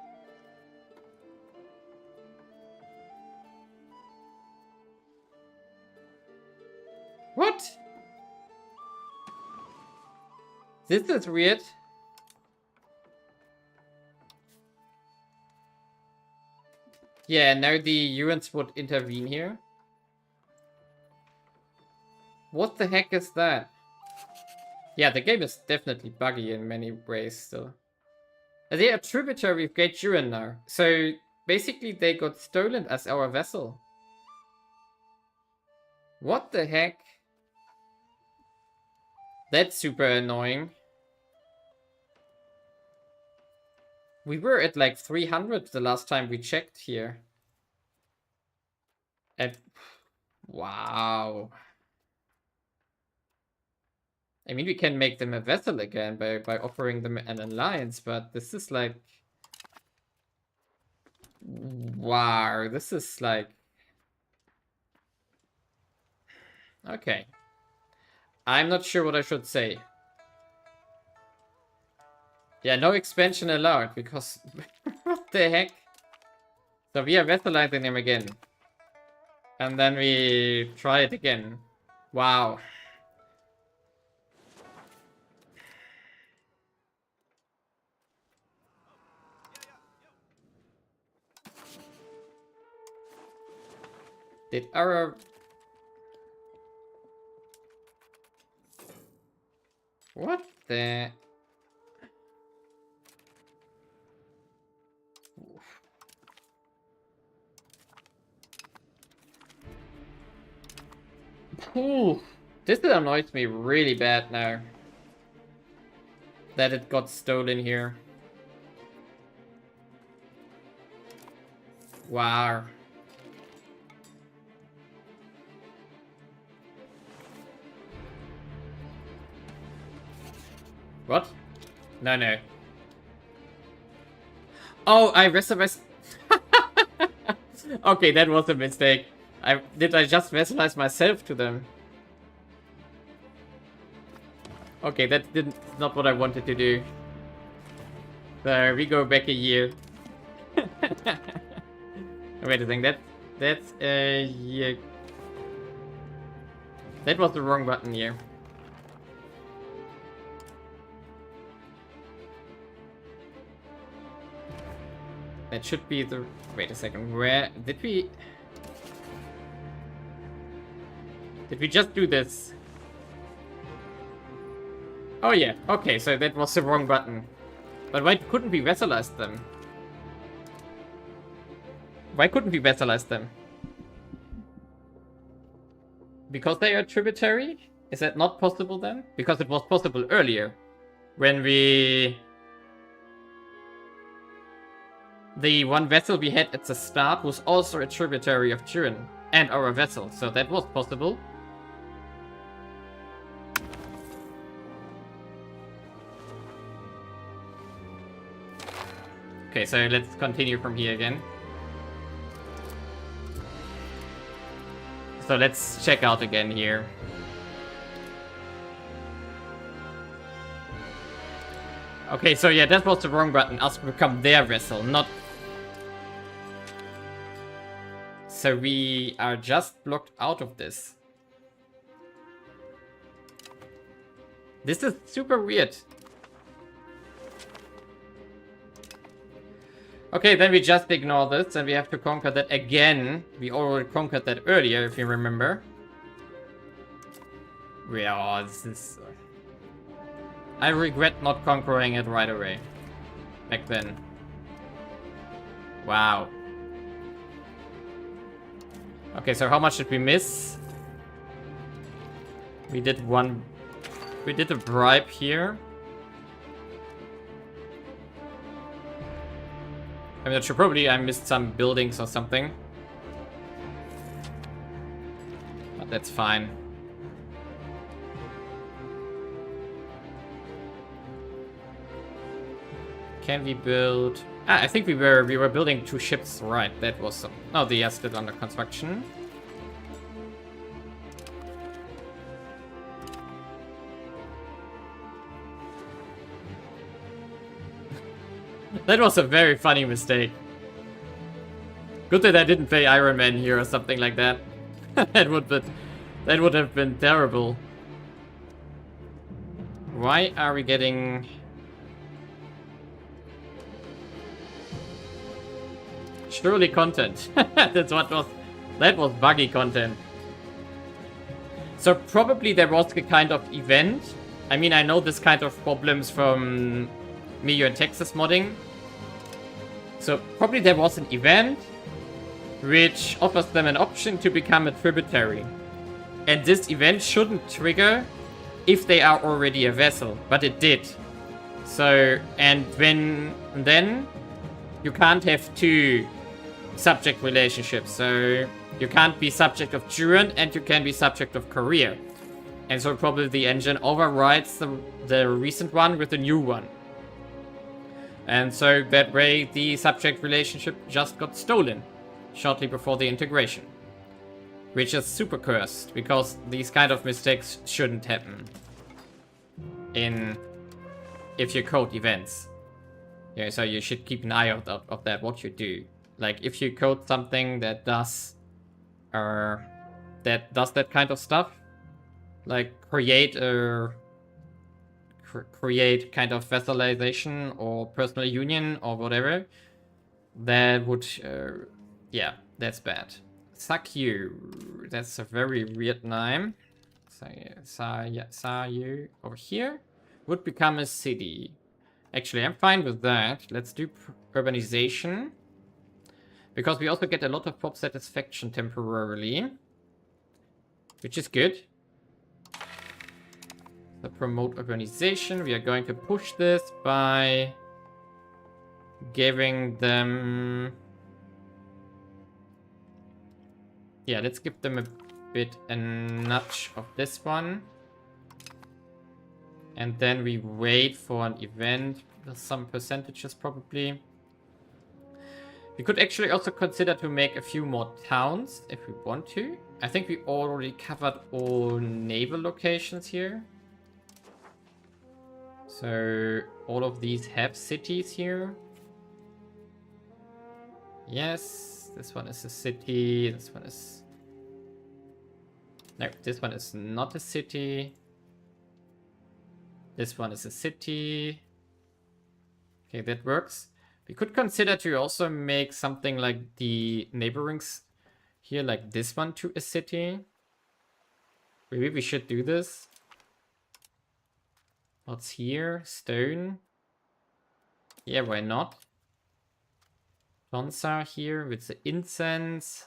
What? This is weird. Yeah, now the Yuans would intervene here. What the heck is that? Yeah, the game is definitely buggy in many ways still. They are tributary of Great Duran now. So basically they got stolen as our vessel. What the heck? That's super annoying. We were at like 300 the last time we checked here. And wow. I mean, we can make them a vessel again by offering them an alliance, but this is like... Wow, this is like... Okay. I'm not sure what I should say. Yeah, no expansion allowed, because... what the heck? So we are vassalizing him again. And then we try it again. Wow. Did our... What the... Ooh, this annoys me really bad now. That it got stolen here. Wow. What? No, no. Oh, I reserved... Okay, that was a mistake. Did I just vassalize myself to them? Okay, that's not what I wanted to do. There, we go back a year. Wait a second, that's a year. That was the wrong button here. That should be the... Wait a second, where... Did we just do this? Oh yeah, okay, so that was the wrong button. But why couldn't we vassalize them? Why couldn't we vassalize them? Because they are tributary? Is that not possible then? Because it was possible earlier. When we... The one vessel we had at the start was also a tributary of Duran and our vessel, so that was possible. Okay, so let's continue from here again. So let's check out again here. Okay, so yeah, that was the wrong button. Us become their vessel, not... So we are just blocked out of this. This is super weird. Okay, then we just ignore this and we have to conquer that again. We already conquered that earlier, if you remember. Yeah, this is... I regret not conquering it right away. Back then. Wow. Okay, so how much did we miss? We did one... We did a bribe here. I'm not sure, probably I missed some buildings or something. But that's fine. Can we build... I think we were building 2 ships, right? That was some... Oh, they are still under construction. That was a very funny mistake. Good that I didn't play Iron Man here or something like that. that would have been terrible. Why are we getting... Surely content. That's what was... That was buggy content. So probably there was a kind of event. I mean, I know this kind of problems from MEIOU and Taxes Modding. So probably there was an event which offers them an option to become a tributary. And this event shouldn't trigger if they are already a vessel, but it did. So, and then you can't have two subject relationships. So you can't be subject of Duran and you can be subject of career. And so probably the engine overrides the recent one with the new one. And so that way the subject relationship just got stolen shortly before the integration. Which is super cursed, because these kind of mistakes shouldn't happen if you code events. Yeah, so you should keep an eye out of that, what you do. Like if you code something that does that kind of stuff, like create kind of vassalization or personal union or whatever, that would yeah, that's bad. Suck you. That's a very weird name. Sayu over here would become a city. Actually, I'm fine with that. Let's do urbanization. Because we also get a lot of pop satisfaction temporarily. Which is good. So promote urbanization. We are going to push this by giving them... Yeah, let's give them a bit a nudge of this one. And then we wait for an event with some percentages probably. We could actually also consider to make a few more towns if we want to. I think we already covered all naval locations here. So all of these have cities here. Yes, this one is a city. This one is... No, this one is not a city. This one is a city. Okay, that works. We could consider to also make something like the neighborings here, like this one to a city. Maybe we should do this. What's here? Stone. Yeah, why not? Tonsar here with the incense.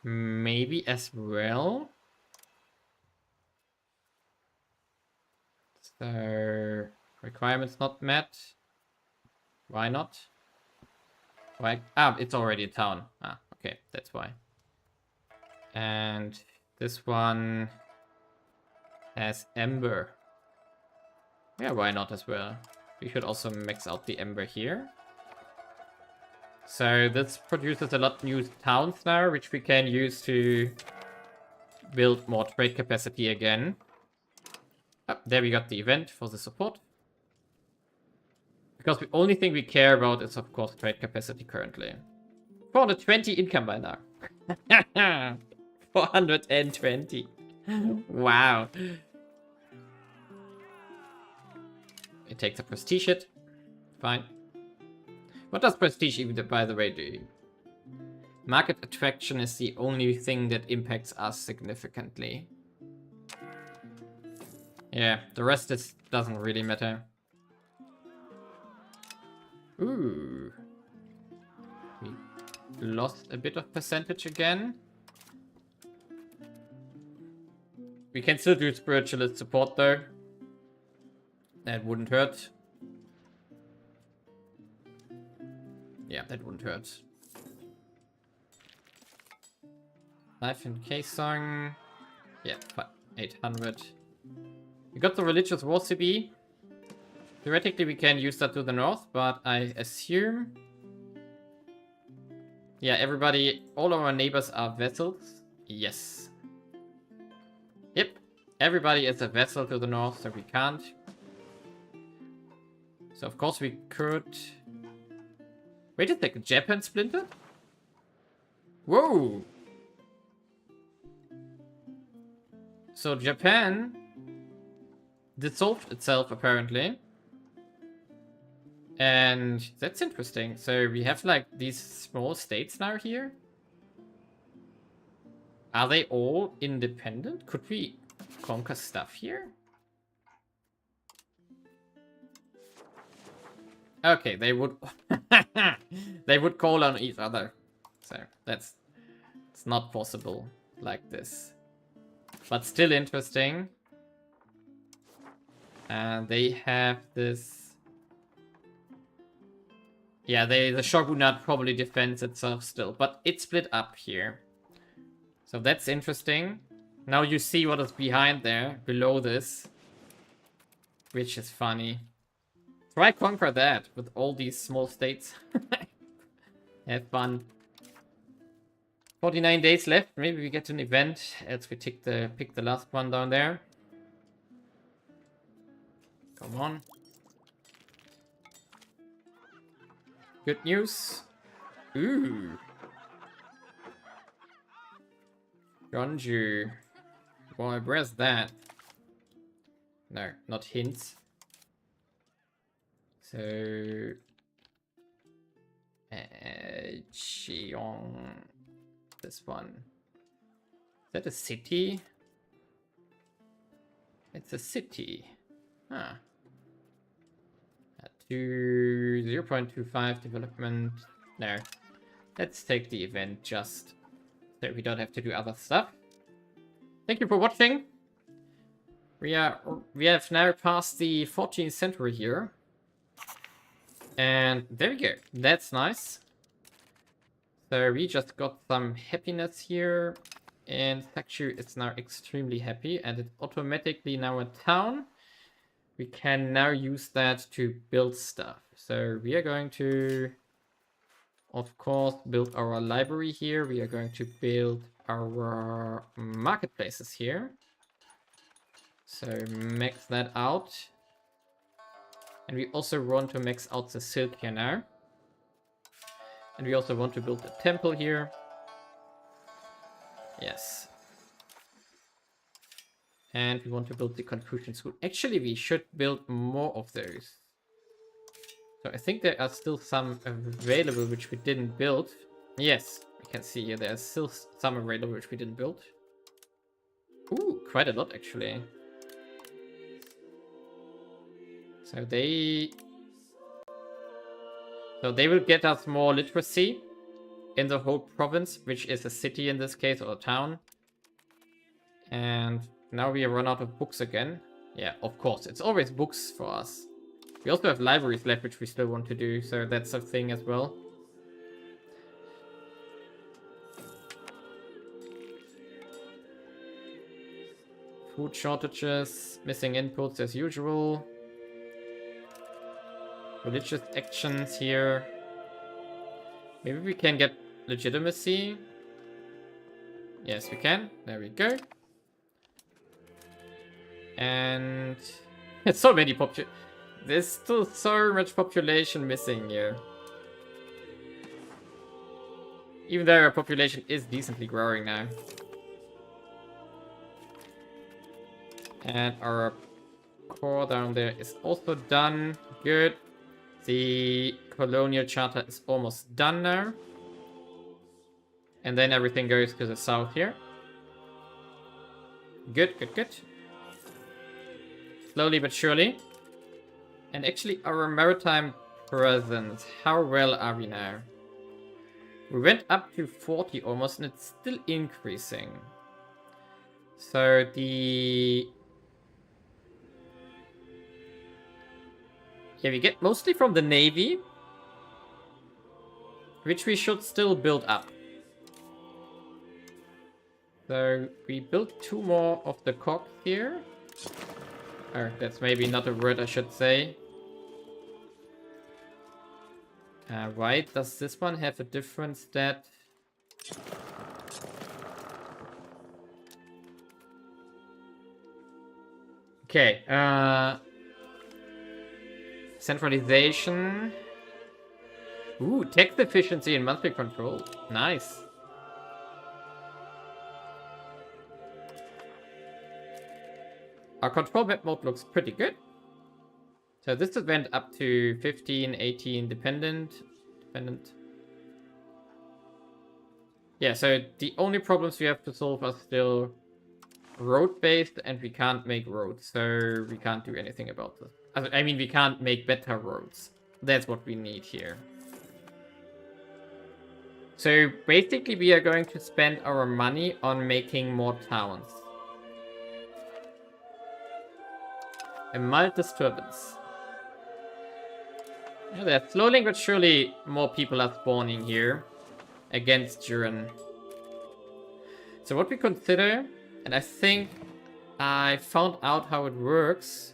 Maybe as well. So, requirements not met. Why not? Why? Ah, it's already a town. Ah, okay, that's why. And this one has ember. Yeah, why not as well? We should also max out the ember here. So this produces a lot of new towns now, which we can use to build more trade capacity again. Oh, there we got the event for the support. Because the only thing we care about is, of course, trade capacity currently. 420 income by now. 420. Wow. It takes a prestige hit. Fine. What does prestige even, by the way, do? Market attraction is the only thing that impacts us significantly. Yeah, the rest doesn't really matter. Ooh. We lost a bit of percentage again. We can still do spiritualist support though. That wouldn't hurt. Yeah, that wouldn't hurt. Life in K-Song. Yeah, 800. We got the Religious War CB. Theoretically, we can use that to the north, but I assume... Yeah, everybody, all our neighbors are vessels. Yes. Yep, everybody is a vessel to the north, so we can't. So of course we could... Wait a second, Japan splintered? Whoa! So Japan dissolved itself apparently. And that's interesting. So we have like these small states now here. Are they all independent? Could we conquer stuff here? Okay, they would they would call on each other. So it's not possible like this. But still interesting. And they have this. Yeah, the shogunate probably defends itself still, but it's split up here. So that's interesting. Now you see what is behind there, below this. Which is funny. Try conquer that with all these small states. Have fun. 49 days left. Maybe we get an event. Else we pick the last one down there. Come on. Good news. Ooh. Gonju. Boy, where's that? No, not hints. So... Cheong. This one. Is that a city? It's a city. Huh. 0.25 development. No. Let's take the event just so we don't have to do other stuff. Thank you for watching. We have now passed the 14th century here. And there we go. That's nice. So we just got some happiness here. And Sakshu is now extremely happy. And it's automatically now a town. We can now use that to build stuff. So we are going to, of course, build our library here. We are going to build our marketplaces here. So max that out. And we also want to max out the silk here now. And we also want to build a temple here. Yes. And we want to build the Confucian school. Actually, we should build more of those. So I think there are still some available which we didn't build. Yes, we can see here there are still some available which we didn't build. Ooh, quite a lot actually. So they will get us more literacy in the whole province, which is a city in this case, or a town. And now we run out of books again. Yeah, of course, it's always books for us. We also have libraries left, which we still want to do, so that's a thing as well. Food shortages, missing inputs as usual. Religious actions here. Maybe we can get legitimacy. Yes, we can. There we go. And it's so many there's still so much population missing here. Even though our population is decently growing now. And our core down there is also done. Good. The colonial charter is almost done now. And then everything goes to the south here. Good, good, good. Slowly but surely. And actually our maritime presence, how well are we now? We went up to 40 almost, and it's still increasing. So the... Yeah, we get mostly from the Navy, which we should still build up. So we built 2 more of the cogs here. Oh, that's maybe not a word I should say. Why does this one have a different stat? Okay, centralization. Ooh, tax efficiency and monthly control. Nice. Our control map mode looks pretty good. So this went up to 15, 18 dependent. Yeah, so the only problems we have to solve are still road-based, and we can't make roads, so we can't do anything about this. I mean, we can't make better roads. That's what we need here. So basically we are going to spend our money on making more towns. A mild disturbance. Yeah, there's slowly but surely more people are spawning here against Duran. So what we consider, and I think I found out how it works.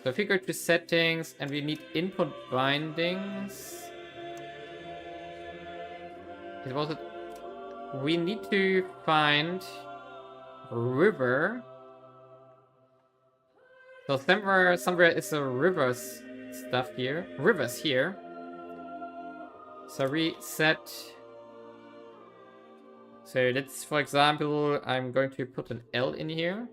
So if we go to settings and we need input bindings. It was we need to find river. So somewhere is a rivers stuff here. Rivers here. So reset. So let's, for example, I'm going to put an L in here.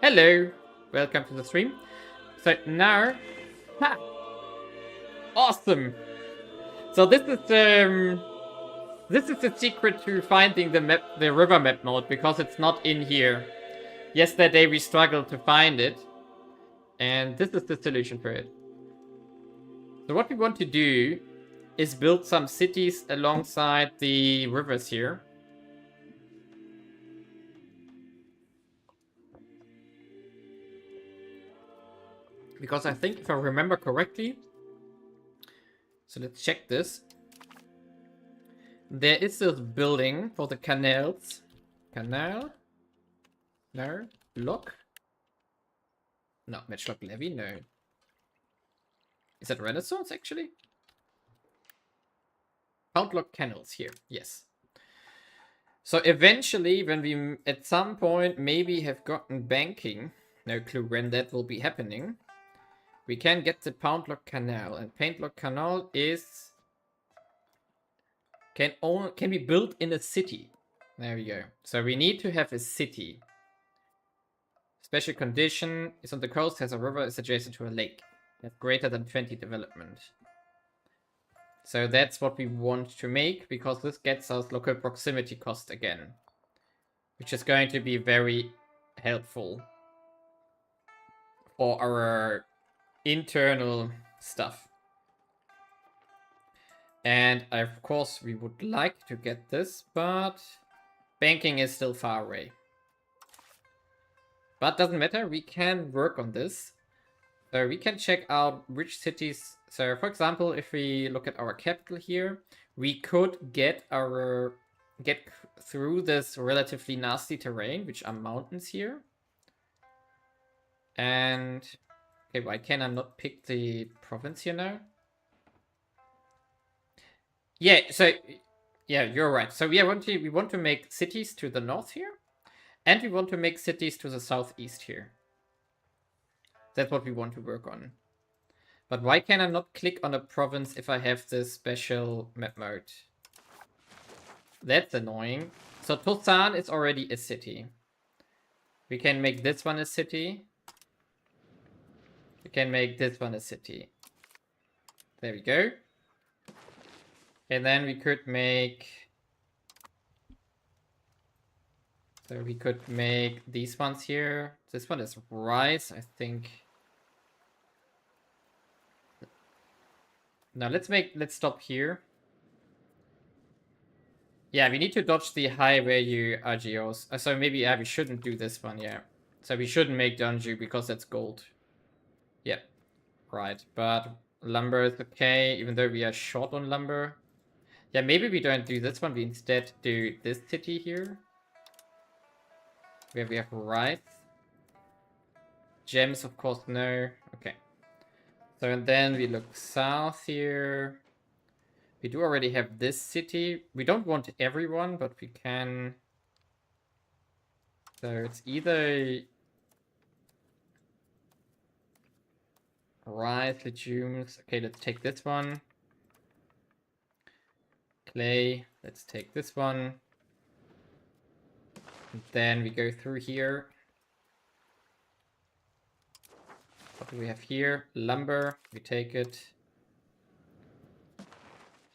Hello, welcome to the stream. So now, ha! Awesome. So this is the secret to finding the map, the river map mode, because it's not in here. Yesterday we struggled to find it, and this is the solution for it. So what we want to do is build some cities alongside the rivers here. Because I think, if I remember correctly, so let's check this. There is this building for the canals. Canal? No. Lock? No. Matchlock levy? No. Is that Renaissance, actually? Poundlock canals here. Yes. So eventually, when we, at some point, maybe have gotten banking, no clue when that will be happening, we can get the Poundlock Canal. And Poundlock Canal is... Can be built in a city. There we go. So we need to have a city. Special condition is on the coast, has a river, is adjacent to a lake. Has greater than 20 development. So that's what we want to make, because this gets us local proximity cost again. Which is going to be very helpful for our internal stuff. And of course we would like to get this, but banking is still far away. But doesn't matter, we can work on this. So we can check out which cities. So for example, if we look at our capital here, we could get through this relatively nasty terrain, which are mountains here. And okay, why can I not pick the province here now? Yeah, so yeah, you're right. So we want to make cities to the north here, and we want to make cities to the southeast here. That's what we want to work on. But why can I not click on a province if I have this special map mode? That's annoying. So Tosan is already a city. We can make this one a city. We can make this one a city. There we go. And then we could make... So we could make these ones here. This one is rice, I think. Now let's stop here. Yeah, we need to dodge the high value RGOs. So maybe we shouldn't do this one, yeah. So we shouldn't make Donju because that's gold. Yeah, right. But lumber is okay, even though we are short on lumber. Yeah, maybe we don't do this one. We instead do this city here. Where we have rice. Gems, of course, no. Okay. So and then we look south here. We do already have this city. We don't want everyone, but we can... So it's either... rice, legumes. Okay, let's take this one. Clay. Let's take this one. And then we go through here. What do we have here? Lumber. We take it.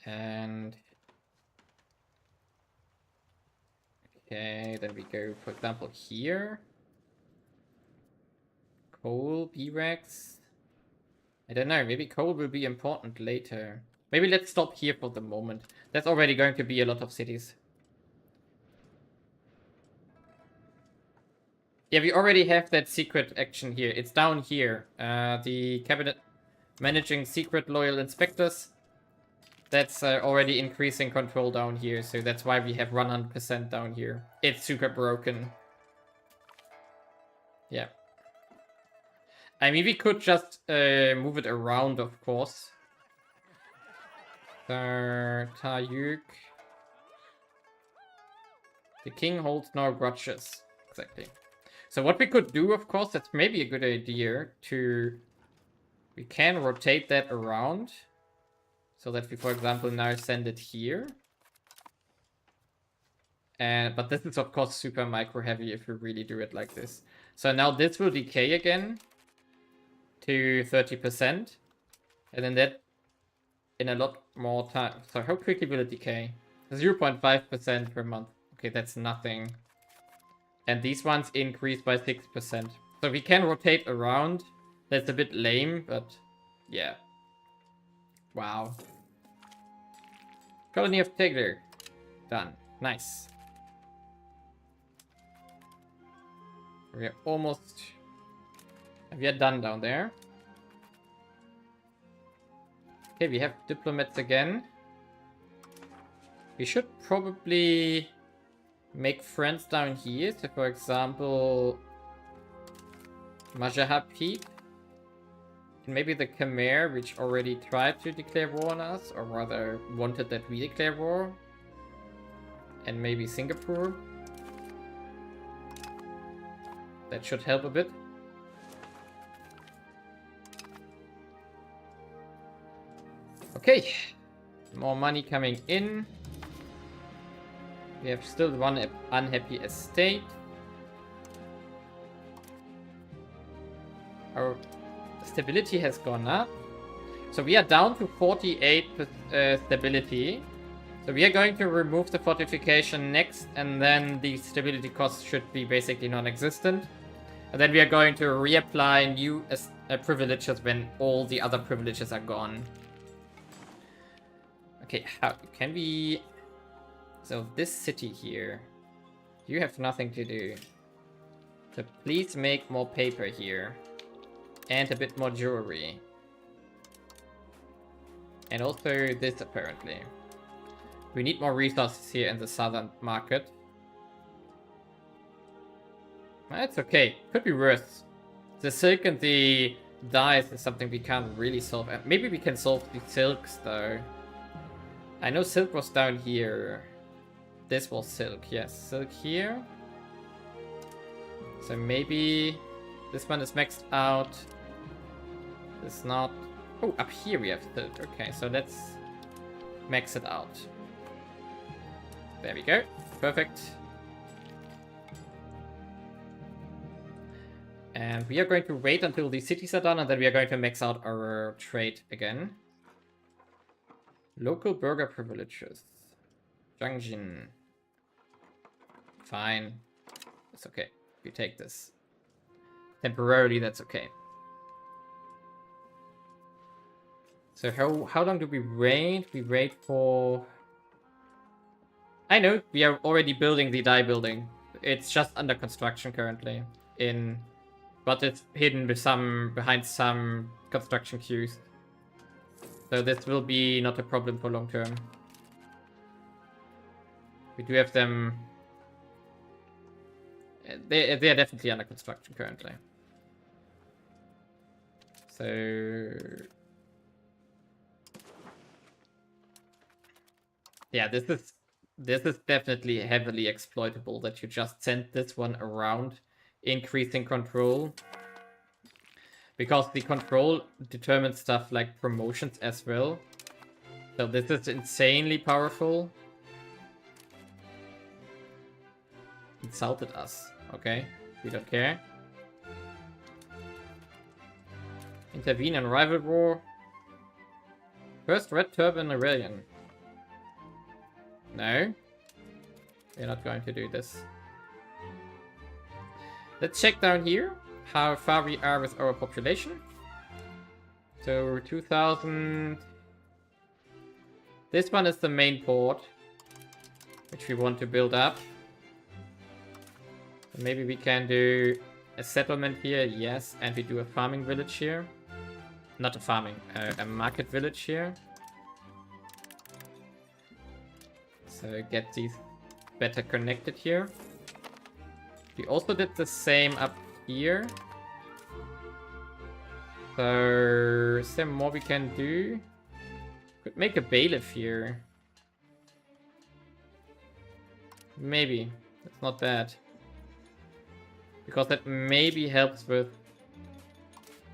And... okay, then we go, for example, here. Coal, B-Rex. I don't know, maybe coal will be important later. Maybe let's stop here for the moment. That's already going to be a lot of cities. Yeah, we already have that secret action here. It's down here. The cabinet managing secret loyal inspectors. That's already increasing control down here. So that's why we have 100% down here. It's super broken. Yeah. I mean, we could just move it around, of course. Tayuk. The king holds no grudges. Exactly. So what we could do, of course, that's maybe a good idea to... We can rotate that around. So that we, for example, now send it here. But this is, of course, super micro heavy if we really do it like this. So now this will decay again to 30%. And then that in a lot more time. So how quickly will it decay? 0.5% per month. Okay, that's nothing. And these ones increase by 6%. So we can rotate around. That's a bit lame, but yeah. Wow. Colony of Tigger. Done. Nice. We're almost... We are done down there. Okay, we have diplomats again. We should probably make friends down here. So, for example, Majahapit. And maybe the Khmer, which already tried to declare war on us, or rather wanted that we declare war. And maybe Singapore. That should help a bit. Okay. More money coming in. We have still one unhappy estate. Our stability has gone up. So we are down to 48 stability. So we are going to remove the fortification next, and then the stability cost should be basically non-existent. And then we are going to reapply new privileges when all the other privileges are gone. Okay, how can we... So this city here, you have nothing to do. So please make more paper here. And a bit more jewelry. And also this apparently. We need more resources here in the southern market. That's okay. Could be worse. The silk and the dyes is something we can't really solve. Maybe we can solve the silks though. I know silk was down here. This was silk, yes. Silk here. So maybe this one is maxed out. It's not... Oh, up here we have silk. Okay, so let's max it out. There we go. Perfect. And we are going to wait until the cities are done, and then we are going to max out our trade again. Local burger privileges. Jiangjin. Fine. It's okay. We take this. Temporarily, that's okay. So how long do we wait? We wait for... I know, we are already building the dye building. It's just under construction currently. But it's hidden behind some construction queues. So this will be not a problem for long term. We do have them... They are definitely under construction currently. So... Yeah, this is definitely heavily exploitable that you just sent this one around, increasing control. Because the control determines stuff like promotions as well. So this is insanely powerful. Insulted us. Okay, we don't care. Intervene in rival war. First Red Turban Rebellion. No. We're not going to do this. Let's check down here. how far we are with our population. So 2000. This one is the main port, which we want to build up. So maybe we can do a settlement here, yes, and we do a farming village here. Not a farming, a market village here. So get these better connected here. We also did the same up here. So is there more we can do? Could make a bailiff here. Maybe. That's not bad. Because that maybe helps with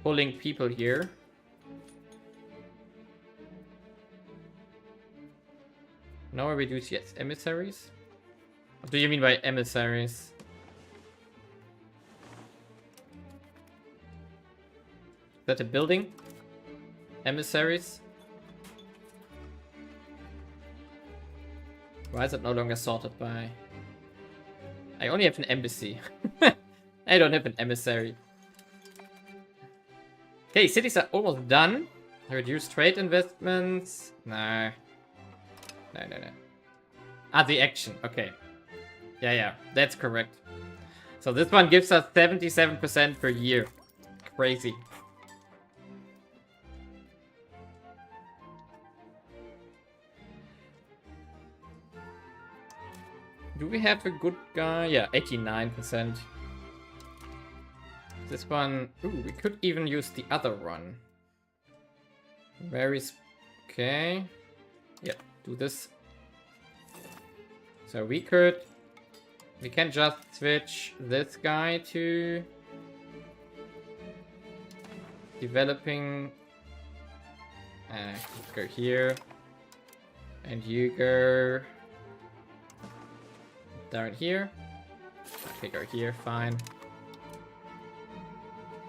pulling people here. Now we reduce, yes, emissaries. What do you mean by emissaries? Is that a building? Emissaries? Why is it no longer sorted by... I only have an embassy. I don't have an emissary. Okay, cities are almost done. Reduce trade investments. No. No. Ah, the action. Okay. Yeah, that's correct. So this one gives us 77% per year. Crazy. Do we have a good guy? Yeah, 89%. This one... Ooh, we could even use the other one. Where is... Okay. Yeah, do this. So we could... We can just switch this guy to... Developing... let's go here. And you go... Down here. Okay, go here, fine.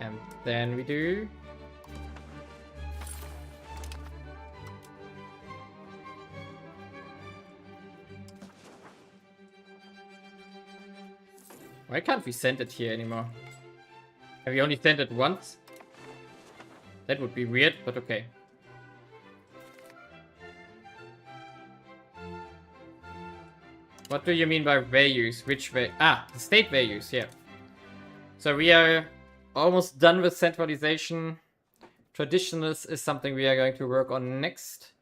And then we do... Why can't we send it here anymore? Have we only sent it once? That would be weird, but okay. What do you mean by values? Which way? Ah, the state values, yeah. So we are almost done with centralization. Traditionalist is something we are going to work on next.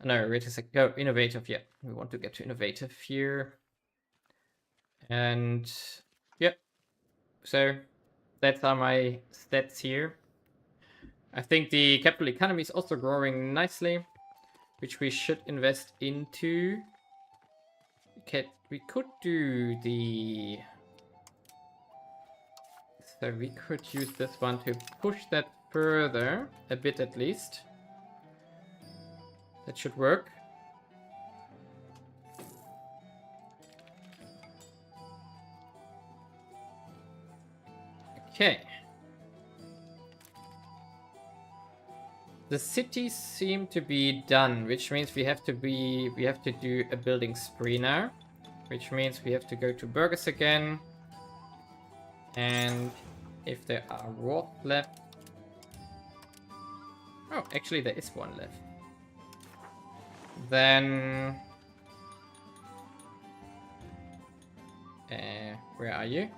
No, wait a sec. Go innovative, yeah. We want to get to innovative here. And yeah. So that's are my stats here. I think the capital economy is also growing nicely, which we should invest into. Okay, we could do the... So we could use this one to push that further, a bit at least. That should work. Okay. The cities seem to be done, which means we have to do a building spree now. Which means we have to go to burghers again. And if there are wards left... Oh, actually there is one left. Then... where are you?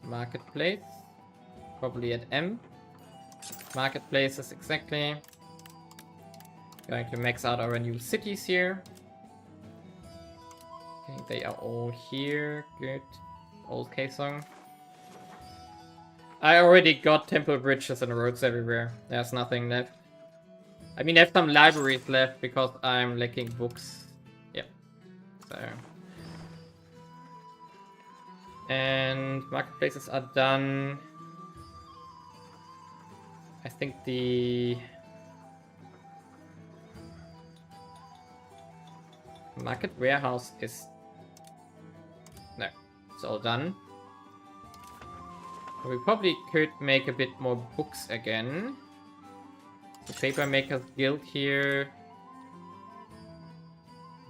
Marketplace. Probably at M. Marketplaces, exactly. Going to max out our new cities here. Okay, they are all here. Good. Old K-Song. I already got temple bridges and roads everywhere. There's nothing left. I mean, I have some libraries left because I'm lacking books. Yep. So. And marketplaces are done. I think the market warehouse is... No, it's all done. We probably could make a bit more books again. The paper makers guild here.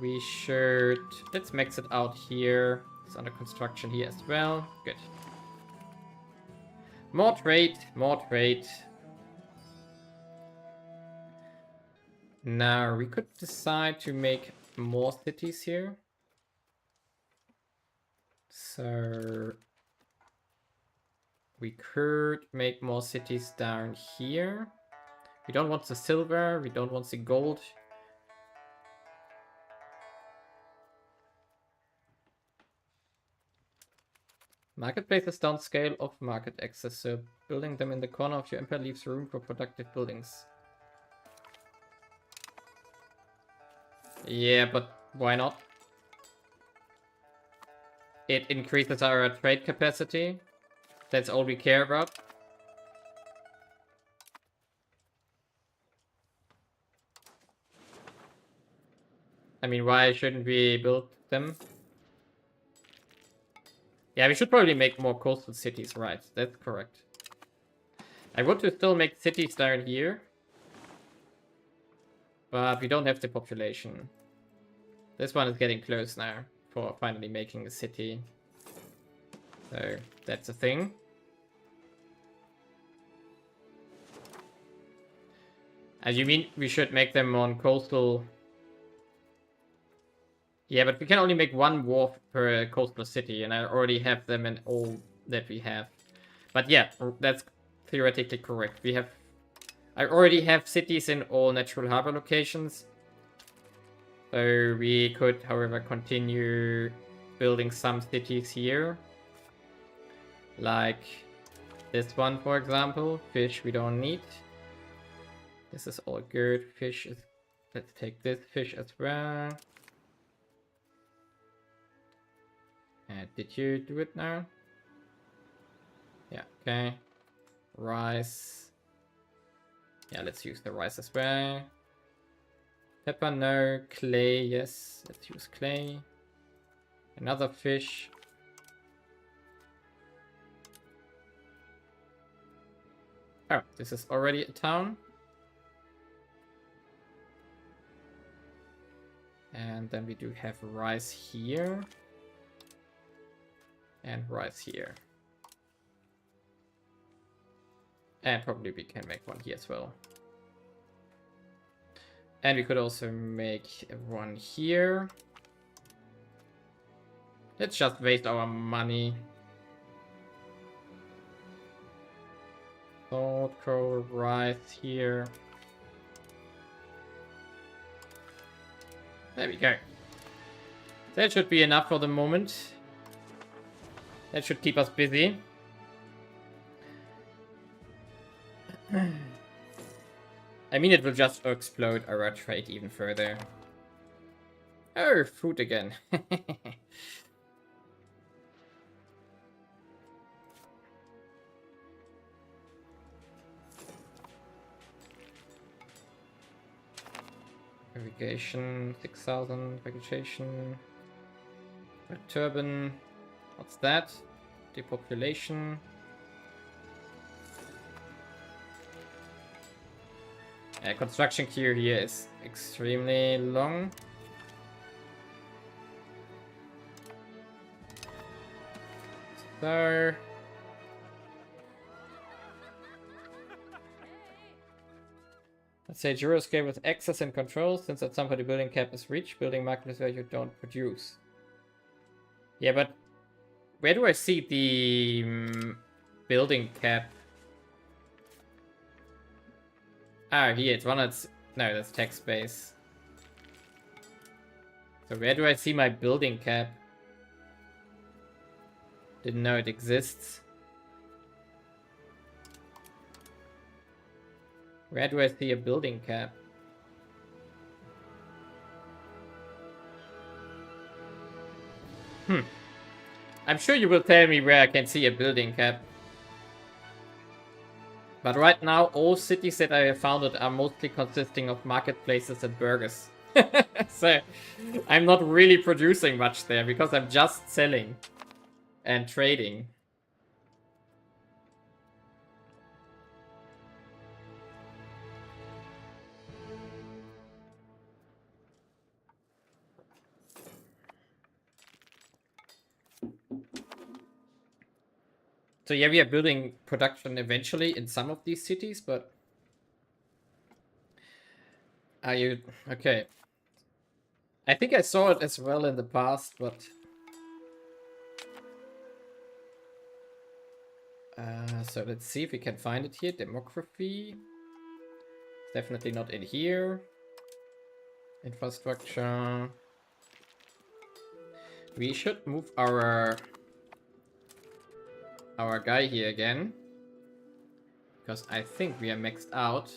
We should... Let's max it out here. It's under construction here as well. Good. More trade, more trade. Now, we could decide to make more cities here. So, we could make more cities down here. We don't want the silver, we don't want the gold. Marketplaces downscale of market access, so building them in the corner of your empire leaves room for productive buildings. Yeah, but why not? It increases our trade capacity. That's all we care about. I mean, why shouldn't we build them? Yeah, we should probably make more coastal cities, right? That's correct. I want to still make cities down here. But we don't have the population. This one is getting close now for finally making a city. So, that's a thing. And you mean we should make them on coastal... Yeah, but we can only make one wharf per coastal city, and I already have them in all that we have. But yeah, that's theoretically correct. I already have cities in all natural harbor locations. So we could, however, continue building some cities here. Like this one, for example. Fish we don't need. This is all good. Fish is... Let's take this fish as well. Did you do it now? Yeah, okay. Rice. Yeah, let's use the rice as well. Pepper, no. Clay, yes. Let's use clay. Another fish. Oh, this is already a town. And then we do have rice here. And rice here. And probably we can make one here as well. And we could also make one here. Let's just waste our money. Salt, coal, rice here. There we go. That should be enough for the moment. That should keep us busy. I mean, it will just explode our trade even further. Oh, food again. Irrigation, 6,000. Vegetation. Red turban. What's that? Depopulation. Construction queue here is extremely long. So... let's say Euro scale with access and control, since at some point the building cap is reached, building market is where you don't produce. Yeah, but where do I see the building cap? Ah, here, it's one that's... no, that's text base. So where do I see my building cap? Didn't know it exists. Where do I see a building cap? I'm sure you will tell me where I can see a building cap. But right now, all cities that I have founded are mostly consisting of marketplaces and burgers. So, I'm not really producing much there, because I'm just selling and trading. So yeah, we are building production eventually in some of these cities, but are you okay? I think I saw it as well in the past, but so let's see if we can find it here. Demography. Definitely not in here. Infrastructure. We should move our guy here again, because I think we are maxed out.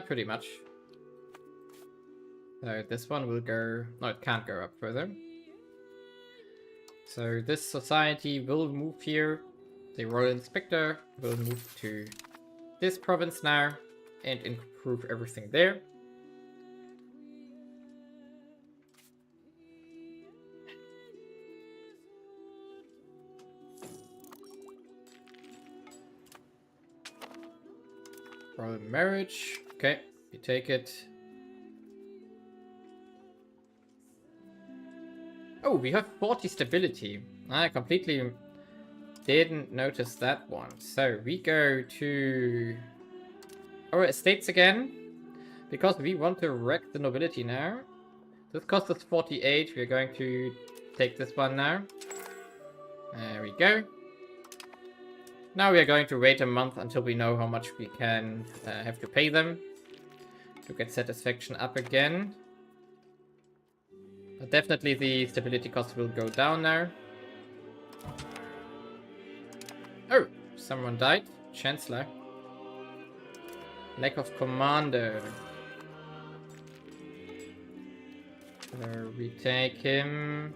Pretty much. So this one will go... No, it can't go up further. So this society will move here. The Royal Inspector will move to this province now and improve everything there. Royal marriage. Okay, you take it. Oh, we have 40 stability. I completely didn't notice that one. So we go to our estates again, because we want to wreck the nobility now. This cost us 48. We're going to take this one now. There we go. Now we are going to wait a month until we know how much we can have to pay them to get satisfaction up again. But definitely the stability cost will go down now. Oh, someone died. Chancellor. Lack of commander. We take him.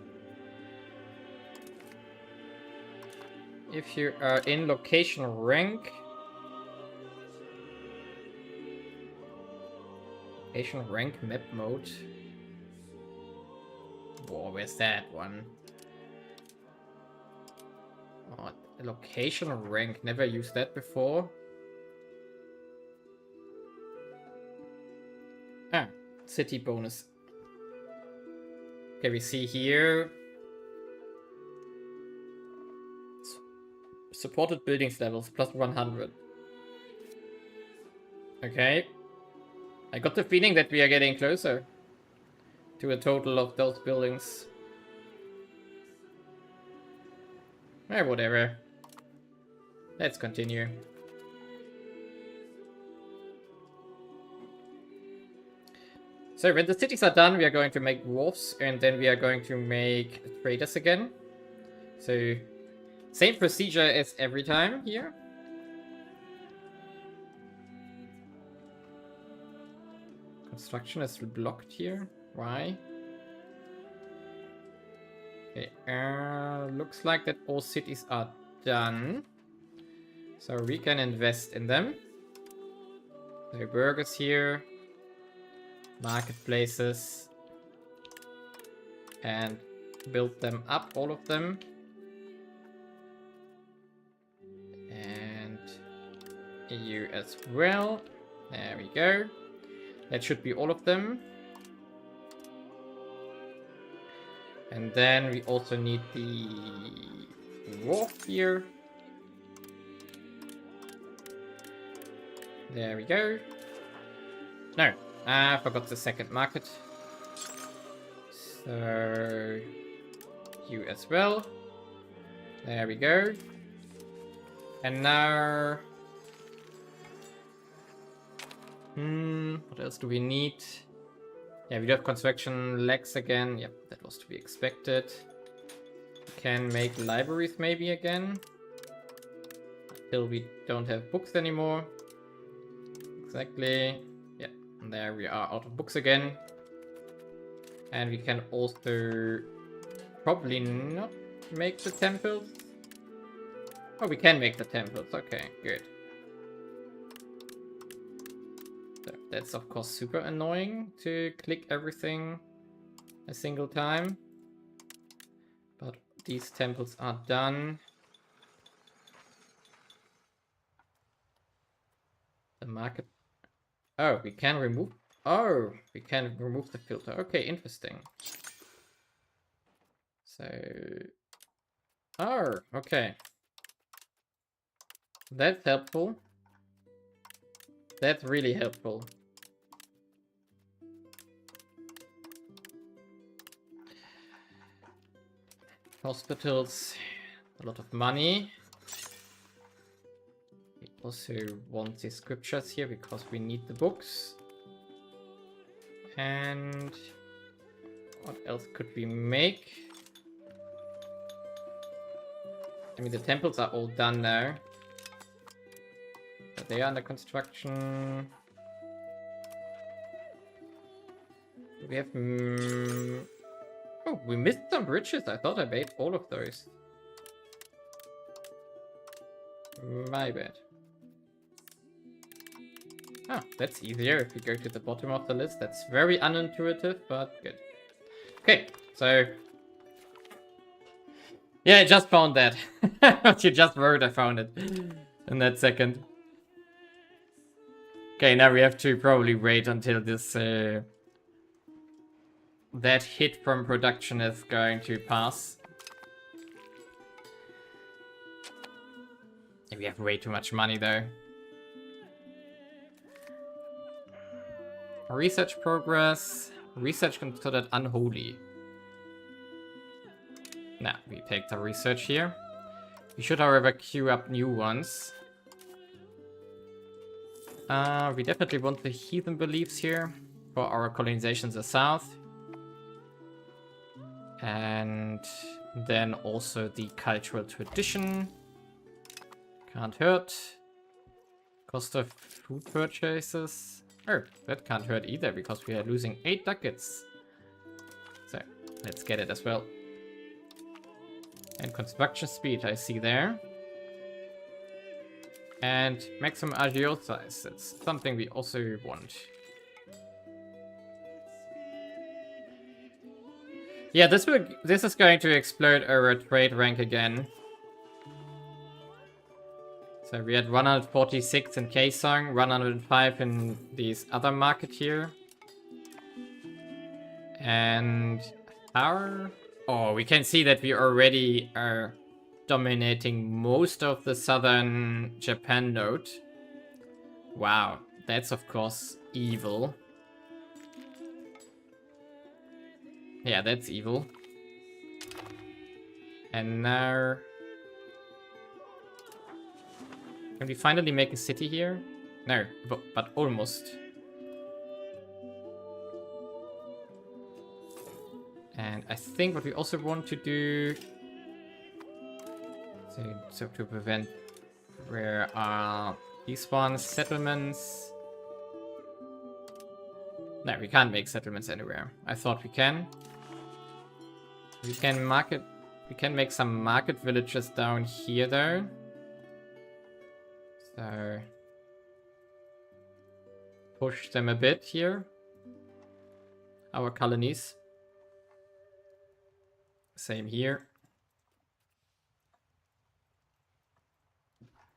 If you are in location rank. Location rank map mode. Whoa, where's that one? Oh, location rank. Never used that before. Ah, city bonus. Okay, we see here. Supported buildings levels, plus 100. Okay. I got the feeling that we are getting closer to a total of those buildings. Whatever. Let's continue. So when the cities are done, we are going to make wharfs, and then we are going to make traders again. So same procedure as every time here. Construction is blocked here. Why? Okay, looks like that all cities are done. So we can invest in them. There are burgers here. Marketplaces. And build them up, all of them. And you as well. There we go. That should be all of them. And then we also need the wharf here. There we go. No, I forgot the second market. So you as well. There we go. And now... what else do we need? Yeah, we do have construction lags again. Yep, that was to be expected. Can make libraries maybe again. Until we don't have books anymore. Exactly. Yeah, and there we are out of books again. And we can also probably not make the temples. Oh, we can make the temples. Okay, good. So that's of course super annoying to click everything a single time. But these temples are done. The market... Oh, we can remove... Oh, we can remove the filter. Okay, interesting. So... Oh, okay. That's helpful. That's really helpful. Hospitals, a lot of money. We also want the scriptures here because we need the books. And what else could we make? I mean, the temples are all done now. But they are under construction. We have... oh, we missed some bridges. I thought I made all of those. My bad. Ah, that's easier if we go to the bottom of the list. That's very unintuitive, but good. Okay, so... yeah, I just found that. What you just wrote, I found it in that second. Okay, now we have to probably wait until this... that hit from production is going to pass. And we have way too much money though. Research progress. Research considered unholy. Nah, we take the research here. We should, however, queue up new ones. We definitely want the heathen beliefs here for our colonizations the south. And then also the cultural tradition. Can't hurt. Cost of food purchases. Oh, that can't hurt either because we are losing 8 ducats. So, let's get it as well. And construction speed, I see there. And maximum RGO size, that's something we also want. Yeah, this is going to explode our trade rank again. So we had 146 in Kaesong, 105 in this other market here. And our... oh, we can see that we already are dominating most of the southern Japan node. Wow, that's of course evil. Yeah, that's evil. And now... can we finally make a city here? No, but almost. And I think what we also want to do... so to prevent... where are these ones? Settlements? No, we can't make settlements anywhere. I thought we can. We can market... we can make some market villages down here though. So... push them a bit here. Our colonies. Same here.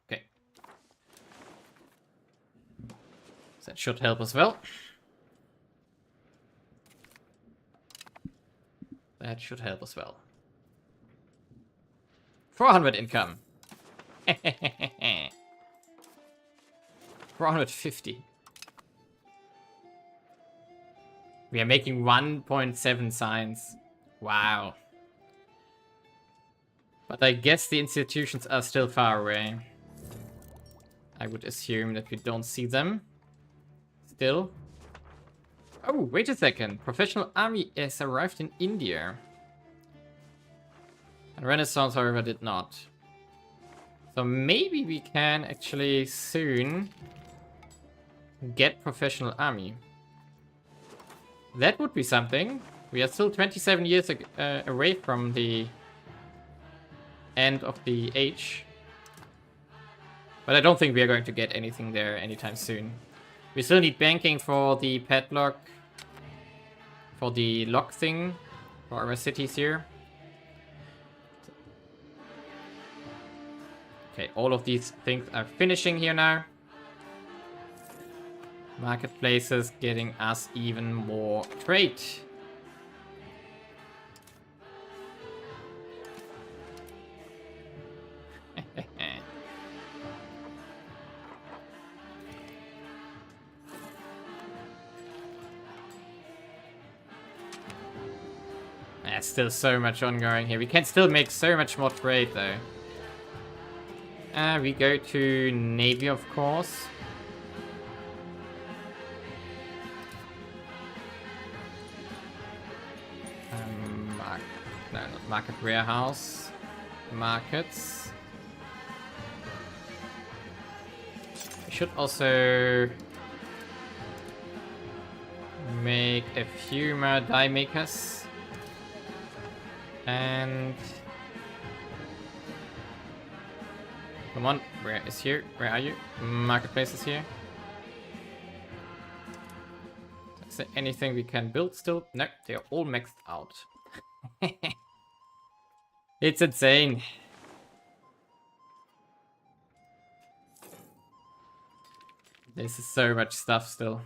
Okay. That should help as well. That should help as well. 400 income. 450. We are making 1.7 signs. Wow. But I guess the institutions are still far away. I would assume that we don't see them. Still. Oh, wait a second. Professional army has arrived in India. And Renaissance, however, did not. So maybe we can actually soon get professional army. That would be something. We are still 27 years away from the end of the age. But I don't think we are going to get anything there anytime soon. We still need banking for the padlock, for the lock thing, for our cities here. Okay, all of these things are finishing here now. Marketplaces getting us even more trade. There's still so much ongoing here. We can still make so much more trade, though. We go to Navy, of course. No, not market warehouse. Markets. We should also make a few more die makers. And come on, where is here? Where are you? Marketplace is here. Is there anything we can build still? No, they are all maxed out. It's insane. This is so much stuff still.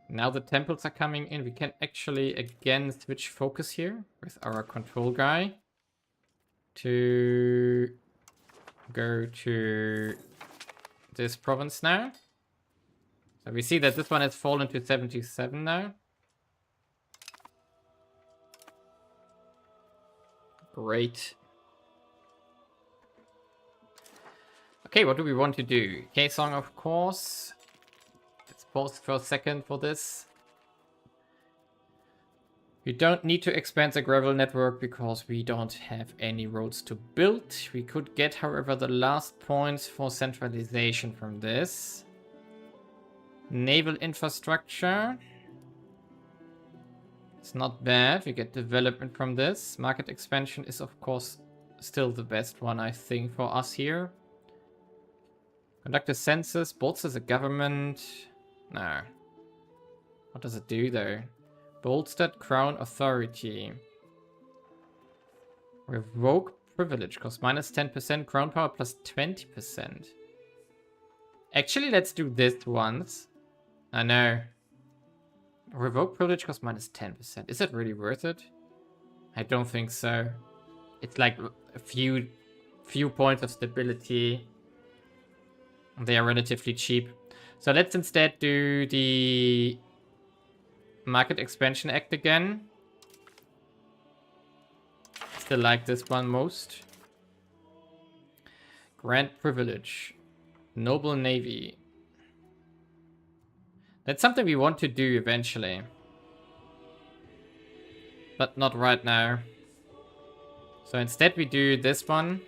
Now the temples are coming in. We can actually again switch focus here with our control guy to go to this province now. So we see that this one has fallen to 77 now. Great. Okay, what do we want to do? K-Song, of course. Let's pause for a second for this. We don't need to expand the gravel network because we don't have any roads to build. We could get, however, the last points for centralization from this. Naval infrastructure. It's not bad. We get development from this. Market expansion is, of course, still the best one, I think, for us here. Conduct a census. Bolster the government. No. What does it do, though? Bolstered Crown Authority. Revoke privilege. Cost minus 10%. Crown power plus 20%. Actually, let's do this once. I know. Revoke privilege costs minus 10%. Is that really worth it? I don't think so. It's like a few points of stability. They are relatively cheap. So let's instead do the Market Expansion Act again. Still like this one most. Grant privilege. Noble Navy. That's something we want to do eventually. But not right now. So instead we do this one.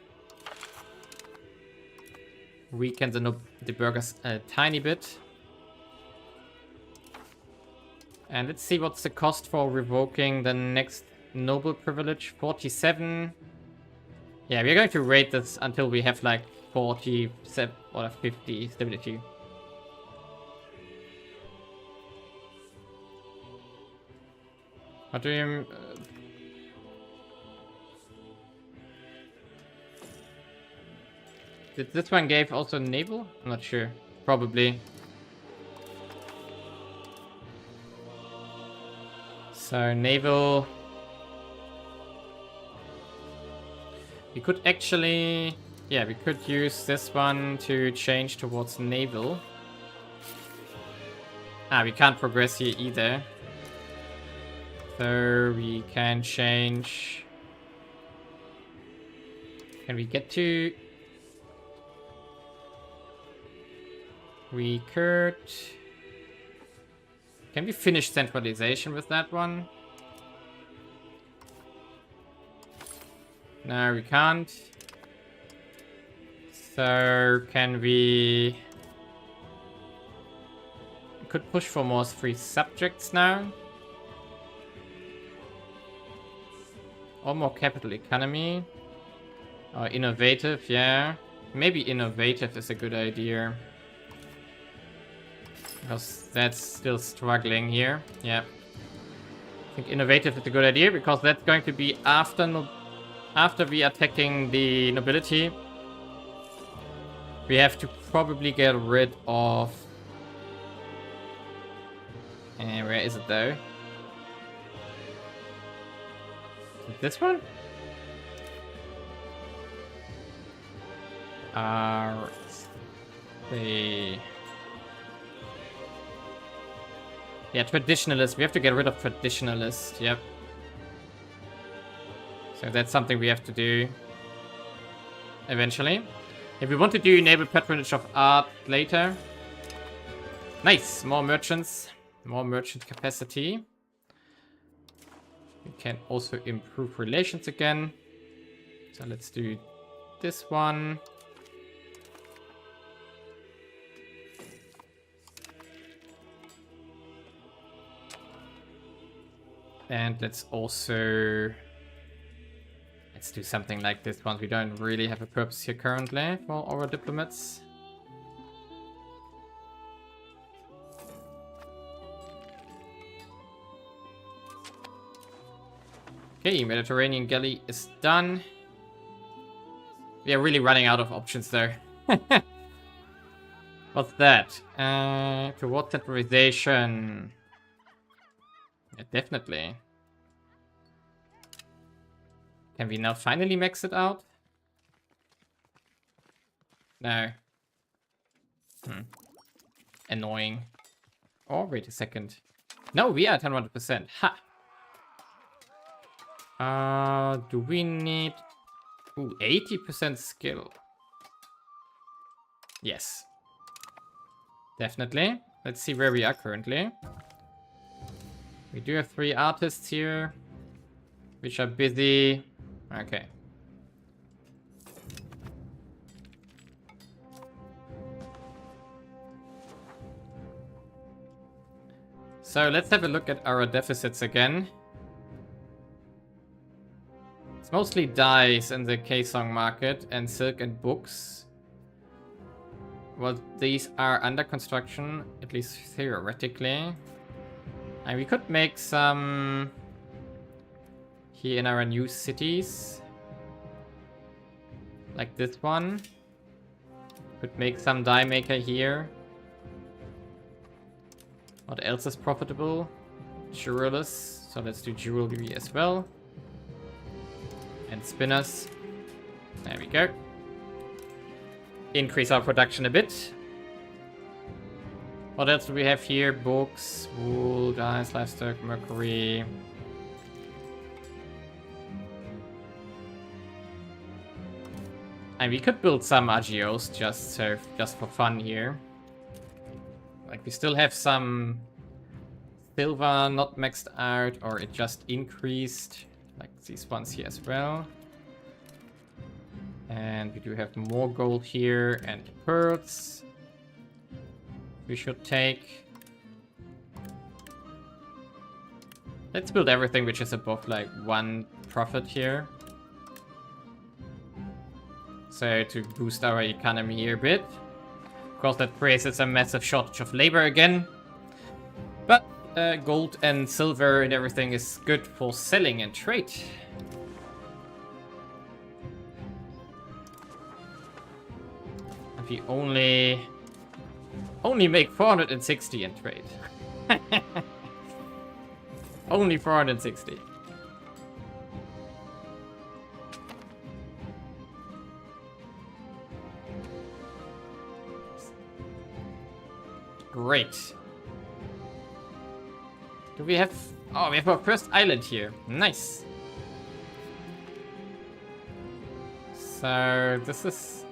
Weaken the burghers a tiny bit. And let's see what's the cost for revoking the next noble privilege. 47. Yeah, we're going to rate this until we have like 47 or 50 stability. What do you... did this one gave also naval? I'm not sure. Probably. So naval... we could actually... yeah, we could use this one to change towards naval. Ah, we can't progress here either. So we can change... can we get to... we could... can we finish centralization with that one? No, we can't. So can we... we could push for more free subjects now. Or more capital economy. Or innovative, yeah. Maybe innovative is a good idea. Because that's still struggling here. Yeah. I think innovative is a good idea because that's going to be after we are attacking the nobility. We have to probably get rid of... where is it though? Is it this one? The... Yeah, traditionalist. We have to get rid of traditionalist. Yep. So that's something we have to do eventually. If we want to do enable patronage of art later. Nice. More merchants. More merchant capacity. We can also improve relations again. So let's do this one. And let's also... Let's do something like this one. We don't really have a purpose here currently for our diplomats. Okay, Mediterranean galley is done. We are really running out of options there. What's that? Towards centralization. Yeah, definitely. Can we now finally max it out? No. Annoying. Oh, wait a second. No, we are at 100%. Ha! Do we need... Ooh, 80% skill. Yes. Definitely. Let's see where we are currently. We do have 3 artists here, which are busy. Okay. So let's have a look at our deficits again. It's mostly dyes in the Kaesong market and silk and books. Well, these are under construction, at least theoretically. And we could make some here in our new cities. Like this one. Could make some dye maker here. What else is profitable? Jewelers. So let's do jewelry as well. And spinners. There we go. Increase our production a bit. What else do we have here? Books, wool, dyes, livestock, mercury. And we could build some RGOs just for fun here. Like we still have some silver not maxed out, or it just increased. Like these ones here as well. And we do have more gold here and pearls. We should take. Let's build everything which is above like 1 profit here. So to boost our economy here a bit. Of course that creates a massive shortage of labor again. But gold and silver and everything is good for selling and trade. And we only make 460 in trade. Only 460. Great. Do we have... Oh, we have our first island here. Nice. So, this is...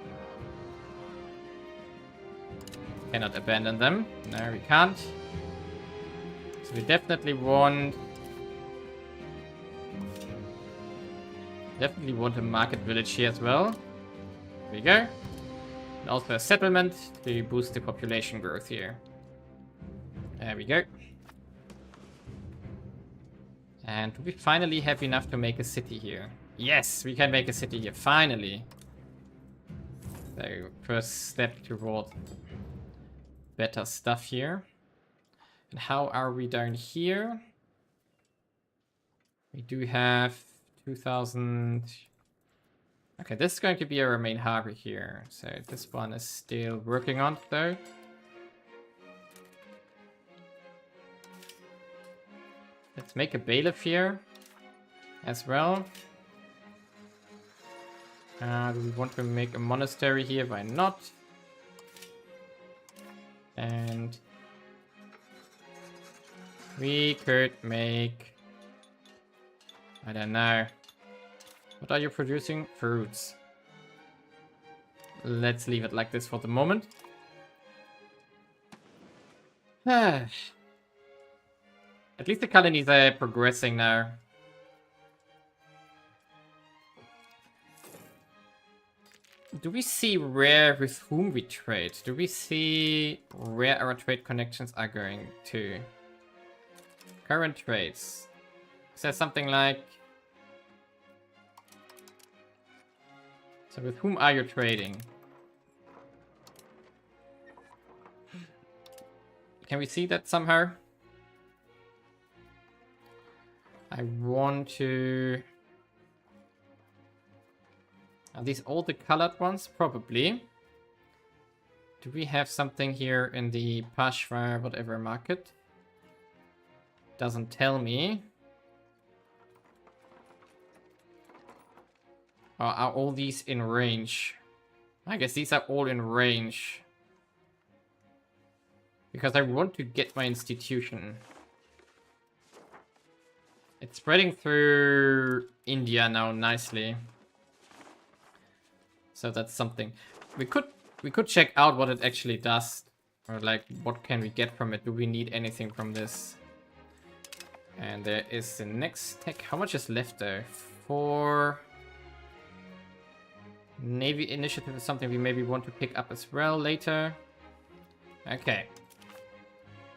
Cannot abandon them. No, we can't. So we definitely want... Definitely want a market village here as well. There we go. And also a settlement to boost the population growth here. There we go. And do we finally have enough to make a city here? Yes, we can make a city here, finally. So, first step toward better stuff here. And how are we down here? We do have 2,000... Okay, this is going to be our main harbor here. So this one is still working on it though. Let's make a bailiff here as well. Do we want to make a monastery here? Why not? We could make... I don't know. What are you producing? Fruits. Let's leave it like this for the moment. At least the colonies are progressing now. Do we see where with whom we trade? Do we see where our trade connections are going to? Current trades. Is there something like... So with whom are you trading? Can we see that somehow? I want to... Are these all the colored ones? Probably. Do we have something here in the Pashvar whatever market? Doesn't tell me. Or are all these in range? I guess these are all in range. Because I want to get my institution. It's spreading through India now nicely. So that's something. We could check out what it actually does. Or like, what can we get from it? Do we need anything from this? And there is the next tech. How much is left there? For Navy initiative is something we maybe want to pick up as well later. Okay.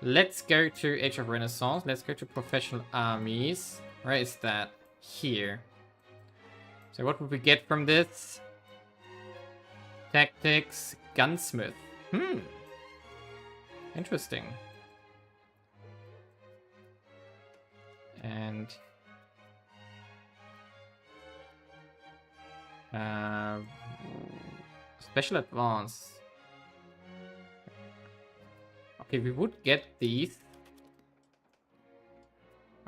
Let's go to Age of Renaissance. Let's go to professional armies. Where is that? Here. So what would we get from this? Tactics, gunsmith. Interesting. And special advance. Okay, we would get these.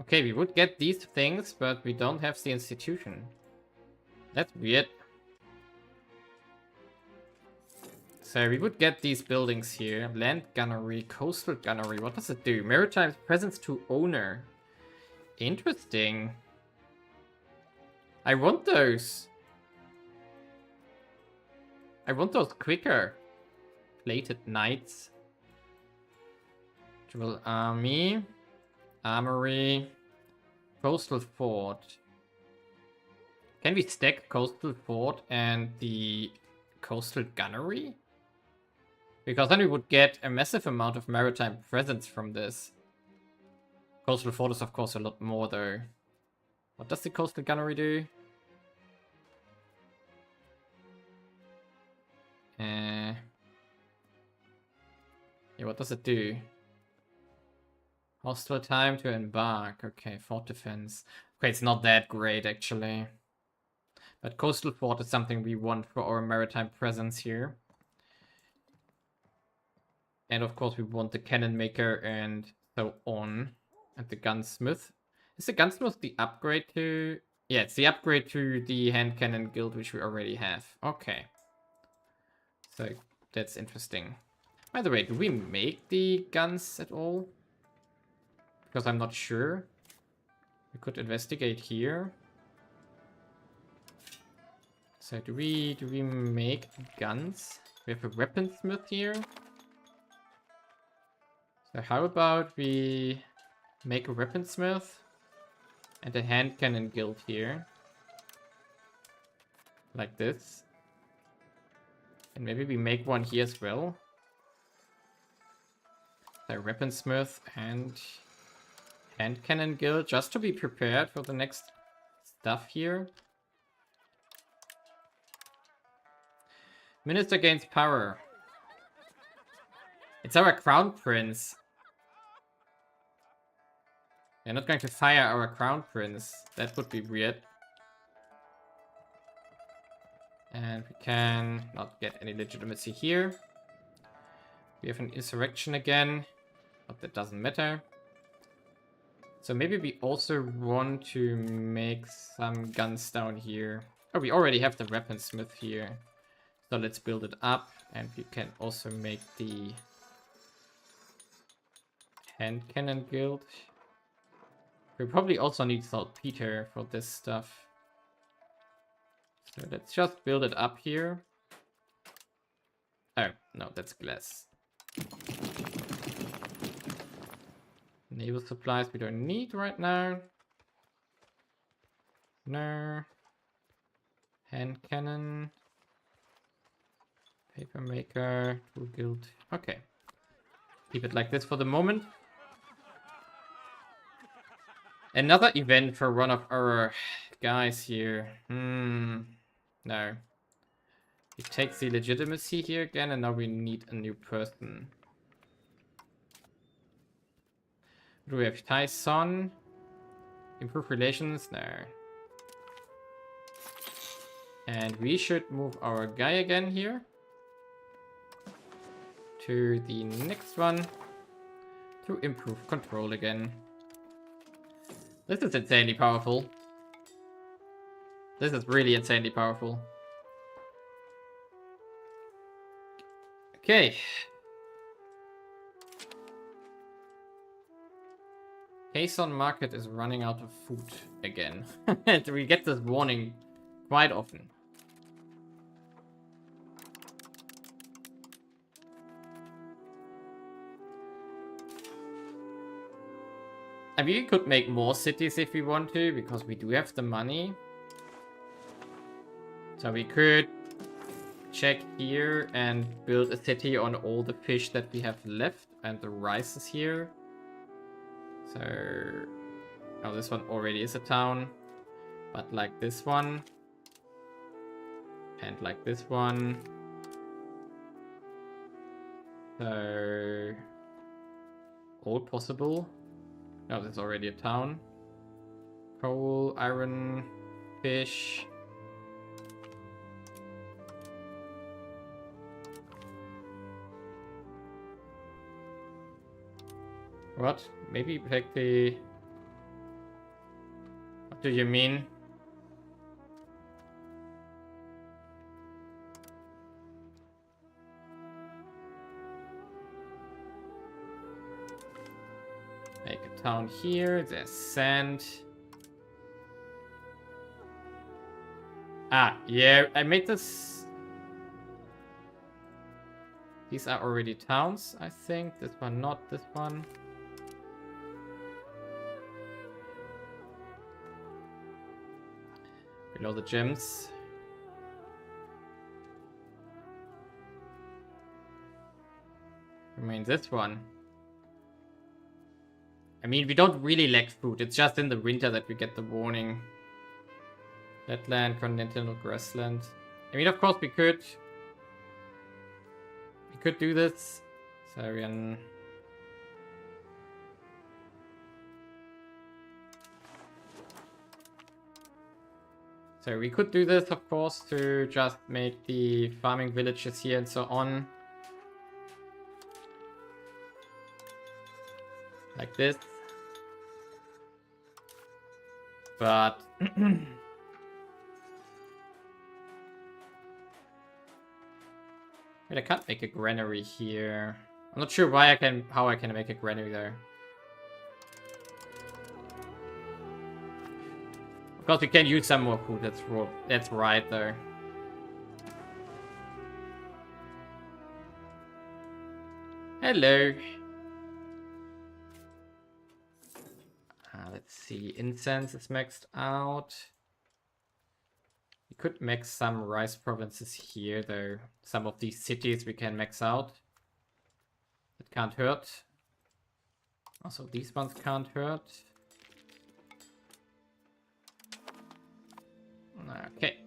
Okay, we would get these things, but we don't have the institution. That's weird. So we would get these buildings here. Land gunnery, coastal gunnery. What does it do? Maritime presence to owner. Interesting. I want those. I want those quicker. Plated knights. Jewel army. Armory. Coastal fort. Can we stack coastal fort and the coastal gunnery? Because then we would get a massive amount of maritime presence from this. Coastal fort is of course a lot more though. What does the coastal gunnery do? Yeah, what does it do? Hostile time to embark. Okay, fort defense. Okay, it's not that great actually. But coastal fort is something we want for our maritime presence here. And of course we want the cannon maker and so on. And the gunsmith. Is the gunsmith the upgrade to... Yeah, it's the upgrade to the hand cannon guild which we already have. Okay. So that's interesting. By the way, do we make the guns at all? Because I'm not sure. We could investigate here. So do we make guns? We have a weaponsmith here. So how about we make a weaponsmith and a hand cannon guild here. Like this. And maybe we make one here as well. So weaponsmith and hand cannon guild, just to be prepared for the next stuff here. Minister gains power. It's our crown prince. We're not going to fire our crown prince. That would be weird. And we can not get any legitimacy here. We have an insurrection again, but that doesn't matter. So maybe we also want to make some guns down here. Oh, we already have the weaponsmith here. So let's build it up, and we can also make the hand cannon guild. We probably also need saltpeter for this stuff. So let's just build it up here. Oh, no, that's glass. Naval supplies we don't need right now. No. Hand cannon. Paper maker. Tool guild. Okay. Keep it like this for the moment. Another event for one of our guys here. No. It takes the legitimacy here again, and now we need a new person. Do we have Tyson? Improve relations? No. And we should move our guy again here to the next one to improve control again. This is insanely powerful. This is really insanely powerful. Okay. Quezon Market is running out of food again. We get this warning quite often. I mean, we could make more cities if we want to, because we do have the money. So we could check here and build a city on all the fish that we have left, and the rice is here. So, oh, this one already is a town, but like this one, and like this one. So, all possible. No, this is already a town. Coal, iron, fish. What? Maybe take the... What do you mean? Make a town here. There's sand. Ah, yeah, I made this... These are already towns, I think. This one, not this one. Below the gems. I mean, this one. I mean, we don't really lack food. It's just in the winter that we get the warning. Flatland, continental grassland. I mean, of course, we could do this. Syrian. So we could do this, of course, to just make the farming villages here and so on. Like this. But... Wait, I can't make a granary here. I'm not sure why how I can make a granary there. Of course, we can use some more food. That's right, though. Hello. Let's see. Incense is maxed out. We could max some rice provinces here, though. Some of these cities we can max out. It can't hurt. Also, these ones can't hurt. Okay.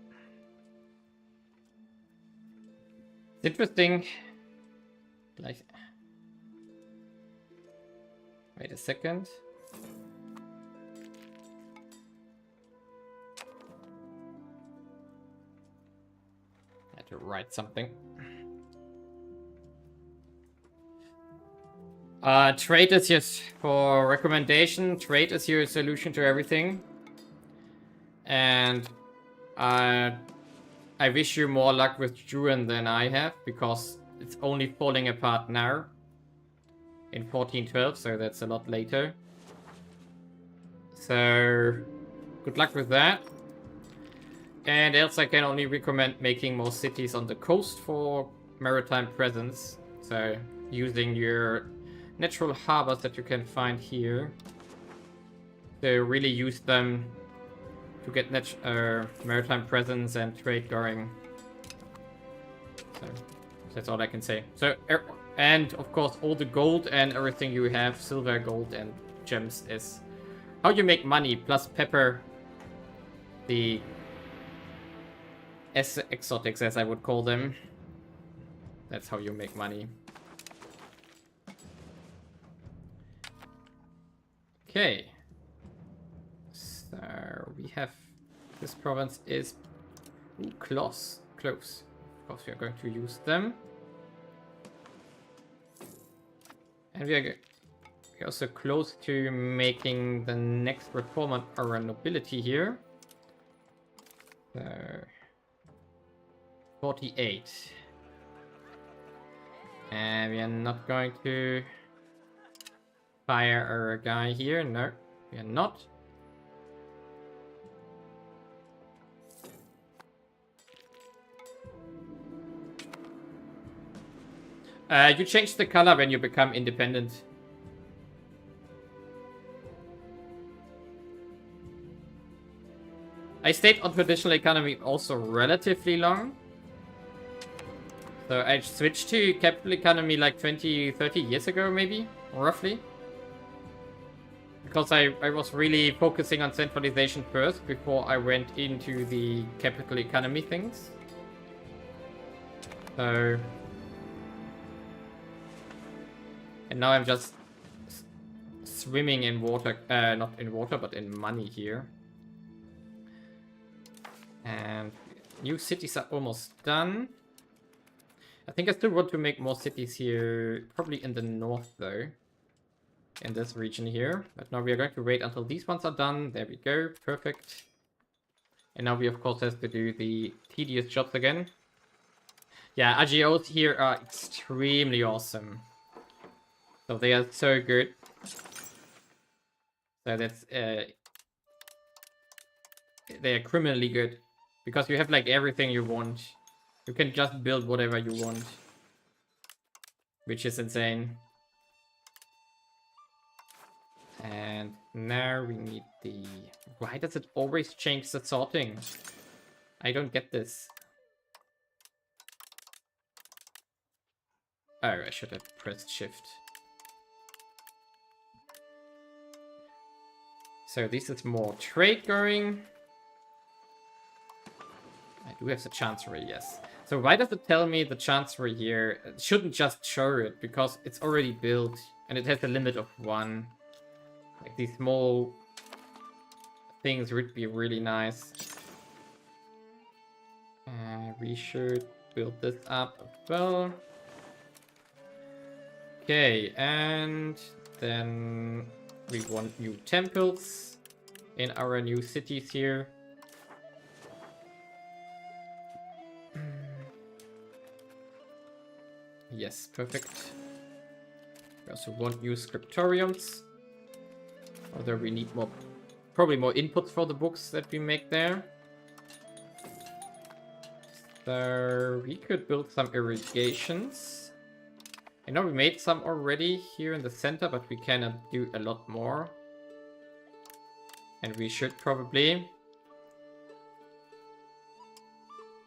It's interesting. Like, wait a second. I had to write something. Trade is just for recommendation. Trade is your solution to everything. And I wish you more luck with Juran than I have, because it's only falling apart now. In 1412, so that's a lot later. So, good luck with that. And else I can only recommend making more cities on the coast for maritime presence. So, using your natural harbors that you can find here. To really use them to get maritime presence and trade going. So, that's all I can say. So, and of course, all the gold and everything you have, silver, gold, and gems is how you make money, plus pepper the exotics, as I would call them. That's how you make money. Okay. So we have this province is close. Of course, we are going to use them, and we are also close to making the next reform on our nobility here. 48. And we are not going to fire our guy here. No, we are not. You change the color when you become independent. I stayed on traditional economy also relatively long. So I switched to capital economy like 20, 30 years ago, maybe, roughly. Because I was really focusing on centralization first before I went into the capital economy things. So... And now I'm just swimming in water, not in water, but in money here. And new cities are almost done. I think I still want to make more cities here, probably in the north though. In this region here. But now we are going to wait until these ones are done. There we go, perfect. And now we of course have to do the tedious jobs again. Yeah, RGOs here are extremely awesome. So they are so good. So that's they are criminally good. Because you have like everything you want. You can just build whatever you want. Which is insane. And now we need the... Why does it always change the sorting? I don't get this. Oh, I should have pressed shift. So this is more trade going. I do have the chancery, yes. So why does it tell me the chancery here? It shouldn't just show it, because it's already built. And it has a limit of 1. Like these small things would be really nice. We should build this up as well. Okay, and then we want new temples in our new cities here. Yes, perfect. We also want new scriptoriums. Although we need more, probably more inputs for the books that we make there. So we could build some irrigations. I know we made some already here in the center, but we cannot do a lot more. And we should probably...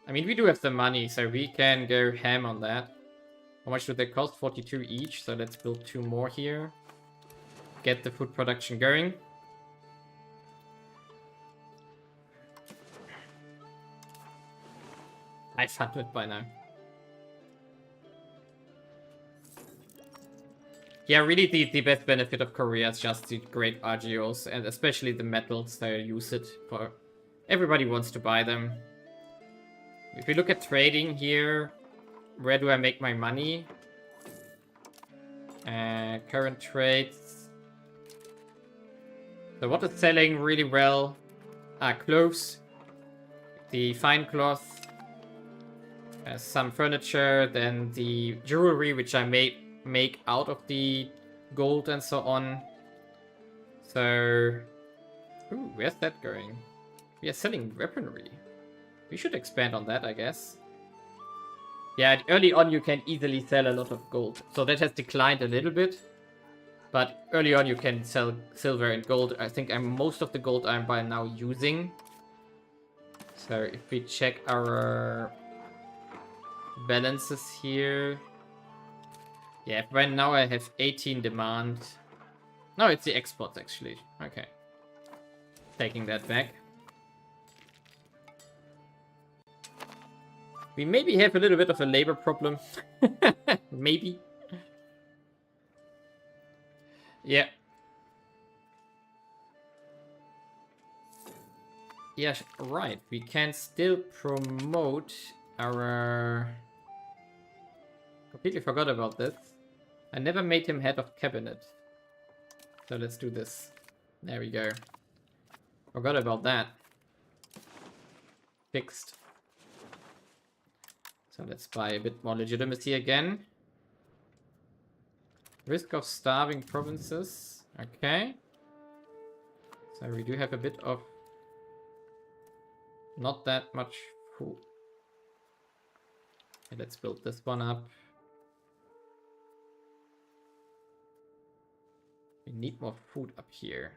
I mean, we do have the money, so we can go ham on that. How much do they cost? 42 each, so let's build 2 more here. Get the food production going. I've had it by now. Yeah, really the best benefit of Korea is just the great RGOs, and especially the metals. They use it for... Everybody wants to buy them. If we look at trading here, where do I make my money? Current trades. So what is selling really well are clothes, the fine cloth, some furniture, then the jewelry, which I make out of the gold and so on. So Ooh, where's that going? We are selling weaponry. We should expand on that, I guess. Yeah, early on you can easily sell a lot of gold. So that has declined a little bit. But early on you can sell silver and gold. I think most of the gold I'm by now using. So if we check our balances here. Yeah, right now I have 18 demand. No, it's the exports actually. Okay. Taking that back. We maybe have a little bit of a labor problem. Maybe. Yeah. Yeah, right. We can still promote our... Completely forgot about this. I never made him head of cabinet. So let's do this. There we go. Forgot about that. Fixed. So let's buy a bit more legitimacy again. Risk of starving provinces. Okay. So we do have a bit of... Not that much food. Okay, let's build this one up. We need more food up here.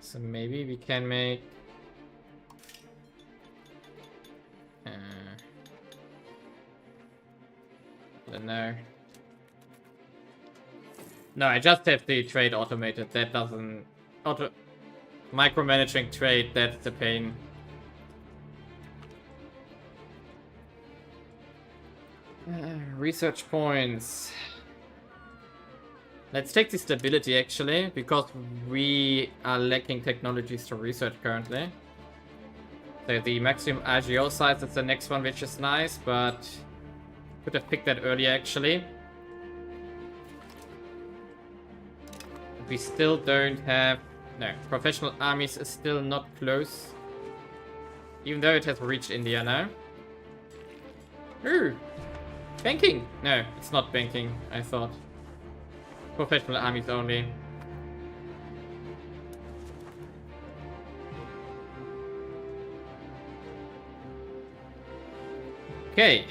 So maybe we can make... I don't know. No, I just have the trade automated. That doesn't... Micromanaging trade, that's the pain. Research points. Let's take the stability actually, because we are lacking technologies to research currently. So the maximum RGO size is the next one, which is nice, but could have picked that earlier actually. We still don't have... No, professional armies is still not close. Even though it has reached India now. Ooh! Banking! No, it's not banking, I thought. Professional armies only. Okay.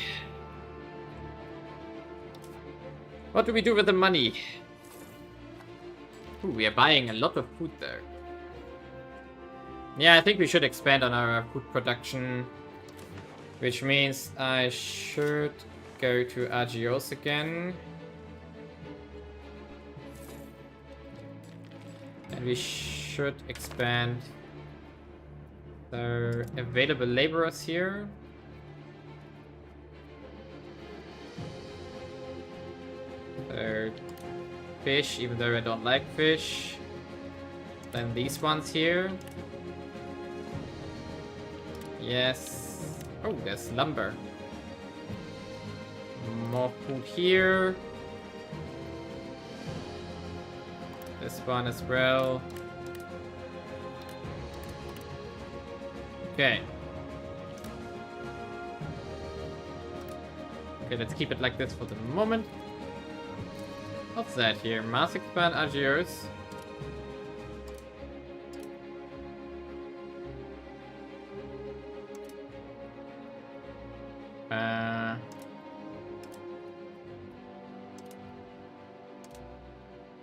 What do we do with the money? Ooh, we are buying a lot of food though. Yeah, I think we should expand on our food production. Which means I should go to RGOs again. And we should expand the available laborers here. So fish, even though I don't like fish. Then these ones here. Yes. Oh, there's lumber. More food here. This one as well. Okay. Okay, let's keep it like this for the moment. What's that here? Mass expand RGOs.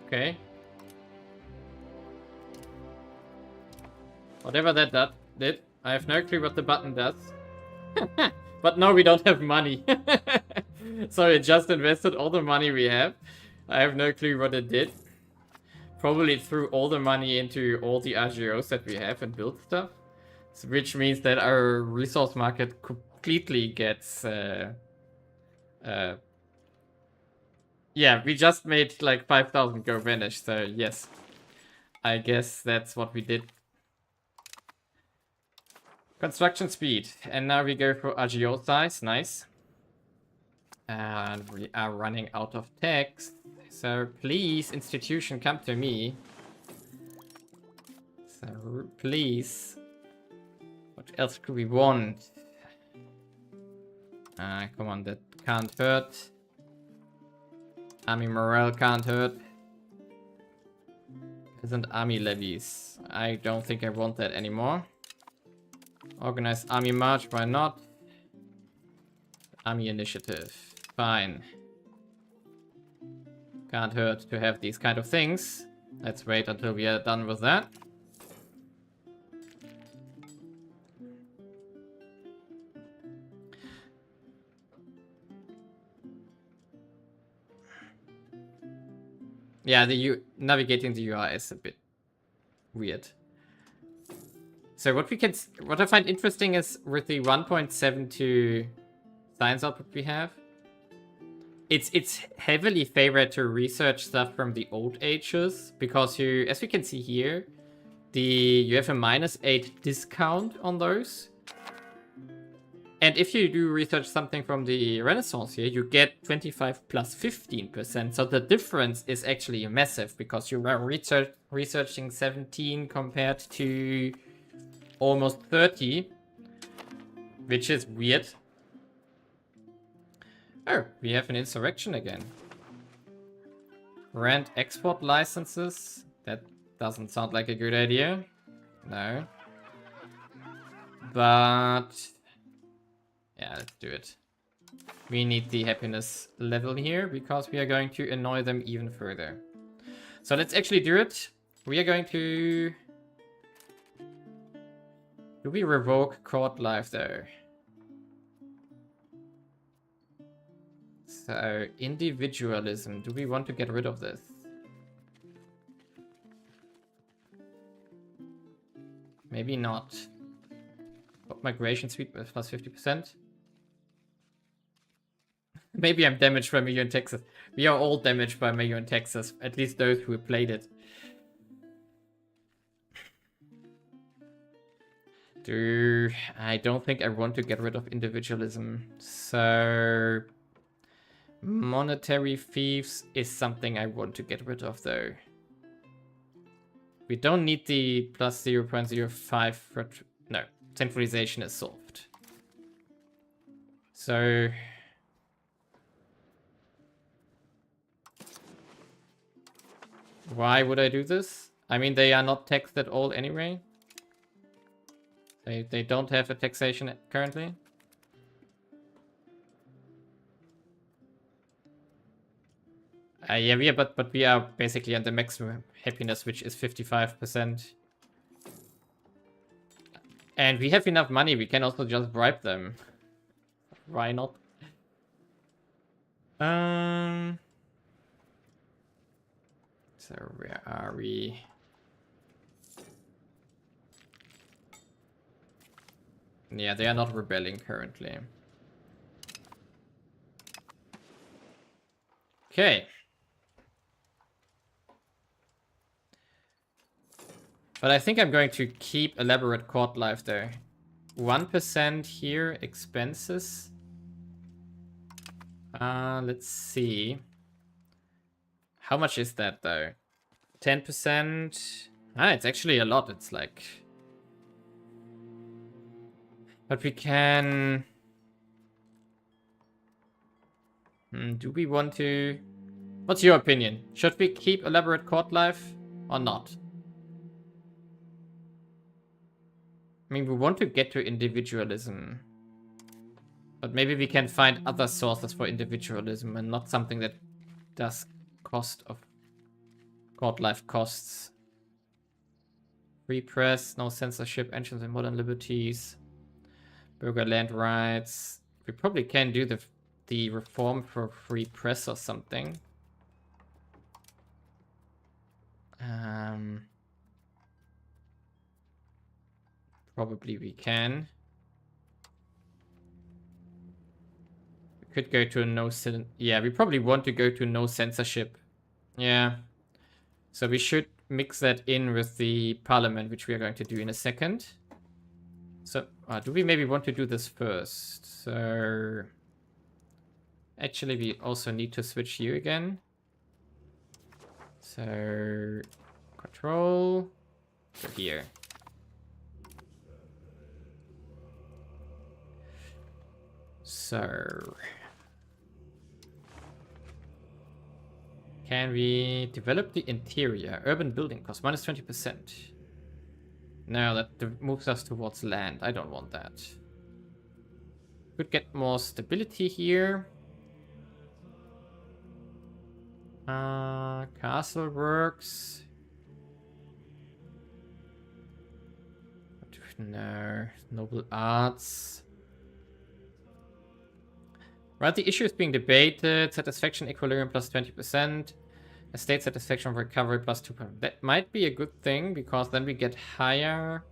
Okay. Whatever that did, I have no clue what the button does. But no, we don't have money. So it just invested all the money we have. I have no clue what it did. Probably threw all the money into all the RGOs that we have and built stuff. So, which means that our resource market completely gets... yeah, we just made like 5,000 go vanish, so yes. I guess that's what we did. Construction speed. And now we go for RGO size. Nice. And we are running out of text. So please, institution, come to me. So please. What else could we want? Come on, that can't hurt. Army morale can't hurt. Peasant army levies. I don't think I want that anymore. Organized army march, why not? Army initiative. Fine. Can't hurt to have these kind of things. Let's wait until we are done with that. Yeah, navigating the UI is a bit weird. So what I find interesting is with the 1.72 science output we have, it's heavily favored to research stuff from the old ages because as we can see here, you have a -8 discount on those. And if you do research something from the Renaissance here, you get 25 plus 15%. So the difference is actually massive because you were researching 17 compared to almost 30, which is weird. Oh, we have an insurrection again. Grant export licenses. That doesn't sound like a good idea. No. But yeah, let's do it. We need the happiness level here because we are going to annoy them even further. So let's actually do it. We are going to... Do we revoke court life though? So, individualism. Do we want to get rid of this? Maybe not. Migration speed plus 50%. Maybe I'm damaged by MEIOU and Taxes. We are all damaged by MEIOU and Taxes. At least those who played it. I don't think I want to get rid of individualism. So... monetary thieves is something I want to get rid of though. We don't need the plus 0.05 for... No, centralization is solved. So... why would I do this? I mean, they are not taxed at all anyway. They don't have a taxation currently. Yeah, but we are basically at the maximum happiness, which is 55%. And we have enough money, we can also just bribe them. Why not? So where are we? Yeah, they are not rebelling currently. Okay. But I think I'm going to keep elaborate court life there. 1% here, expenses. Let's see. How much is that though? 10%. It's actually a lot. It's like... But we can... do we want to... What's your opinion? Should we keep elaborate court life or not? I mean, we want to get to individualism. But maybe we can find other sources for individualism and not something that does cost of court life costs. Free press, no censorship, entrance and modern liberties. Burger land rights. We probably can do the reform for free press or something. Probably we can. We could go to no yeah, we probably want to go to no censorship. Yeah. So we should mix that in with the parliament, which we are going to do in a second. So, do we maybe want to do this first? So, actually, we also need to switch you again. So, control to here. So, Can we develop the interior? Urban building cost minus 20%. No, that moves us towards land. I don't want that. Could get more stability here. Castle works. No. Noble arts. Right, the issue is being debated. Satisfaction equilibrium plus 20%. Estate satisfaction recovery plus 2%. That might be a good thing, because then we get higher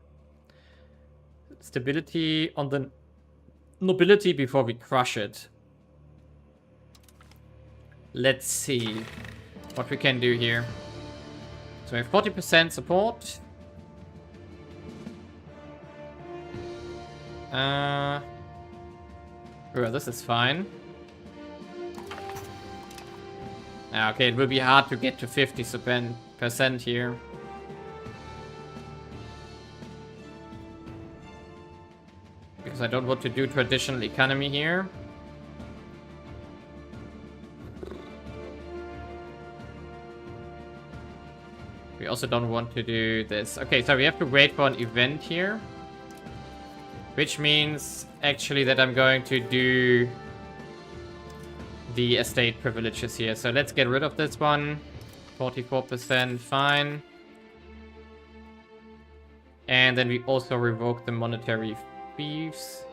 stability on the nobility before we crush it. Let's see what we can do here. So we have 40% support. Oh, this is fine. Okay, it will be hard to get to 50% here. Because I don't want to do traditional economy here. We also don't want to do this. Okay, so we have to wait for an event here. Which means, actually, that I'm going to do the estate privileges here. So let's get rid of this one. 44%, fine. And then we also revoke the monetary fees.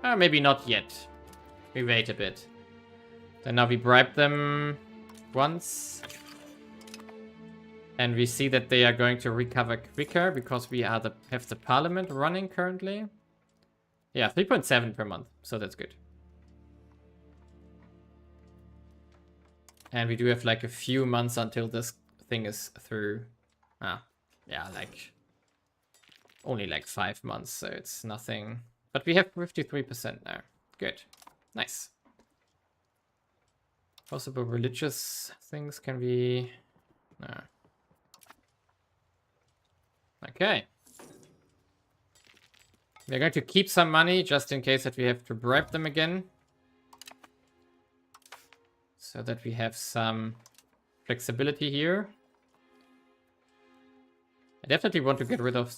Maybe not yet. We wait a bit. Then now we bribe them once. And we see that they are going to recover quicker because we are have the parliament running currently. Yeah, 3.7 per month, so that's good. And we do have like a few months until this thing is through. Yeah, like only like 5 months, so it's nothing. But we have 53% now. Good. Nice. Possible religious things can be... No. Okay. We're going to keep some money just in case that we have to bribe them again. So that we have some flexibility here. I definitely want to get rid of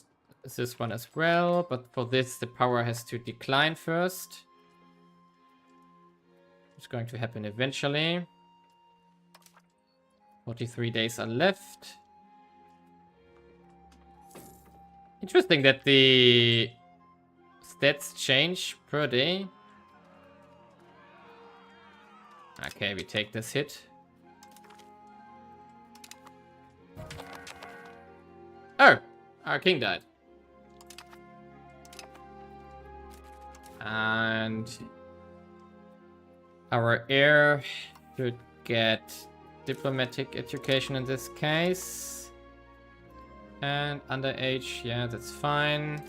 this one as well, but for this the power has to decline first. It's going to happen eventually. 43 days are left. Interesting that the stats change per day. Okay, we take this hit. Oh, our king died. And our heir should get diplomatic education in this case. And underage, yeah, that's fine.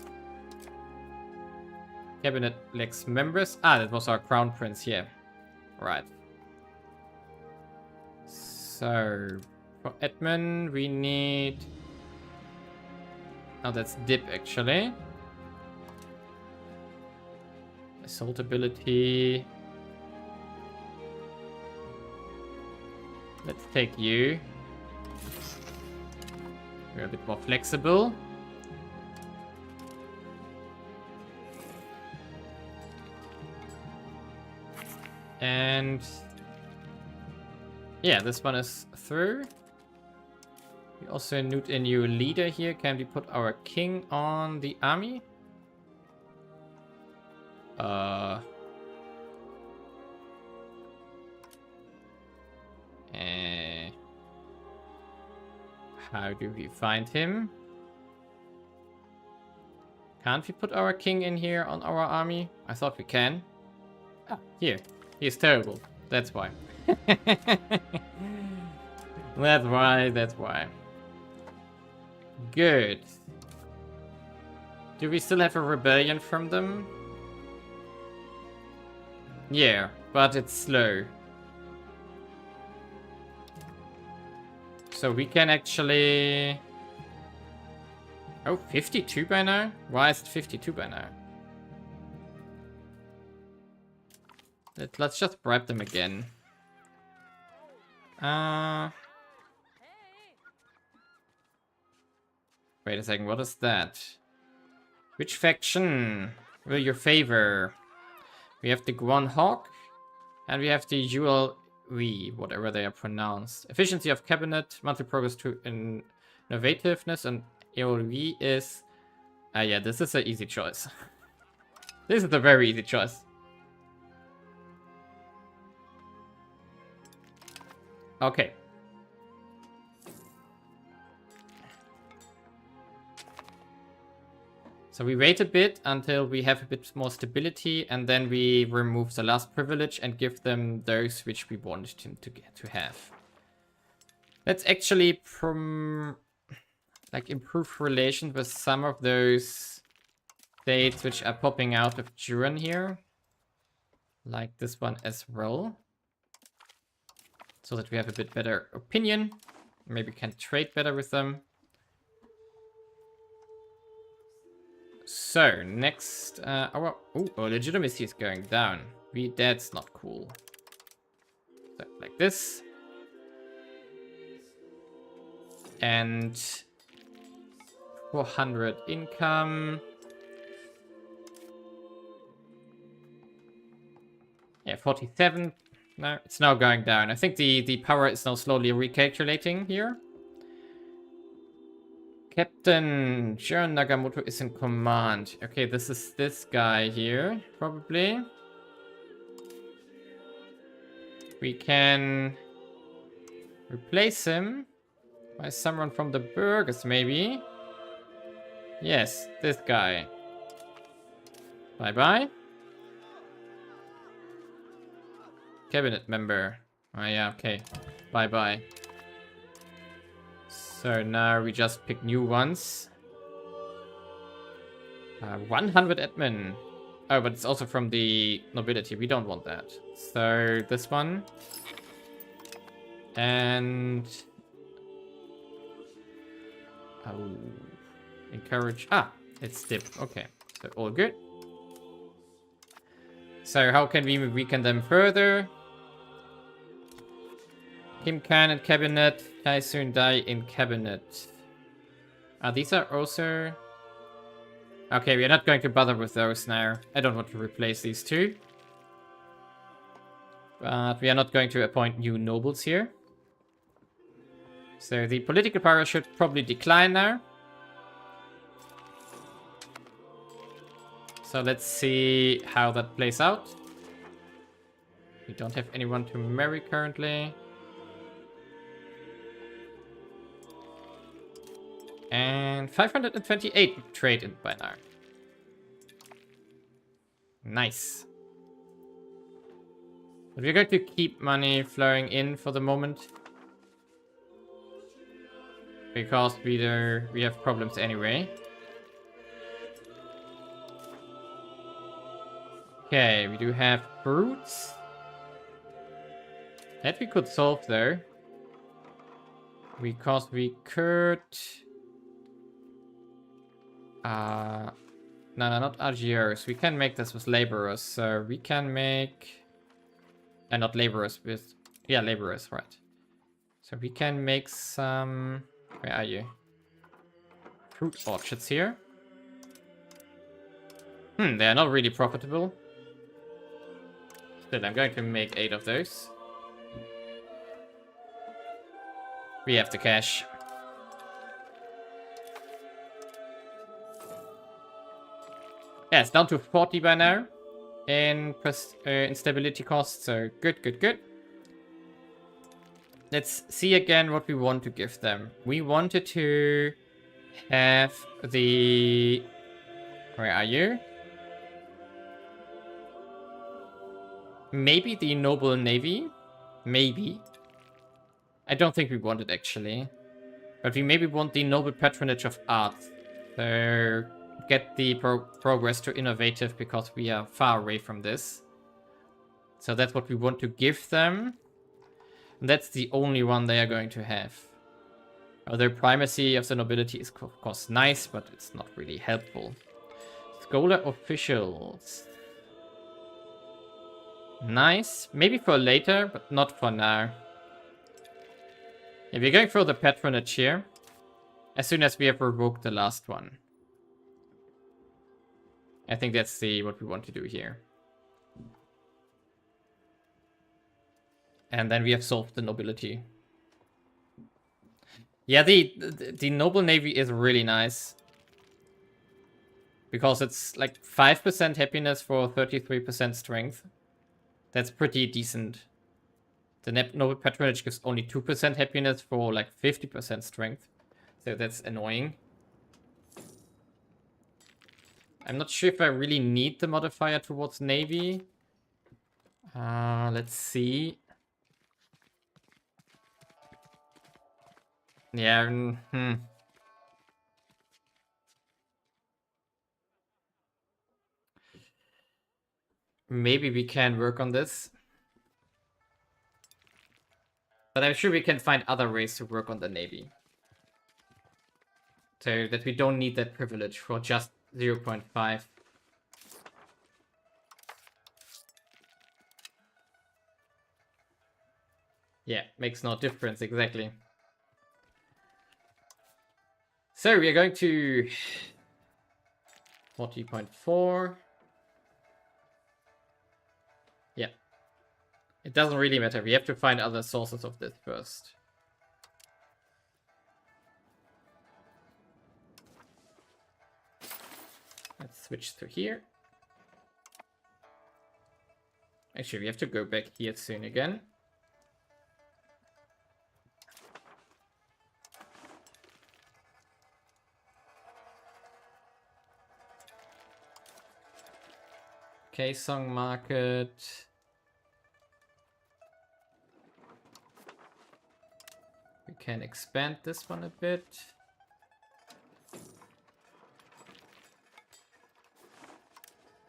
Cabinet elects members. That was our crown prince here. Right. So, for Edmund, we need... Oh, that's dip, actually. Assault ability. Let's take you. We're a bit more flexible. And yeah, this one is through. We also need a new leader here. Can we put our king on the army? How do we find him? Can't we put our king in here on our army? I thought we can. Here. He's terrible. That's why. That's why. Good. Do we still have a rebellion from them? Yeah, but it's slow. So we can actually... Oh, 52 by now? Why is it 52 by now? Let's just bribe them again. Wait a second, what is that? Which faction will you favor? We have the Guan Hawk, and we have the ULV, whatever they are pronounced. Efficiency of cabinet, monthly progress to innovativeness, and AOV is... yeah, this is an easy choice. This is a very easy choice. Okay. So we wait a bit until we have a bit more stability, and then we remove the last privilege and give them those which we wanted him to have. Let's actually improve relations with some of those states which are popping out of Duran here. Like this one as well. So that we have a bit better opinion. Maybe can trade better with them. So, next, our legitimacy is going down. That's not cool. So, like this. And 400 income. Yeah, 47. No, it's now going down. I think the power is now slowly recalculating here. Captain Sharon Nagamoto is in command. Okay, this is this guy here, probably. We can replace him by someone from the burghers, maybe. Yes, this guy. Bye-bye. Cabinet member. Oh yeah, okay. Bye-bye. So now we just pick new ones. 100 admin. Oh, but it's also from the nobility. We don't want that. So this one. And... oh. Encourage... ah, it's dip. Okay. So all good. So how can we weaken them further? Kim Khan in cabinet. Tai Soon Dai in cabinet. These are also... okay, we are not going to bother with those now. I don't want to replace these two. But we are not going to appoint new nobles here. So the political power should probably decline now. So let's see how that plays out. We don't have anyone to marry currently. And 528 trade in by now. Nice. But we're going to keep money flowing in for the moment. Because we have problems anyway. Okay, we do have fruits. That we could solve though. Because we could... no, not Algiers. We can make this with laborers. So we can make... not laborers, with... yeah, laborers, right. So we can make some... where are you? Fruit orchards here. They are not really profitable. Still, I'm going to make 8 of those. We have the cash. Yeah, it's down to 40 by now in stability costs, so good, good, good. Let's see again what we want to give them. We wanted to have the... where are you? Maybe the Noble Navy? Maybe. I don't think we want it, actually. But we maybe want the Noble Patronage of Art. So... get the progress to innovative, because we are far away from this. So that's what we want to give them. And that's the only one they are going to have. Their primacy of the nobility is of course nice, but it's not really helpful. Scholar officials. Nice. Maybe for later, but not for now. Yeah, we're going for the patronage here. As soon as we have revoked the last one. I think that's what we want to do here. And then we have solved the nobility. Yeah, the noble navy is really nice. Because it's like 5% happiness for 33% strength. That's pretty decent. The noble patronage gives only 2% happiness for like 50% strength. So that's annoying. I'm not sure if I really need the modifier towards navy. Let's see. Yeah, Maybe we can work on this. But I'm sure we can find other ways to work on the navy. So that we don't need that privilege for just 0.5. Yeah, makes no difference, exactly. So we are going to 40.4. Yeah. It doesn't really matter. We have to find other sources of this first. Let's switch to here. Actually, we have to go back here soon again. Okay, song market. We can expand this one a bit.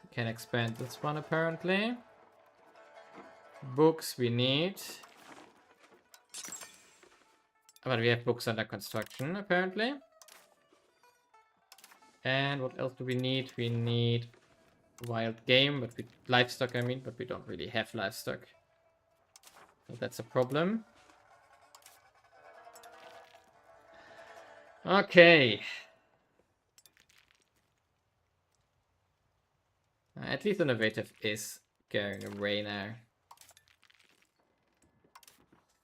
We can expand this one apparently. Books we need. But we have books under construction apparently. And what else do we need? We need wild game, but livestock I mean, but we don't really have livestock. So that's a problem. Okay. At least innovative is going away now.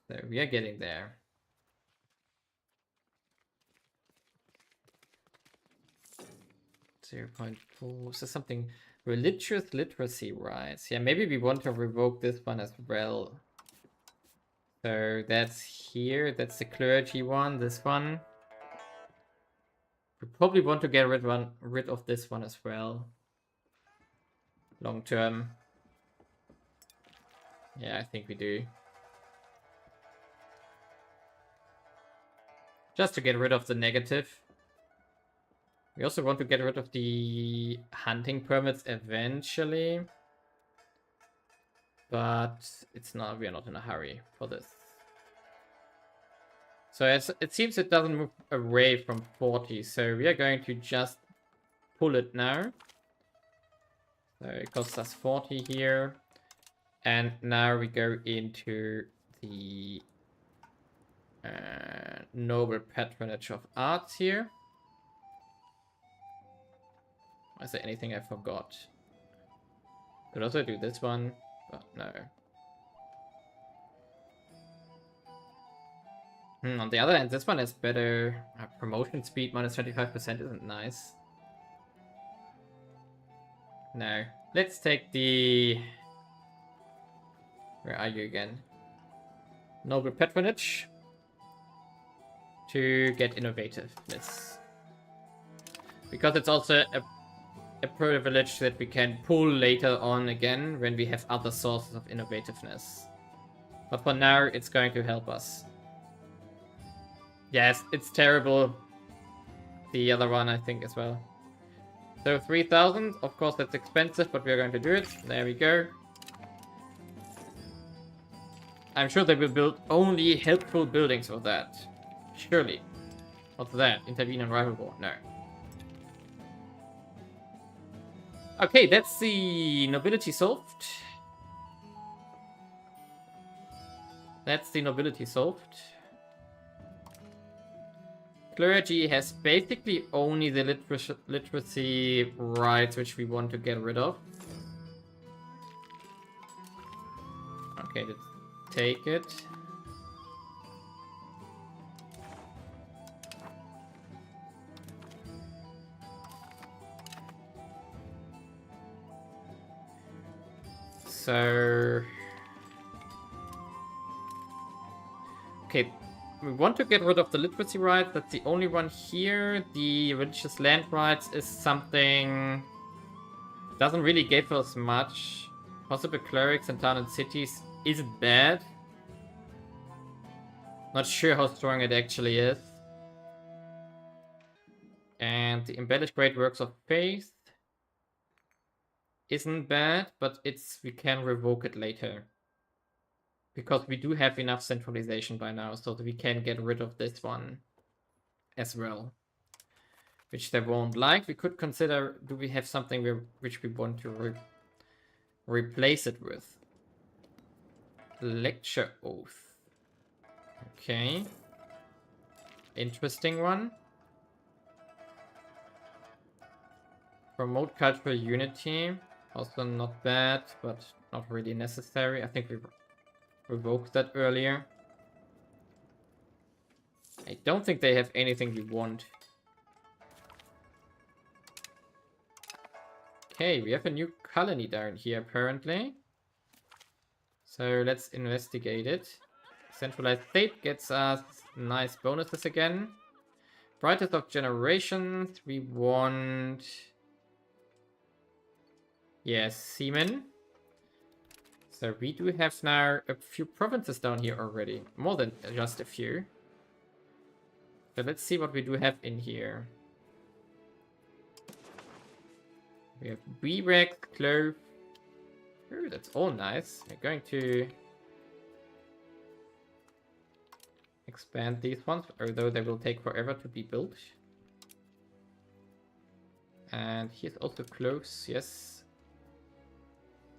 So we are getting there. .4. So something religious literacy rise. Yeah, maybe we want to revoke this one as well. So that's here. That's the clergy one. This one. We probably want to get rid of this one as well. Long term. Yeah, I think we do. Just to get rid of the negative. We also want to get rid of the hunting permits eventually. But we are not in a hurry for this. So it seems it doesn't move away from 40. So we are going to just pull it now. So it costs us 40 here. And now we go into the noble patronage of arts here. Is there anything I forgot? Could also do this one, but no. On the other hand, this one has better promotion speed, minus 25% isn't nice. No. Let's take the... Where are you again? Noble patronage. To get innovativeness. Because it's also a privilege that we can pull later on again when we have other sources of innovativeness. But for now, it's going to help us. Yes, it's terrible. The other one, I think, as well. So 3,000. Of course, that's expensive, but we're going to do it. There we go. I'm sure they will build only helpful buildings for that. Surely. What's that? Intervene in rival war? No. Okay, that's the nobility solved. That's the nobility solved. clergy has basically only the literacy rights which we want to get rid of. Okay, let's take it. So... okay, we want to get rid of the literacy rights. That's the only one here. The religious land rights is something... doesn't really give us much. Possible clerics in town and cities isn't bad. Not sure how strong it actually is. And the embellished great works of faith isn't bad, but we can revoke it later. Because we do have enough centralization by now, so that we can get rid of this one as well. Which they won't like. We could consider, do we have something which we want to replace it with? Lecture oath. Okay. Interesting one. Promote cultural unity. Also not bad, but not really necessary. I think we revoked that earlier. I don't think they have anything we want. Okay, we have a new colony down here apparently. So let's investigate it. Centralized state gets us nice bonuses again. Brightest of generations, we want... yes, seamen. So we do have now a few provinces down here already. More than just a few. So let's see what we do have in here. We have Rerex, Clove. Ooh, that's all nice. We're going to expand these ones, although they will take forever to be built. And here's also cloves, yes.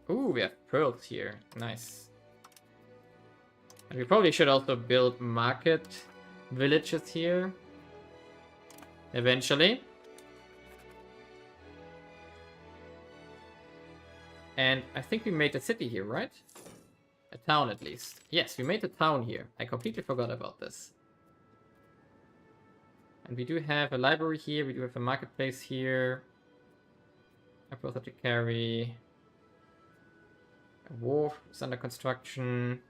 Ooh, we have pearls here. Nice. And we probably should also build market villages here. Eventually. And I think we made a city here, right? A town at least. Yes, we made a town here. I completely forgot about this. And we do have a library here. We do have a marketplace here. Apothecary. A wharf is under construction.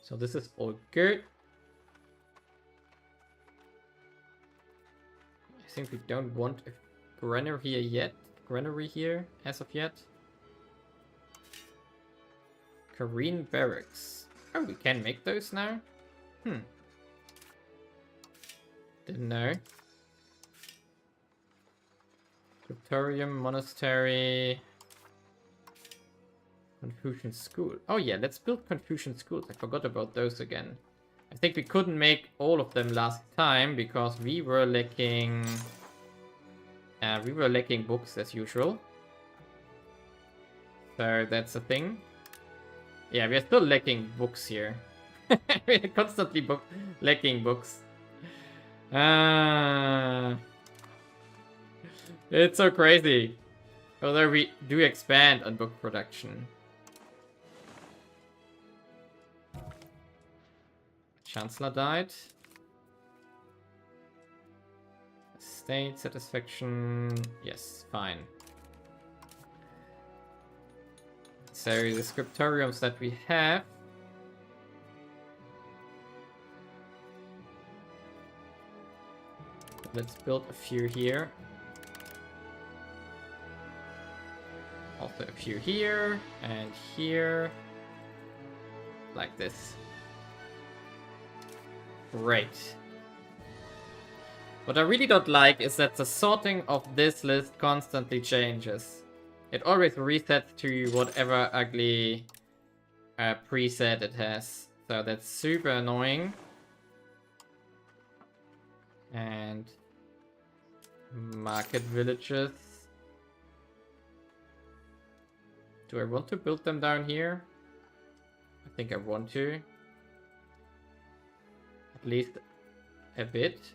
So this is all good. I think we don't want a granary here as of yet. Kareen barracks. Oh, we can make those now? Didn't know. Scriptorium, monastery. Confucian school. Oh yeah, let's build Confucian schools. I forgot about those again. I think we couldn't make all of them last time because we were lacking books as usual. So that's a thing. Yeah, we are still lacking books here. We are constantly lacking books. It's so crazy. Although we do expand on book production. Chancellor died. State satisfaction. Yes, fine. So the scriptoriums that we have. Let's build a few here. Also a few here and here. Like this. Great. What I really don't like is that the sorting of this list constantly changes. It always resets to whatever ugly preset it has. So that's super annoying. And market villages. Do I want to build them down here? I think I want to. At least a bit.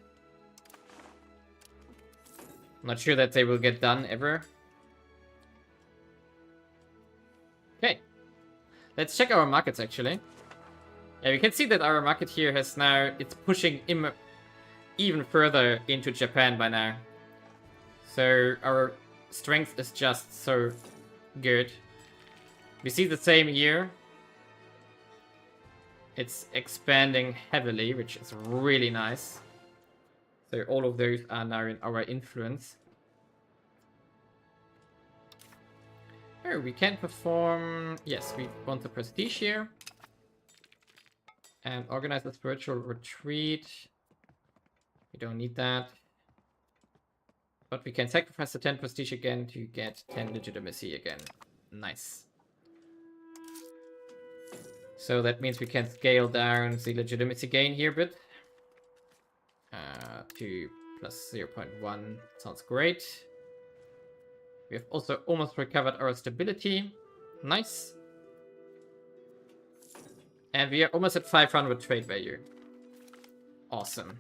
Not sure that they will get done ever. Okay. Let's check our markets actually. Yeah, we can see that our market here has now, it's pushing even further into Japan by now. So our strength is just so good. We see the same here. It's expanding heavily, which is really nice. So all of those are now in our influence. Oh, we can perform... Yes, we want the prestige here. And organize a spiritual retreat. We don't need that. But we can sacrifice the 10 prestige again to get 10 legitimacy again. Nice. So that means we can scale down the legitimacy gain here a bit. To plus 0.1. Sounds great. We have also almost recovered our stability. Nice. And we are almost at 500 trade value. Awesome.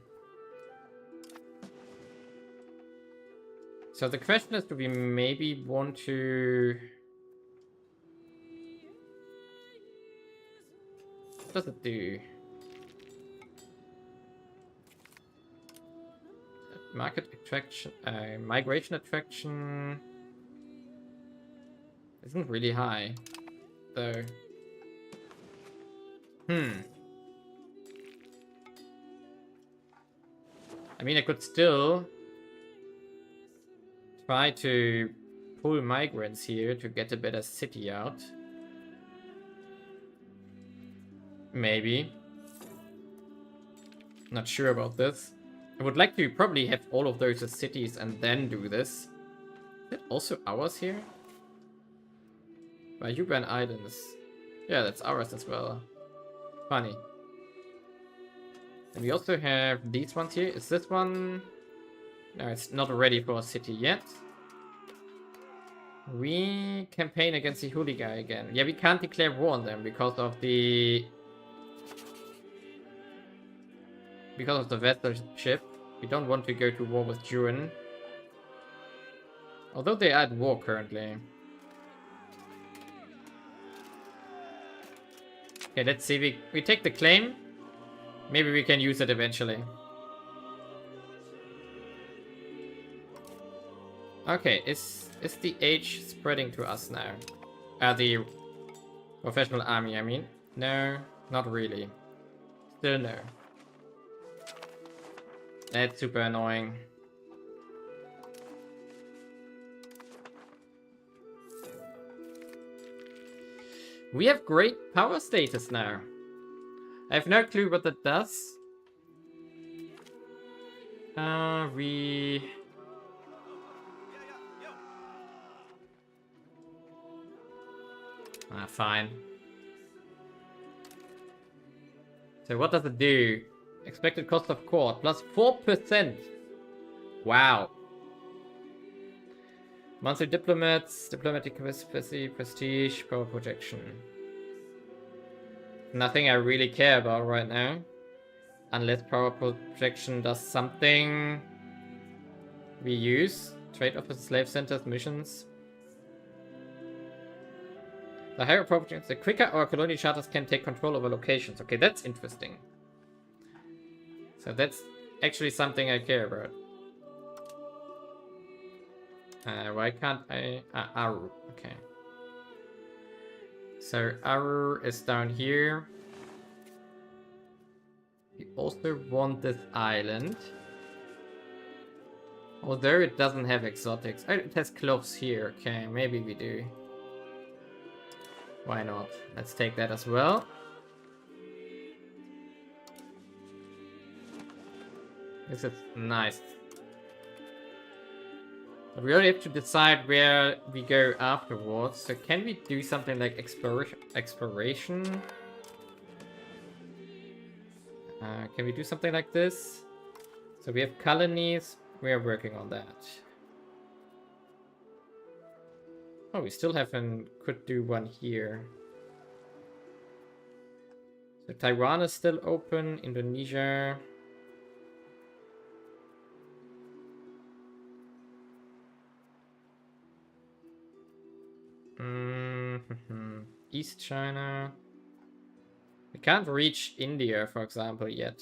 So the question is, do we maybe want to... What does it do? Market attraction, migration attraction isn't really high, though. I mean, I could still try to pull migrants here to get a better city out. Maybe. Not sure about this. I would like to probably have all of those as cities and then do this. Is it also ours here? MEIOU Islands. Yeah, that's ours as well. Funny. And we also have these ones here. Is this one? No, it's not ready for a city yet. We campaign against the Hooli guy again. Yeah, we can't declare war on them because of the... vessel ship. We don't want to go to war with Jurin. Although they are at war currently. Okay, let's see. We take the claim. Maybe we can use it eventually. Okay, is the age spreading to us now? The professional army, I mean. No, not really. Still no. That's super annoying. We have great power status now. I have no clue what that does. Fine. So what does it do? Expected cost of court plus 4%. Wow. Monthly diplomats, diplomatic capacity, prestige, power projection. Nothing I really care about right now. Unless power projection does something we use. Trade office, slave centers, missions. The higher power projection, the quicker our colony charters can take control over locations. Okay, that's interesting. So that's actually something I care about. Why can't I... Aru. Okay. So Aru is down here. We also want this island. Although it doesn't have exotics. Oh, it has cloves here. Okay, maybe we do. Why not? Let's take that as well. This is nice. But we only have to decide where we go afterwards. So can we do something like exploration? Can we do something like this? So we have colonies. We are working on that. Oh, we still haven't... could do one here. So Taiwan is still open. Indonesia... East China. We can't reach India, for example, yet.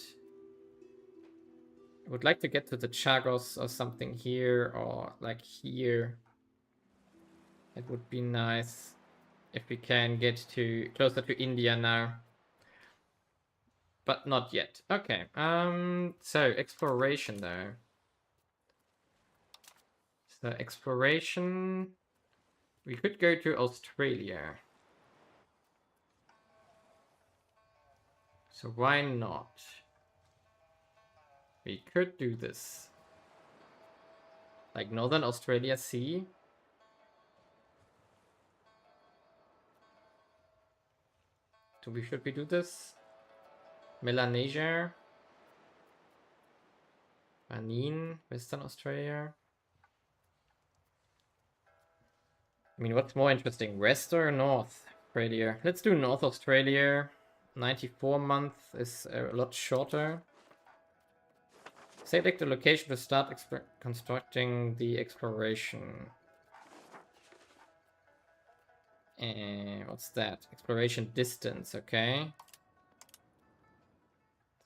I would like to get to the Chagos or something here, or like here. It would be nice if we can get to closer to India now. But not yet. Okay. So exploration though. So exploration. We could go to Australia. So why not? We could do this. Like Northern Australia Sea. Should we do this? Melanesia. Anine, Western Australia. I mean, what's more interesting? West or North Australia? Let's do North Australia. 94 months is a lot shorter. Select the location to start constructing the exploration. What's that? Exploration distance, okay.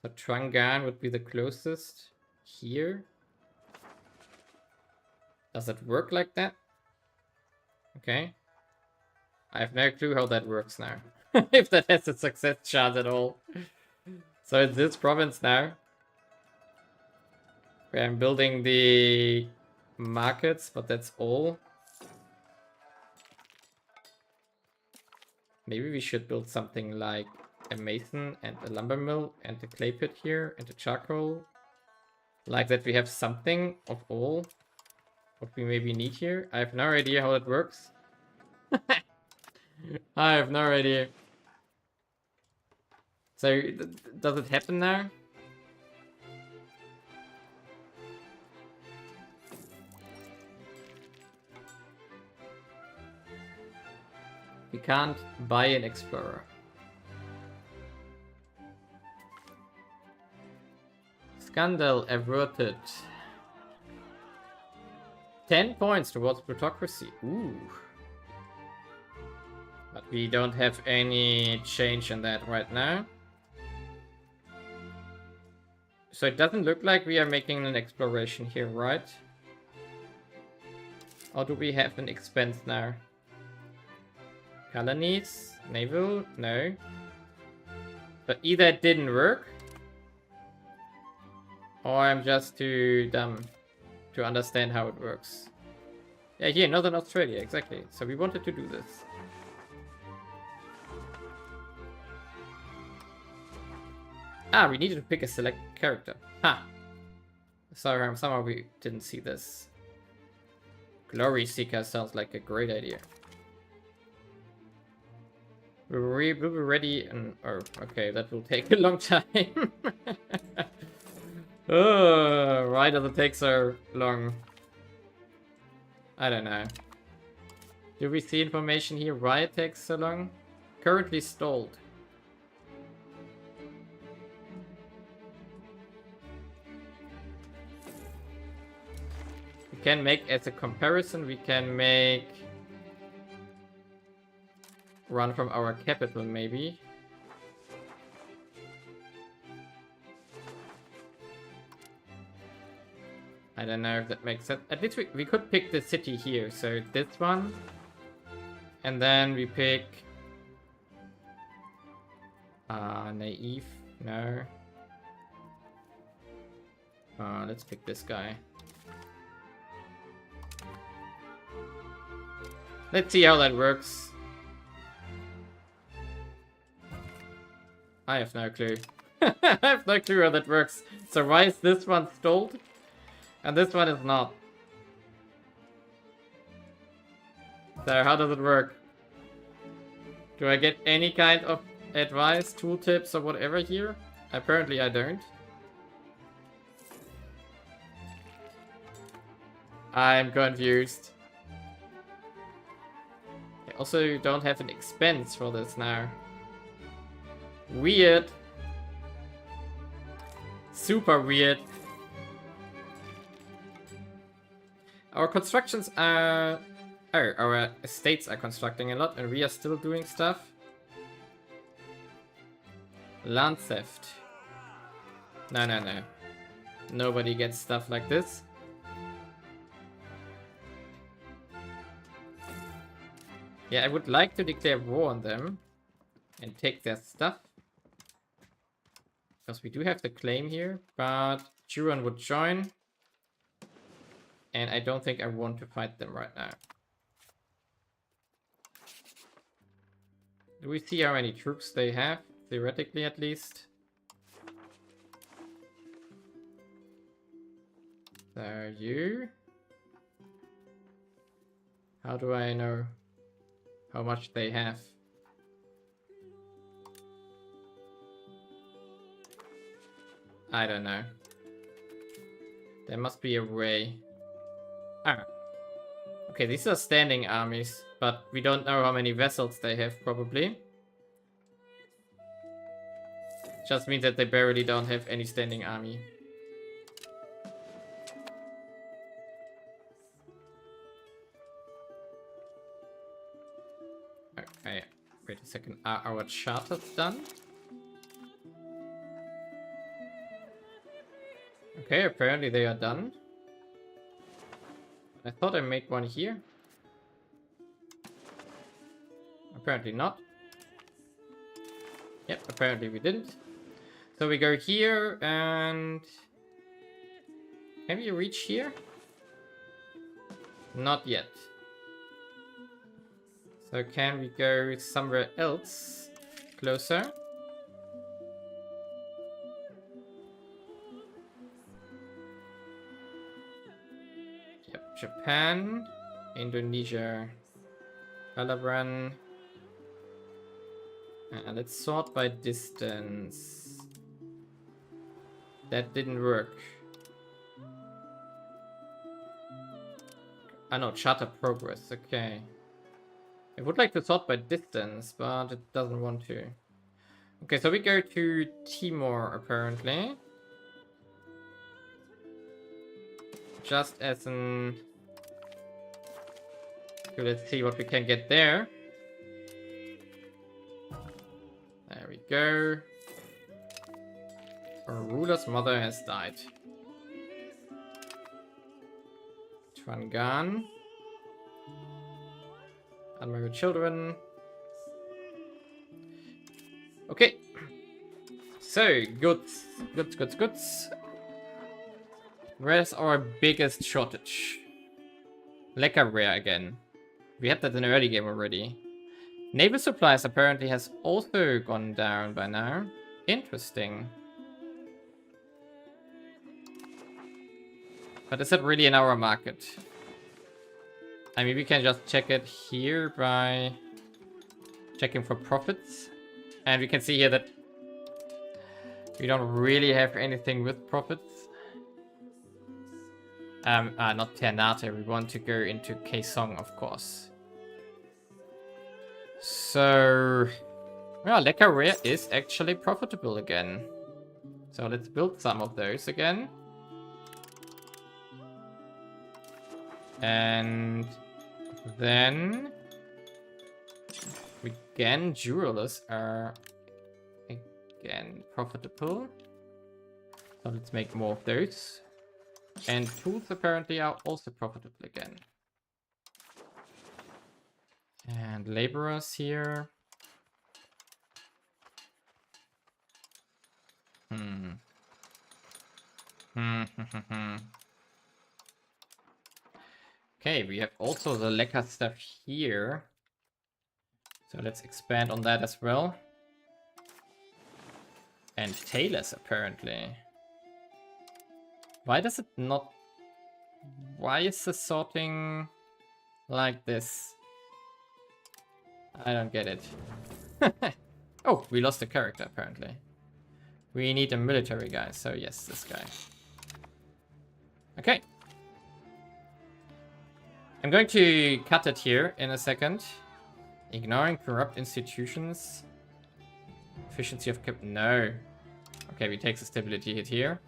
So Trangan would be the closest here. Does it work like that? Okay. I have no clue how that works now. If that has a success chance at all. So it's this province now. Where I'm building the markets, but that's all. Maybe we should build something like a mason and a lumber mill and a clay pit here and a charcoal. Like that we have something of all what we maybe need here. I have no idea how it works. I have no idea. So, does it happen now? We can't buy an explorer. Scandal averted. 10 points towards plutocracy. Ooh. But we don't have any change in that right now. So it doesn't look like we are making an exploration here, right? Or do we have an expense now? Colonies? Naval? No. But either it didn't work, or I'm just too dumb to understand how it works. Yeah, here, Northern Australia, exactly. So we wanted to do this. Ah, we needed to pick a select character. Ha! Sorry, somehow we didn't see this. Glory Seeker sounds like a great idea. We'll be ready and... Oh, okay, that will take a long time. Oh, why does it take so long? I don't know. Do we see information here why it takes so long? Currently stalled. We can make, as a comparison, we can make... Run from our capital, maybe. I don't know if that makes sense. At least we could pick the city here. So this one. And then we pick... Naive. No. Let's pick this guy. Let's see how that works. I have no clue. I have no clue how that works. So why is this one stalled? And this one is not. So how does it work? Do I get any kind of advice, tooltips or whatever here? Apparently I don't. I'm confused. I also don't have an expense for this now. Weird. Super weird. Our constructions are Oh, our estates are constructing a lot and we are still doing stuff. Land theft. No, no, no. Nobody gets stuff like this. Yeah, I would like to declare war on them and take their stuff. Because we do have the claim here, but Juron would join. And I don't think I want to fight them right now. Do we see how many troops they have? Theoretically, at least. So you... How do I know how much they have? I don't know. There must be a way. Ah. Okay, these are standing armies, but we don't know how many vessels they have, probably. Just means that they barely don't have any standing army. Okay, wait a second. Are our charters done? Okay, apparently they are done. I thought I made one here. Apparently not. Yep, apparently we didn't. So we go here and... Can we reach here? Not yet. So can we go somewhere else? Closer? Yep, Japan, Indonesia, Alabran. Let's sort by distance. That didn't work. Ah no, charter progress, okay. I would like to sort by distance, but it doesn't want to. Okay, so we go to Timor, apparently. Just as an... Okay, let's see what we can get there. There we go. Our ruler's mother has died. Twangan. Unmarried children. Okay. So, goods. Goods. Where's our biggest shortage? Lecker rare again. We had that in the early game already. Naval supplies apparently has also gone down by now. Interesting. But is it really in our market? I mean, we can just check it here by checking for profits. And we can see here that we don't really have anything with profits. Not Ternate, we want to go into Kaesong, of course. So, well, Lecker Rare is actually profitable again. So let's build some of those again. And then again, jewelers are again profitable. So let's make more of those. And tools apparently are also profitable again. And laborers here. Okay, we have also the Lecker stuff here. So let's expand on that as well. And tailors apparently. Why does it not... Why is the sorting like this? I don't get it. Oh, we lost a character apparently. We need a military guy, so yes, this guy. Okay. I'm going to cut it here in a second. Ignoring corrupt institutions. Efficiency of cap... No. Okay, we take the stability hit here.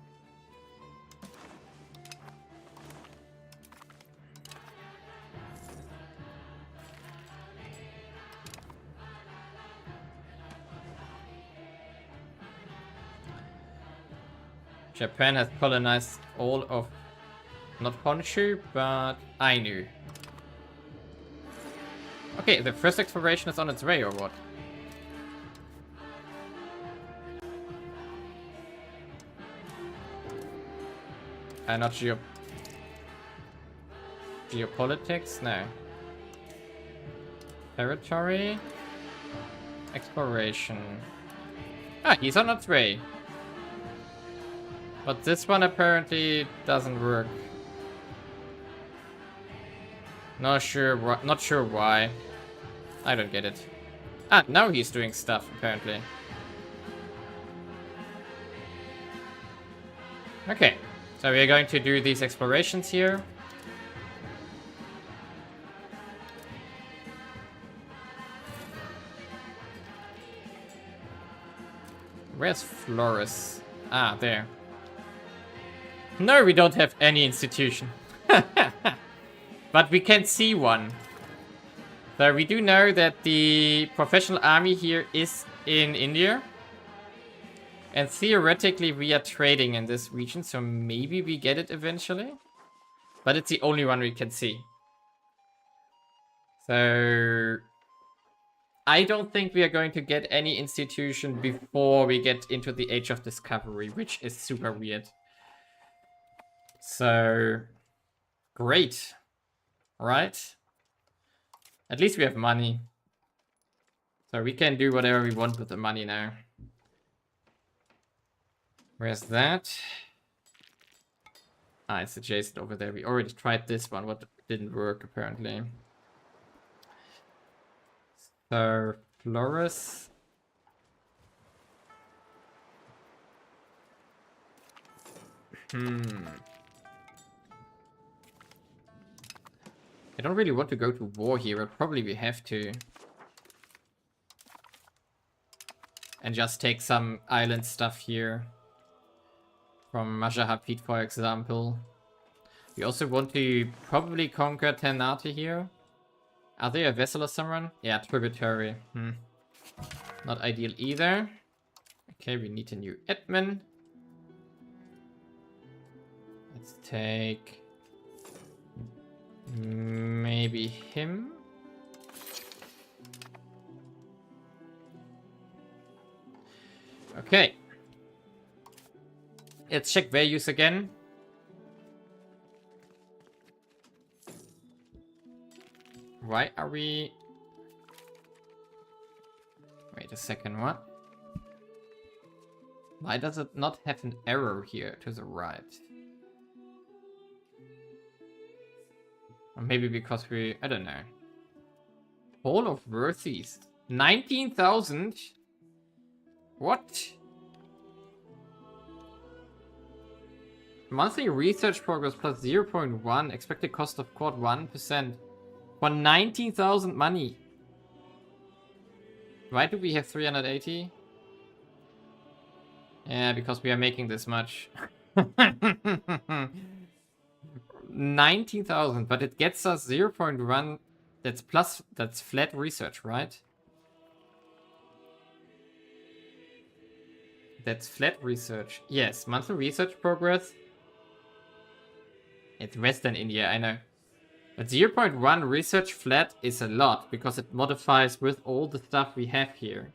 Japan has colonized all of, not Honshu, but Ainu. Okay, the first exploration is on its way, or what? Not geopolitics? No. Territory? Exploration. Ah, he's on its way. But this one apparently doesn't work. Not sure why. I don't get it. Ah, now he's doing stuff, apparently. Okay, so we're going to do these explorations here. Where's Flores? Ah, there. No, we don't have any institution. But we can see one. So we do know that the professional army here is in India. And theoretically we are trading in this region, so maybe we get it eventually. But it's the only one we can see. So I don't think we are going to get any institution before we get into the Age of Discovery, which is super weird. So great. Right? At least we have money. So we can do whatever we want with the money now. Where's that? Ah, it's adjacent over there. We already tried this one. What didn't work, apparently. So, Flores. I don't really want to go to war here, but probably we have to. And just take some island stuff here. From Majapahit, for example. We also want to probably conquer Ternate here. Are they a vessel or someone? Yeah, tributary. Not ideal either. Okay, we need a new admin. Let's take... maybe him? Okay. Let's check values again. Why are we... Wait a second, what? Why does it not have an arrow here to the right? Or maybe because we... I don't know. Hall of Worthies. 19,000? What? Monthly research progress plus 0.1. Expected cost of court 1%. For 19,000 money. Why do we have 380? Yeah, because we are making this much. 19,000, but it gets us 0.1. That's plus, that's flat research, right? That's flat research. Yes, monthly research progress. It's Western India, I know. But 0.1 research flat is a lot, because it modifies with all the stuff we have here.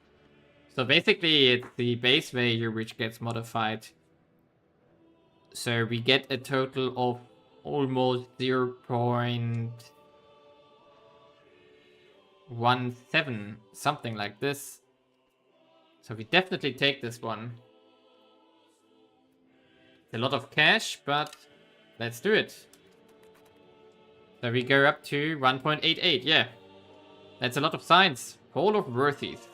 So basically it's the base value which gets modified. So we get a total of almost 0.17, something like this. So we definitely take this one. It's a lot of cash, but let's do it. So we go up to 1.88, yeah. That's a lot of science. Hall of Worthies.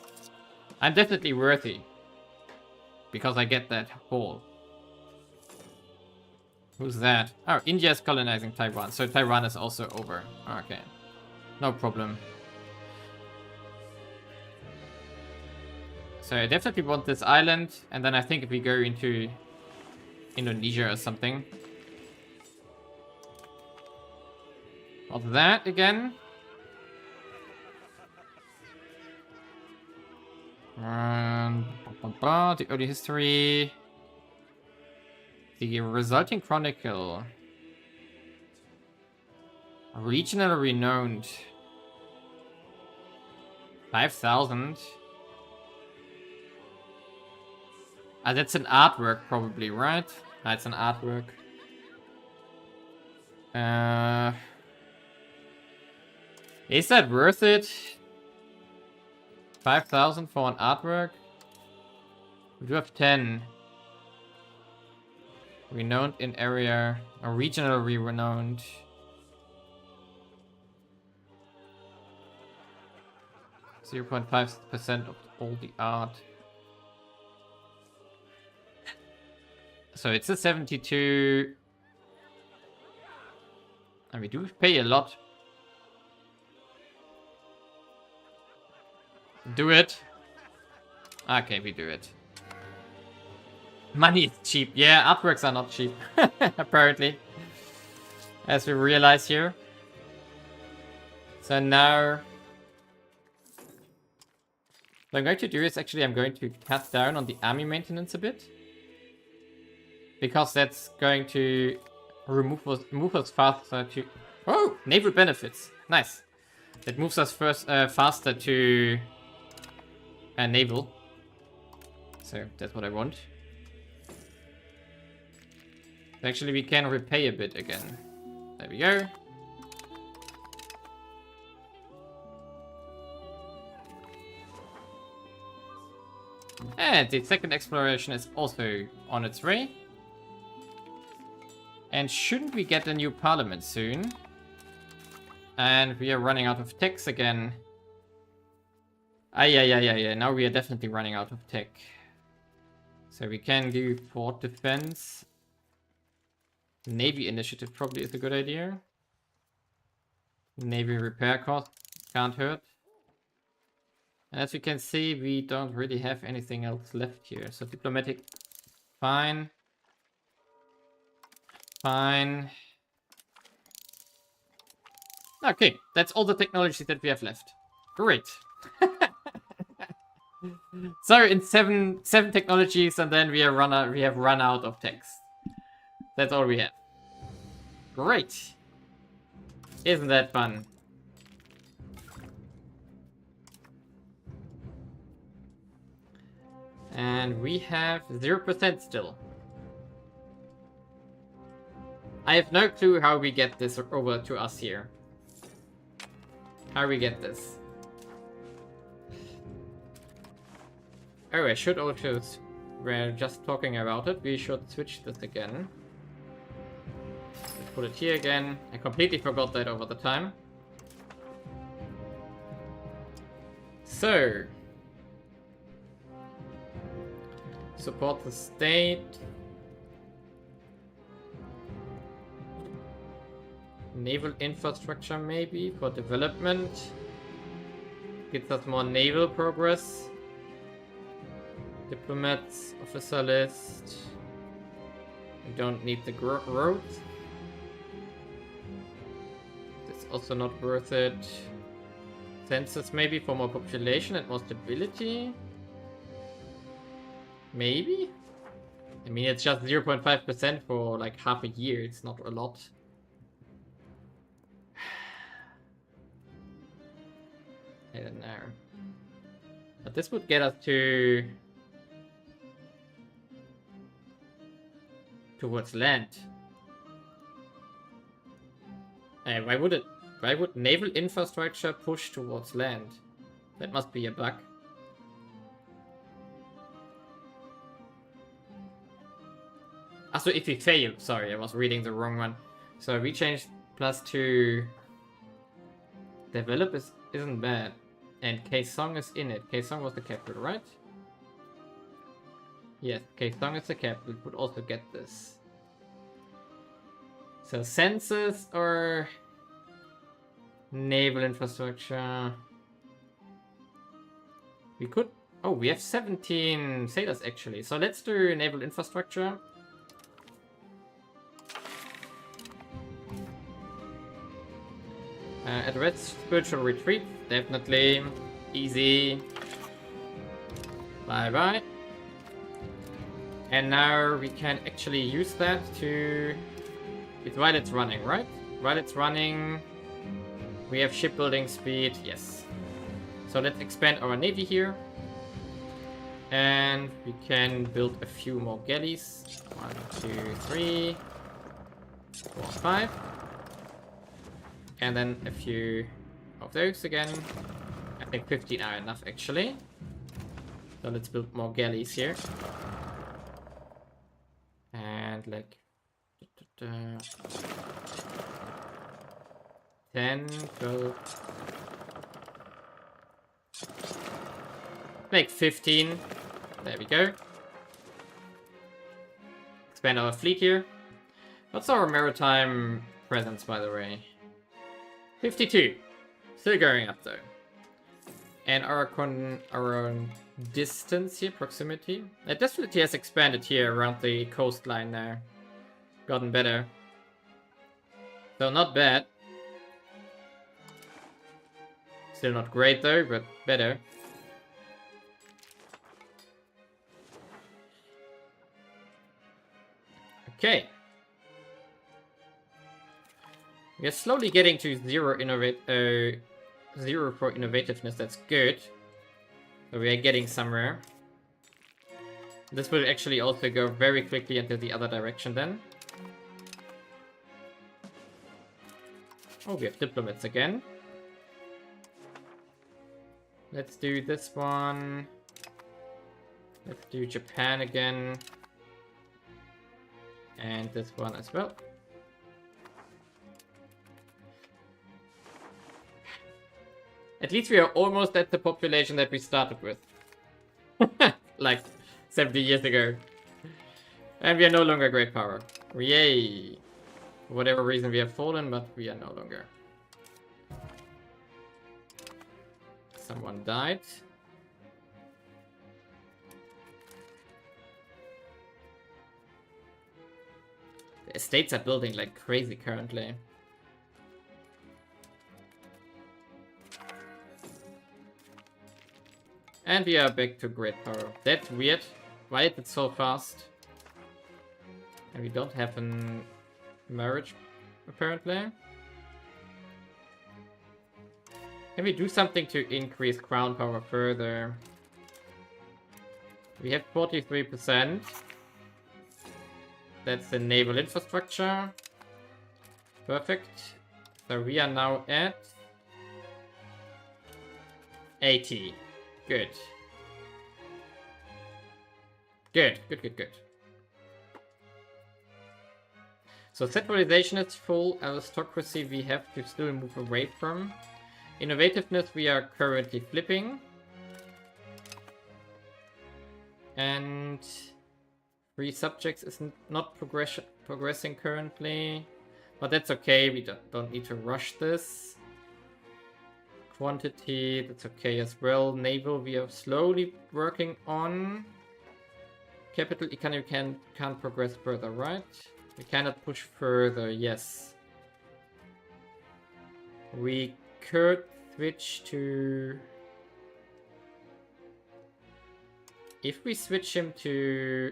I'm definitely worthy. Because I get that hall. Who's that? Oh, India is colonizing Taiwan. So Taiwan is also over. Okay. No problem. So I definitely want this island. And then I think if we go into Indonesia or something. Not that again. And the early history. The resulting chronicle. Regional renowned. 5,000. Ah, that's an artwork probably, right? That's an artwork. Is that worth it? 5,000 for an artwork? We do have 10. Renowned in area, or regionally renowned. .5% of all the art. So it's a 72. And we do pay a lot. Do it. Okay, we do it. Money is cheap. Yeah, artworks are not cheap. Apparently. As we realize here. So now... what I'm going to do is actually I'm going to cut down on the army maintenance a bit. Because that's going to move us faster to... oh! Naval benefits. Nice. That moves us faster to... naval. So that's what I want. Actually, we can repay a bit again. There we go. And the second exploration is also on its way. And shouldn't we get a new parliament soon? And we are running out of techs again. Yeah. Now we are definitely running out of tech. So we can do port defense. Navy initiative probably is a good idea. Navy repair cost can't hurt. And as you can see, we don't really have anything else left here. So diplomatic, fine. Fine. Okay, that's all the technology that we have left. Great. So in seven technologies, and then we have run out of text. That's all we have. Great. Isn't that fun? And we have 0% still. I have no clue how we get this over to us here. How we get this. Oh, I should also... we're just talking about it. We should switch this again. Let's put it here again. I completely forgot that over the time. So... support the state. Naval infrastructure maybe for development. Gives us more naval progress. Diplomats, officer list. We don't need the growth. That's also not worth it. Census maybe for more population and more stability. Maybe? I mean, it's just 0.5% for like half a year. It's not a lot. I don't know. But this would get us towards land. Why would naval infrastructure push towards land? That must be a bug. So if we fail, sorry, I was reading the wrong one. So we changed +2. Develop isn't bad. And Kaesong is in it. Kaesong was the capital, right? Yes, Kaesong is the capital. Would also get this. So census or naval infrastructure. We could... oh, we have 17 sailors actually. So let's do naval infrastructure. Address spiritual retreat, definitely. Easy. Bye bye. And now we can actually use that to... While it's running, right? While it's running, we have shipbuilding speed, yes. So let's expand our navy here. And we can build a few more galleys. 1, 2, 3, 4, 5. And then a few of those again. I think 15 are enough actually. So let's build more galleys here. And like 10, 12, like 15. There we go. Expand our fleet here. What's our maritime presence, by the way? 52. Still going up though. And our distance here, proximity. It definitely has expanded here around the coastline there. Gotten better. So not bad. Still not great though, but better. Okay. We are slowly getting to zero for innovativeness. That's good. So we are getting somewhere. This will actually also go very quickly into the other direction then. Oh, we have diplomats again. Let's do this one. Let's do Japan again. And this one as well. At least we are almost at the population that we started with. Like 70 years ago. And we are no longer a great power. Yay! For whatever reason we have fallen, but we are no longer. Someone died. The estates are building like crazy currently. And we are back to great power. That's weird. Why is it so fast? And we don't have a marriage, apparently. Can we do something to increase crown power further? We have 43%. That's the naval infrastructure. Perfect. So we are now at 80. Good. Good. So centralization is full. Aristocracy we have to still move away from. Innovativeness we are currently flipping. And free subjects is not progressing currently. But that's okay, we don't need to rush this. Quantity, that's okay as well. Naval we are slowly working on. Capital economy can't progress further, right? We cannot push further, yes. We could switch to... If we switch him to...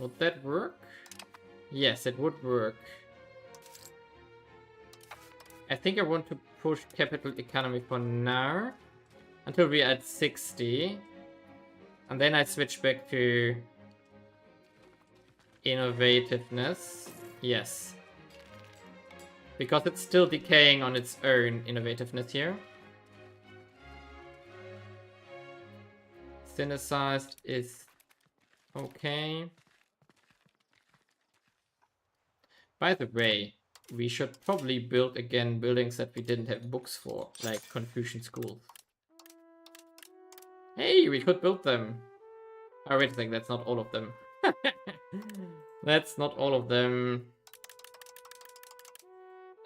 Would that work? Yes, it would work. I think I want to push capital economy for now. Until we are at 60. And then I switch back to... Innovativeness. Yes. Because it's still decaying on its own innovativeness here. Synthesized is okay. By the way, we should probably build again buildings that we didn't have books for, like Confucian schools. Hey, we could build them. Oh, wait a second, that's not all of them. That's not all of them.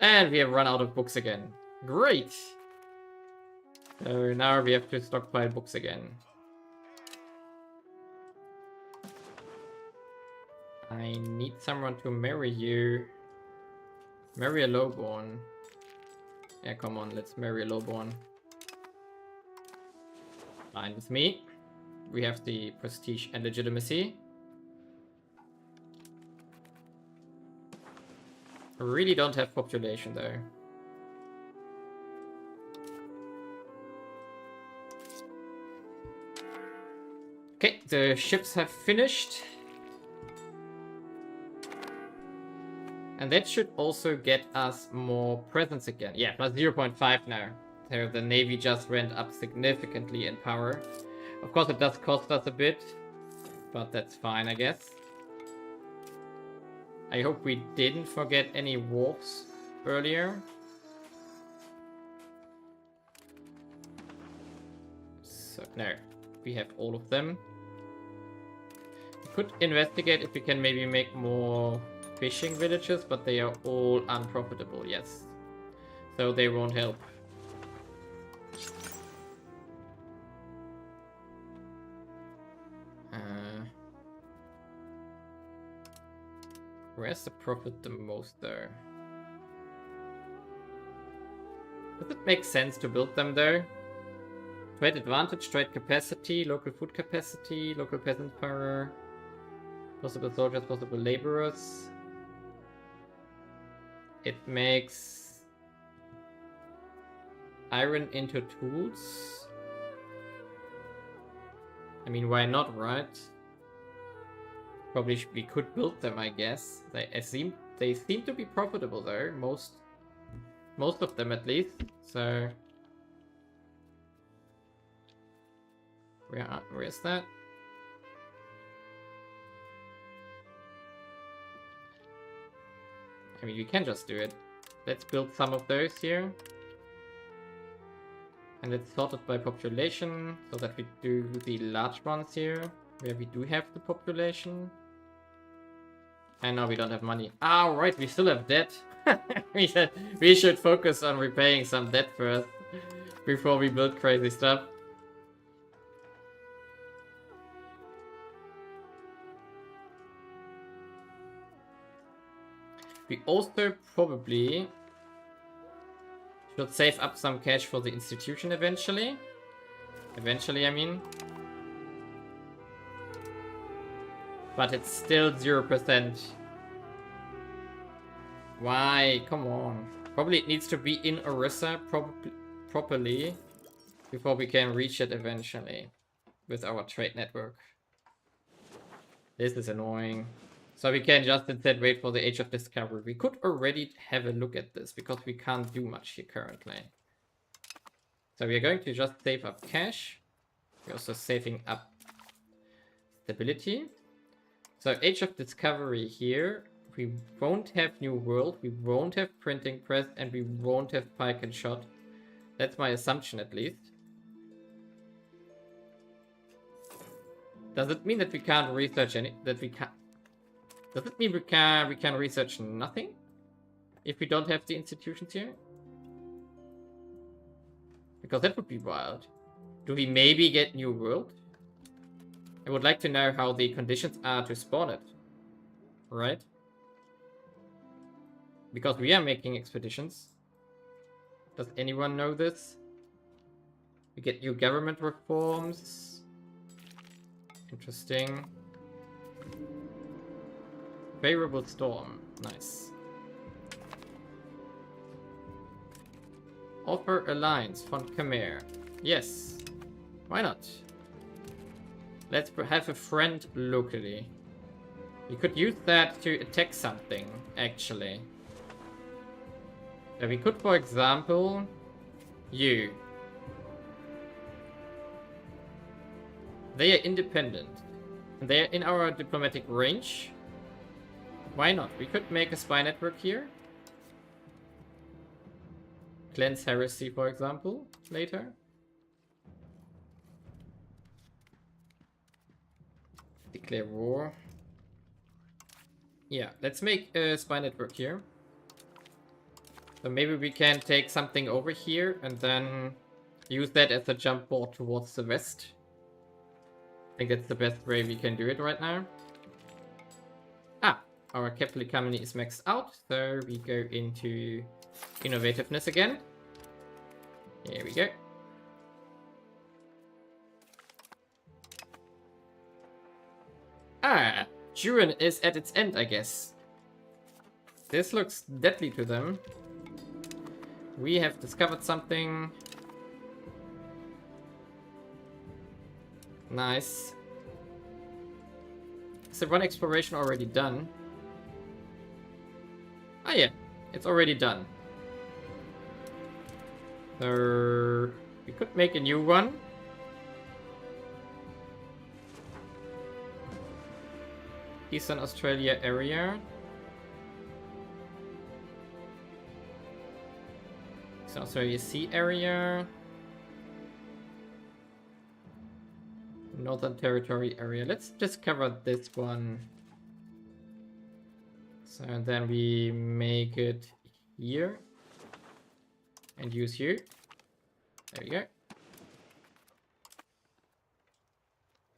And we have run out of books again. Great! So now we have to stockpile books again. I need someone to marry you. Marry a lowborn. Yeah, come on, let's marry a lowborn. Fine with me. we have the prestige and legitimacy. Really don't have population though. Okay, the ships have finished. And that should also get us more presence again. Yeah, plus 0.5 now. So the navy just went up significantly in power. Of course it does cost us a bit, but that's fine, I guess. I hope we didn't forget any wharfs earlier. So, no, we have all of them. We could investigate if we can maybe make more fishing villages, but they are all unprofitable, yes. So they won't help. Where's the profit the most though? Does it make sense to build them though? Trade advantage, trade capacity, local food capacity, local peasant power, possible soldiers, possible laborers. It makes iron into tools. I mean, why not, right? Probably we could build them, I guess. They seem to be profitable though, most of them at least. So where is that? I mean, we can just do it. Let's build some of those here. And let's sort it by population so that we do the large ones here, where we do have the population. And now we don't have money. Ah, right, we still have debt. we should focus on repaying some debt first before we build crazy stuff. We also probably should save up some cash for the institution eventually. Eventually, I mean. But it's still 0%. Why? Come on. Probably it needs to be in Orissa properly before we can reach it eventually with our trade network. This is annoying. So we can just instead wait for the Age of Discovery. We could already have a look at this because we can't do much here currently. So we are going to just save up cash. We're also saving up stability. So Age of Discovery here, we won't have New World, we won't have Printing Press, and we won't have Pike and Shot. That's my assumption at least. Does it mean that we can't research any? Does it mean we can research nothing if we don't have the institutions here? Because that would be wild. Do we maybe get New World? I would like to know how the conditions are to spawn it. Right? Because we are making expeditions. Does anyone know this? We get new government reforms. Interesting. Favorable storm. Nice. Offer alliance. Font Khmer. Yes. Why not? Let's have a friend locally. We could use that to attack something, actually. We could, for example, you. They are independent. And they are in our diplomatic range. Why not? We could make a spy network here. Cleanse heresy, for example, later. Declare war. Yeah, let's make a spy network here. So maybe we can take something over here and then use that as a jump board towards the west. I think that's the best way we can do it right now. Ah, our capital economy is maxed out, so we go into innovativeness again. Here we go. Ah, Duran is at its end, I guess. This looks deadly to them. We have discovered something. Nice. Is the one exploration already done? Ah yeah, it's already done. We could make a new one. Eastern Australia area. Eastern Australia Sea area. Northern Territory area. Let's just cover this one. So then we make it here. And use you. There we go.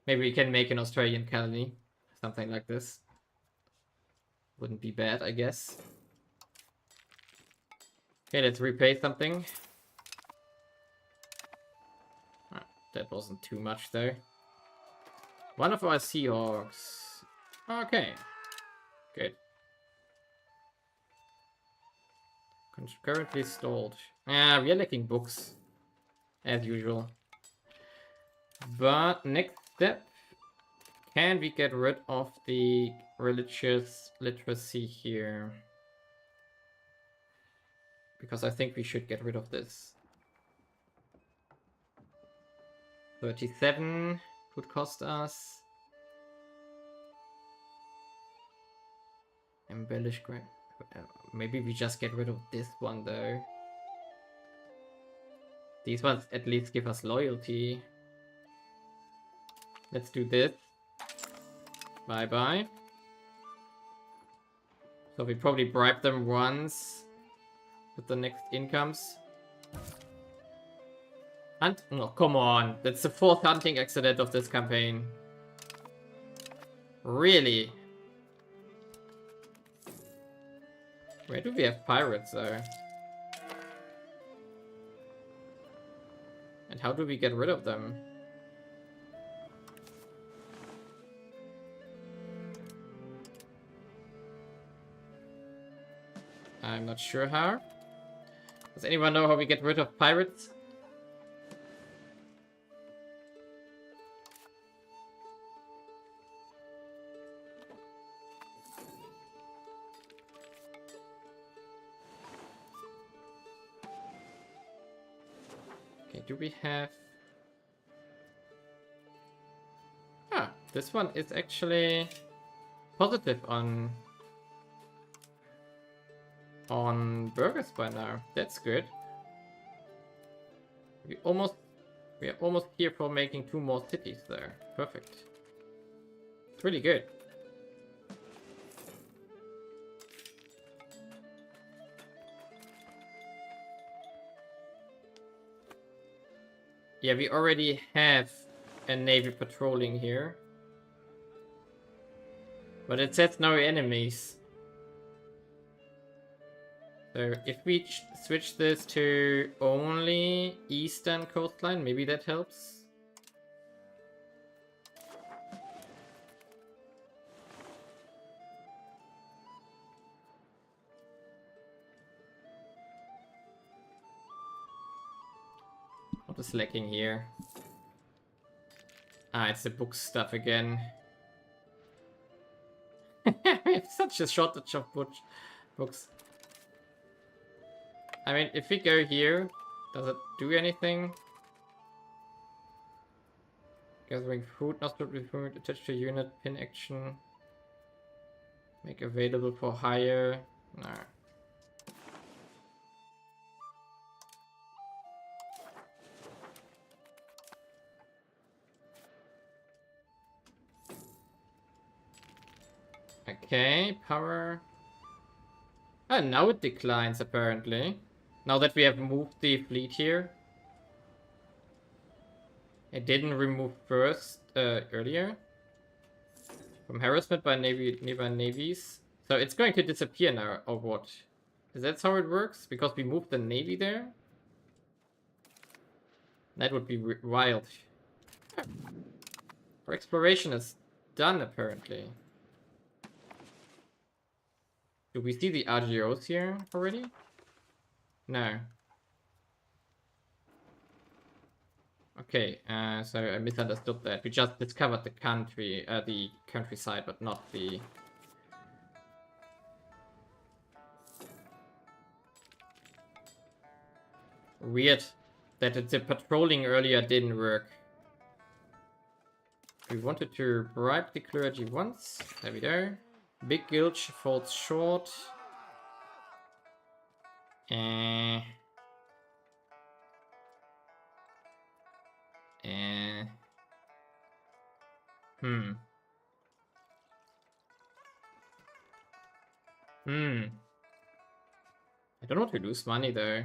Maybe we can make an Australian colony. Something like this. Wouldn't be bad, I guess. Okay, let's repay something. Ah, that wasn't too much though. One of our Seahawks. Okay. Good. Currently stalled. Ah, we are lacking books. As usual. But next step. Can we get rid of the religious literacy here? Because I think we should get rid of this. 37 would cost us. Embellish grant. Maybe we just get rid of this one though. These ones at least give us loyalty. Let's do this. Bye bye. So we probably bribe them once with the next incomes. Hunt? No, come on. That's the 4th hunting accident of this campaign. Really? Where do we have pirates though? And how do we get rid of them? I'm not sure how. Does anyone know how we get rid of pirates? Okay, do we have... Ah, this one is actually positive on burgers by now. That's good. We are almost here for making 2 more cities there. Perfect. It's really good. Yeah, we already have a navy patrolling here. But it says no enemies. So if we switch this to only eastern coastline, maybe that helps. What is lacking here? Ah, it's the book stuff again. We have such a shortage of books. I mean, if we go here, does it do anything? Gathering food, not with food, attached to unit, pin action. Make available for hire. No. Okay, power. Ah, now it declines apparently. Now that we have moved the fleet here. It didn't remove first earlier. From harassment by nearby navies. So it's going to disappear now, or what? Is that how it works? Because we moved the navy there? That would be wild. Our exploration is done, apparently. Do we see the RGOs here already? No. Okay, so I misunderstood that. We just discovered the countryside, but not the... Weird that the patrolling earlier didn't work. We wanted to bribe the clergy once. There we go. Big Gilch falls short. Hmm. I don't want to lose money though.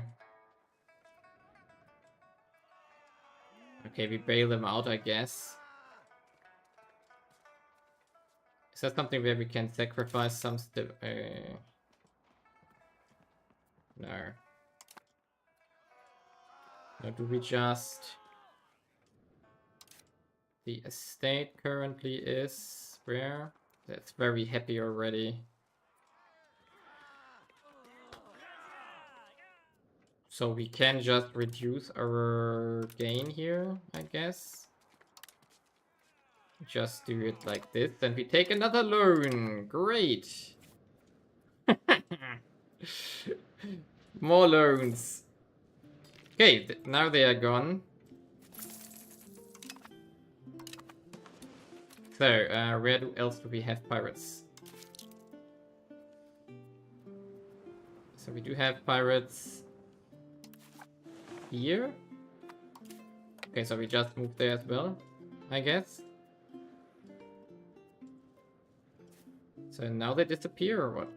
Okay, we bail them out, I guess. Is that something where we can sacrifice some stuff? No. No, do we just... The estate currently is where? That's very happy already. So we can just reduce our gain here, I guess. Just do it like this, and we take another loan. Great. More loans. Okay, now they are gone. So, where else do we have pirates? So we do have pirates here. Okay, so we just moved there as well, I guess. So now they disappear or what?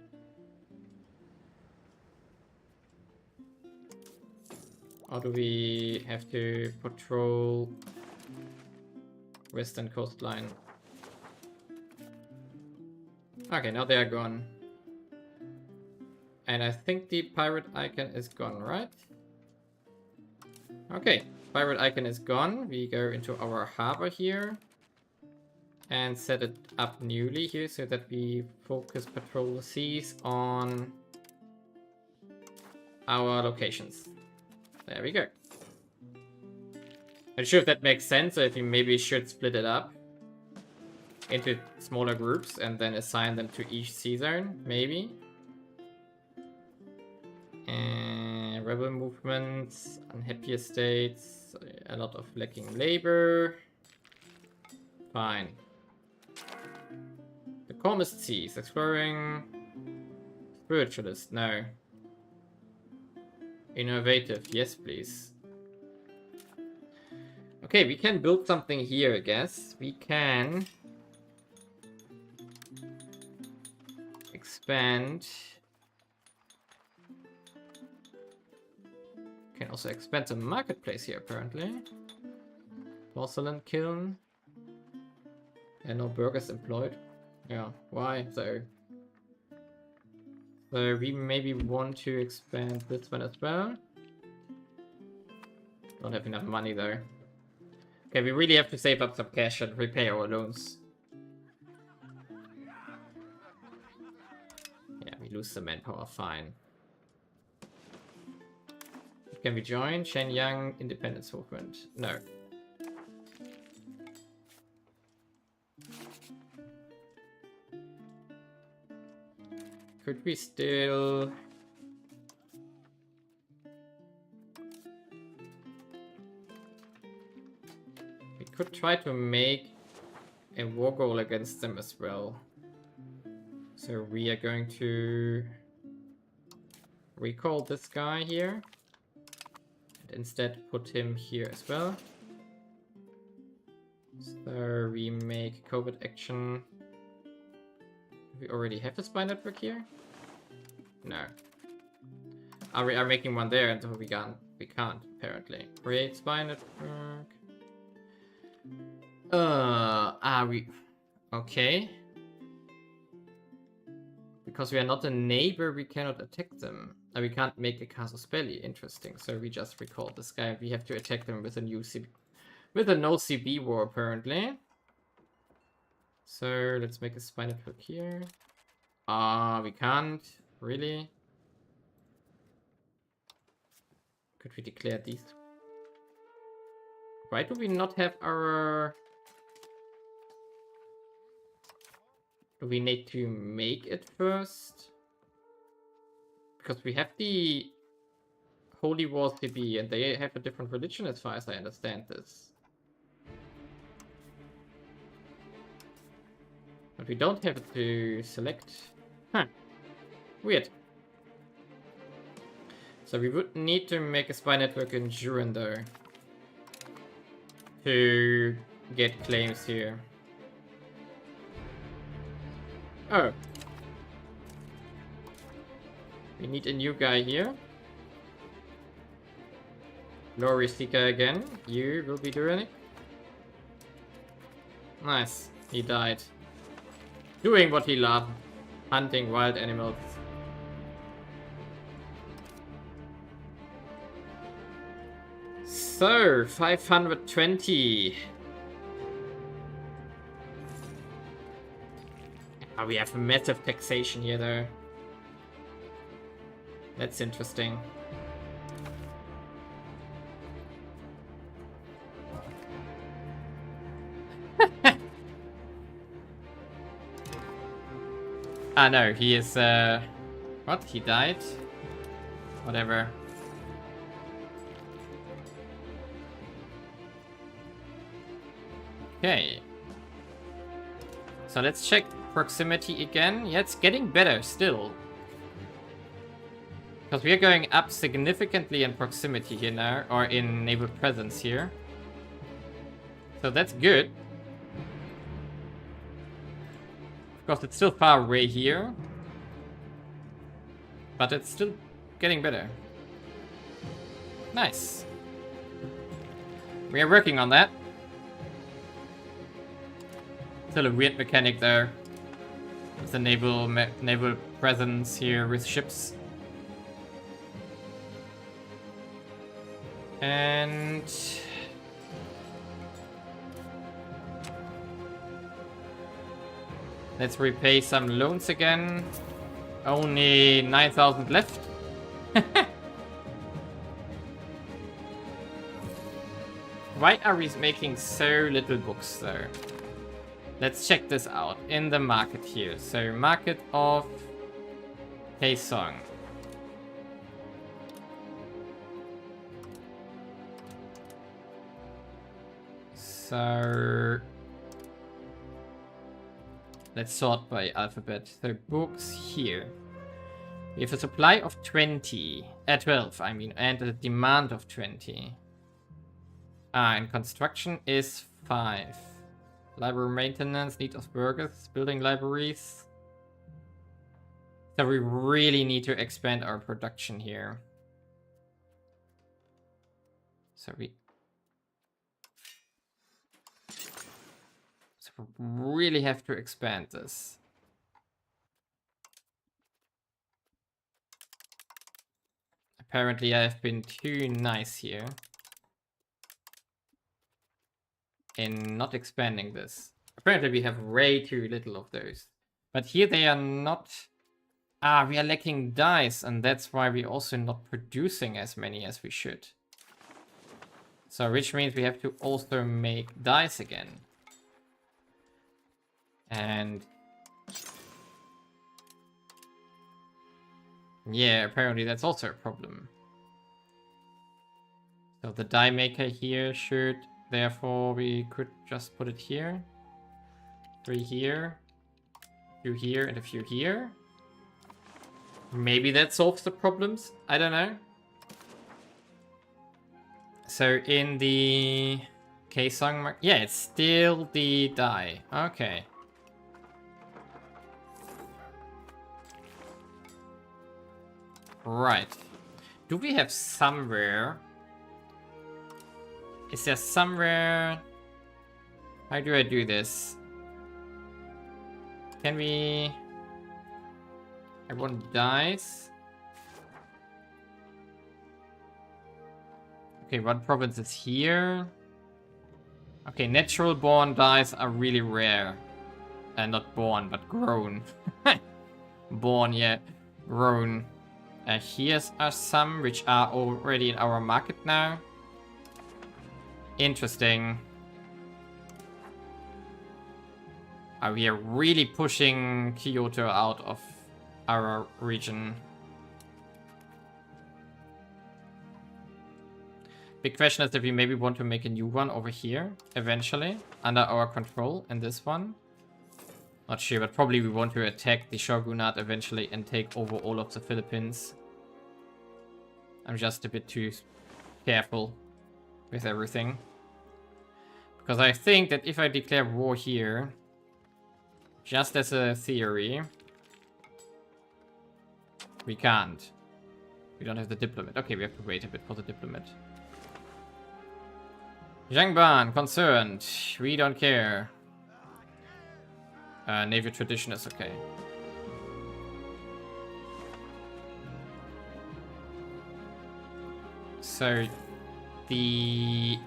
Or do we have to patrol western coastline? Okay, now they are gone. And I think the pirate icon is gone, right? Okay, pirate icon is gone. We go into our harbor here. And set it up newly here so that we focus patrol seas on our locations. There we go. I'm sure if that makes sense, so if we maybe should split it up into smaller groups and then assign them to each sea zone, maybe. And rebel movements, unhappy estates, a lot of lacking labor. Fine. The calmest seas, exploring. Spiritualist, no. Innovative, yes please. Okay, we can build something here, I guess. We can expand. Can also expand the marketplace here, apparently. Porcelain kiln. And no burgers employed. Yeah, why? So we maybe want to expand this one as well. Don't have enough money though. Okay, we really have to save up some cash and repay our loans. Yeah, we lose some manpower, fine. Can we join Shenyang Independence Movement? No. Could we still... We could try to make a war goal against them as well. So we are going to recall this guy here. And instead put him here as well. So we make covert action. We already have a spy network here? No. Are we making one there until we can't apparently. Create spy network. Are we okay? Because we are not a neighbor, we cannot attack them. We can't make a casus belli. Interesting. So we just recall this guy. We have to attack them with a new CB, with a no CB war apparently. So let's make a spy network here. We can't. Really? Could we declare these? Why do we not have our... Do we need to make it first? Because we have the Holy War CB and they have a different religion as far as I understand this. But we don't have it to select. Huh. Weird. So we would need to make a spy network in Juran though. To get claims here. Oh. We need a new guy here. Glory Seeker again. You will be doing it. Nice. He died. Doing what he loved. Hunting wild animals. So, 520. Oh, we have massive taxation here though. That's interesting. Ah no, he is what? He died? Whatever. Okay. So let's check proximity again. Yeah, it's getting better still. Because we are going up significantly in proximity here now, or in naval presence here. So that's good. Of course, it's still far away here. But it's still getting better. Nice. We are working on that. Still a weird mechanic there. With the naval presence here with ships. And let's repay some loans again. Only 9,000 left. Why are we making so little books though? Let's check this out in the market here. So market of Kaesong. So let's sort by alphabet. So books here. We have a supply of 12, I mean, and a demand of 20. And construction is 5. Library maintenance, need of workers, building libraries. So we really need to expand our production here. So we really have to expand this. Apparently I have been too nice here in not expanding this. Apparently we have way too little of those. But here they are not... Ah, we are lacking dice, and that's why we're also not producing as many as we should. So which means we have to also make dice again. And yeah, apparently that's also a problem. So the die maker here should, therefore we could just put it here. 3 here, a few here, and a few here. Maybe that solves the problems. I don't know. So in the Kaesong, yeah, it's still the die. Okay. Right. Do we have somewhere? Is there somewhere? How do I do this? Can we... I want dice. Okay, one province is here. Okay, natural born dice are really rare. Not born, but grown. Born, yeah. Grown. Here's some which are already in our market now. Interesting. We are really pushing Kyoto out of our region. Big question is if we maybe want to make a new one over here, eventually, under our control, in this one. Not sure, but probably we want to attack the Shogunate eventually and take over all of the Philippines. I'm just a bit too careful with everything. Because I think that if I declare war here, just as a theory, we can't. We don't have the diplomat. Okay, we have to wait a bit for the diplomat. Zhangban, concerned. We don't care. Navy tradition is okay. So, the...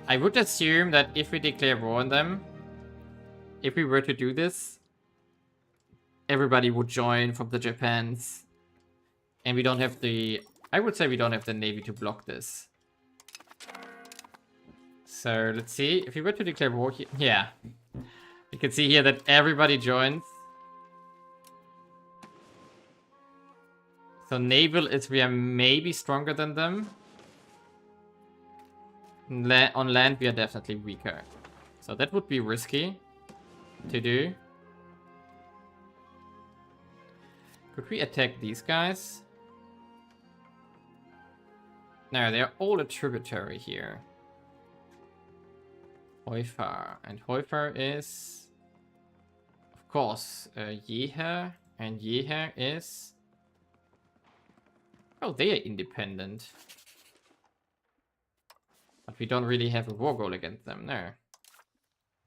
I would assume that if we declare war on them, if we were to do this, everybody would join from the Japans. And we don't have the... I would say we don't have the Navy to block this. So, let's see. If we were to declare war here... Yeah. You can see here that everybody joins. So, naval is we are maybe stronger than them. On land, we are definitely weaker. So, that would be risky to do. Could we attack these guys? No, they're all a tributary here. Heufer. And Heufer is, of course, Jeher. And Jeher is... Oh, they are independent. But we don't really have a war goal against them, no.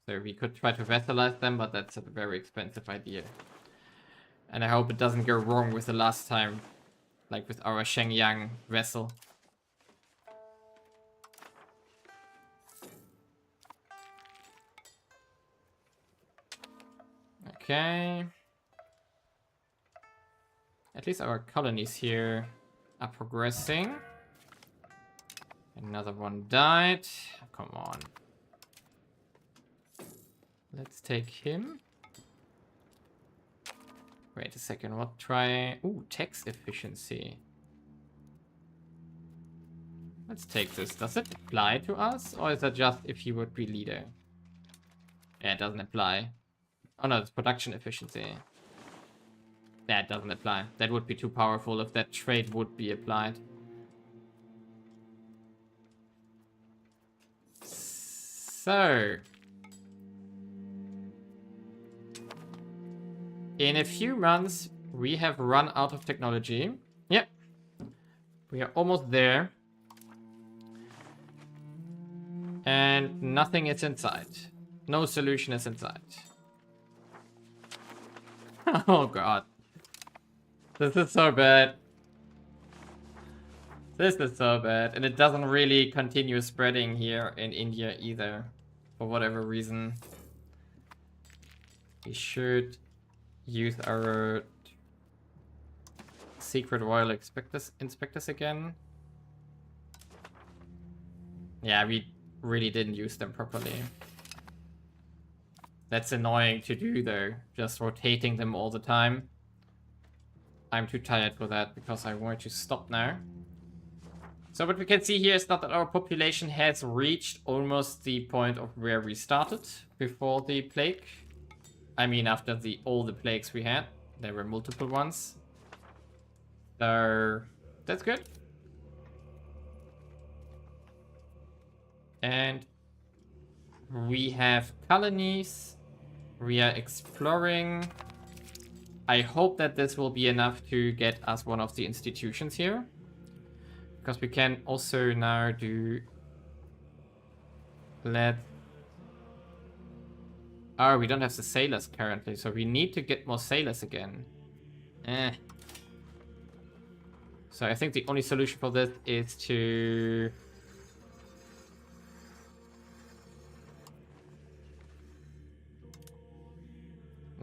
So we could try to vassalize them, but that's a very expensive idea. And I hope it doesn't go wrong with the last time. Like with our Shenyang vessel. Okay. At least our colonies here are progressing. Another one died. Come on. Let's take him. Wait a second. What try? Ooh, tax efficiency. Let's take this. Does it apply to us? Or is that just if he would be leader? Yeah, it doesn't apply. Oh no, it's production efficiency. That doesn't apply. That would be too powerful if that trait would be applied. So, in a few months, we have run out of technology. Yep. We are almost there. And nothing is in sight. No solution is in sight. Oh god. This is so bad. This is so bad. And it doesn't really continue spreading here in India either. For whatever reason. We should use our secret royal inspectors again. Yeah, we really didn't use them properly. That's annoying to do though, just rotating them all the time. I'm too tired for that because I want to stop now. So what we can see here is not that our population has reached almost the point of where we started before the plague. I mean after all the plagues we had. There were multiple ones. So that's good. And we have colonies. We are exploring. I hope that this will be enough to get us one of the institutions here. Because we can also now do... Oh, we don't have the sailors currently, so we need to get more sailors again. So I think the only solution for this is to...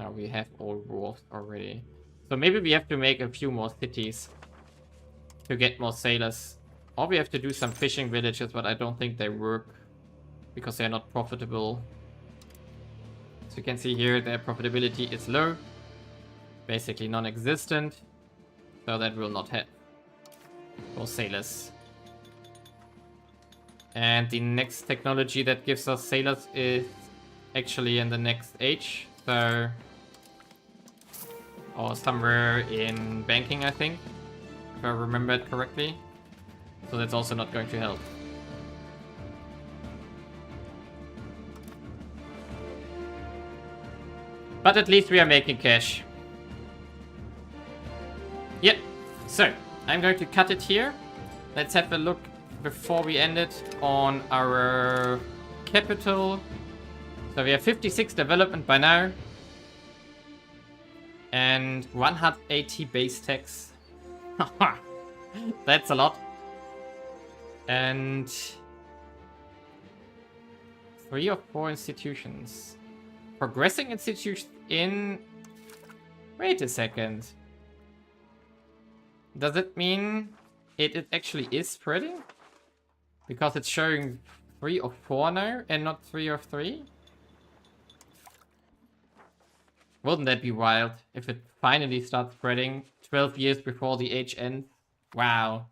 Now we have all wharves already. So maybe we have to make a few more cities to get more sailors. Or we have to do some fishing villages, but I don't think they work because they're not profitable. So you can see here their profitability is low, basically non-existent. So that will not help for sailors. And the next technology that gives us sailors is actually in the next age. So, or somewhere in banking, I think, if I remember it correctly. So that's also not going to help. But at least we are making cash. Yep. So, I'm going to cut it here. Let's have a look before we end it on our capital. So we have 56 development by now. And 180 base tax. That's a lot. And 3 or 4 institutions. Progressing institutions in... Wait a second. Does it mean it actually is spreading? Because it's showing 3 or 4 now and not 3 or 3? Wouldn't that be wild if it finally starts spreading 12 years before the age ends? Wow.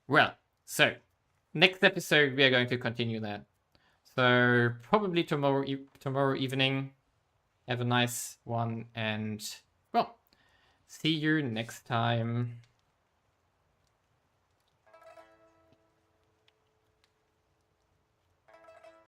Well, so next episode we are going to continue that. So probably tomorrow evening. Have a nice one and, well, see you next time.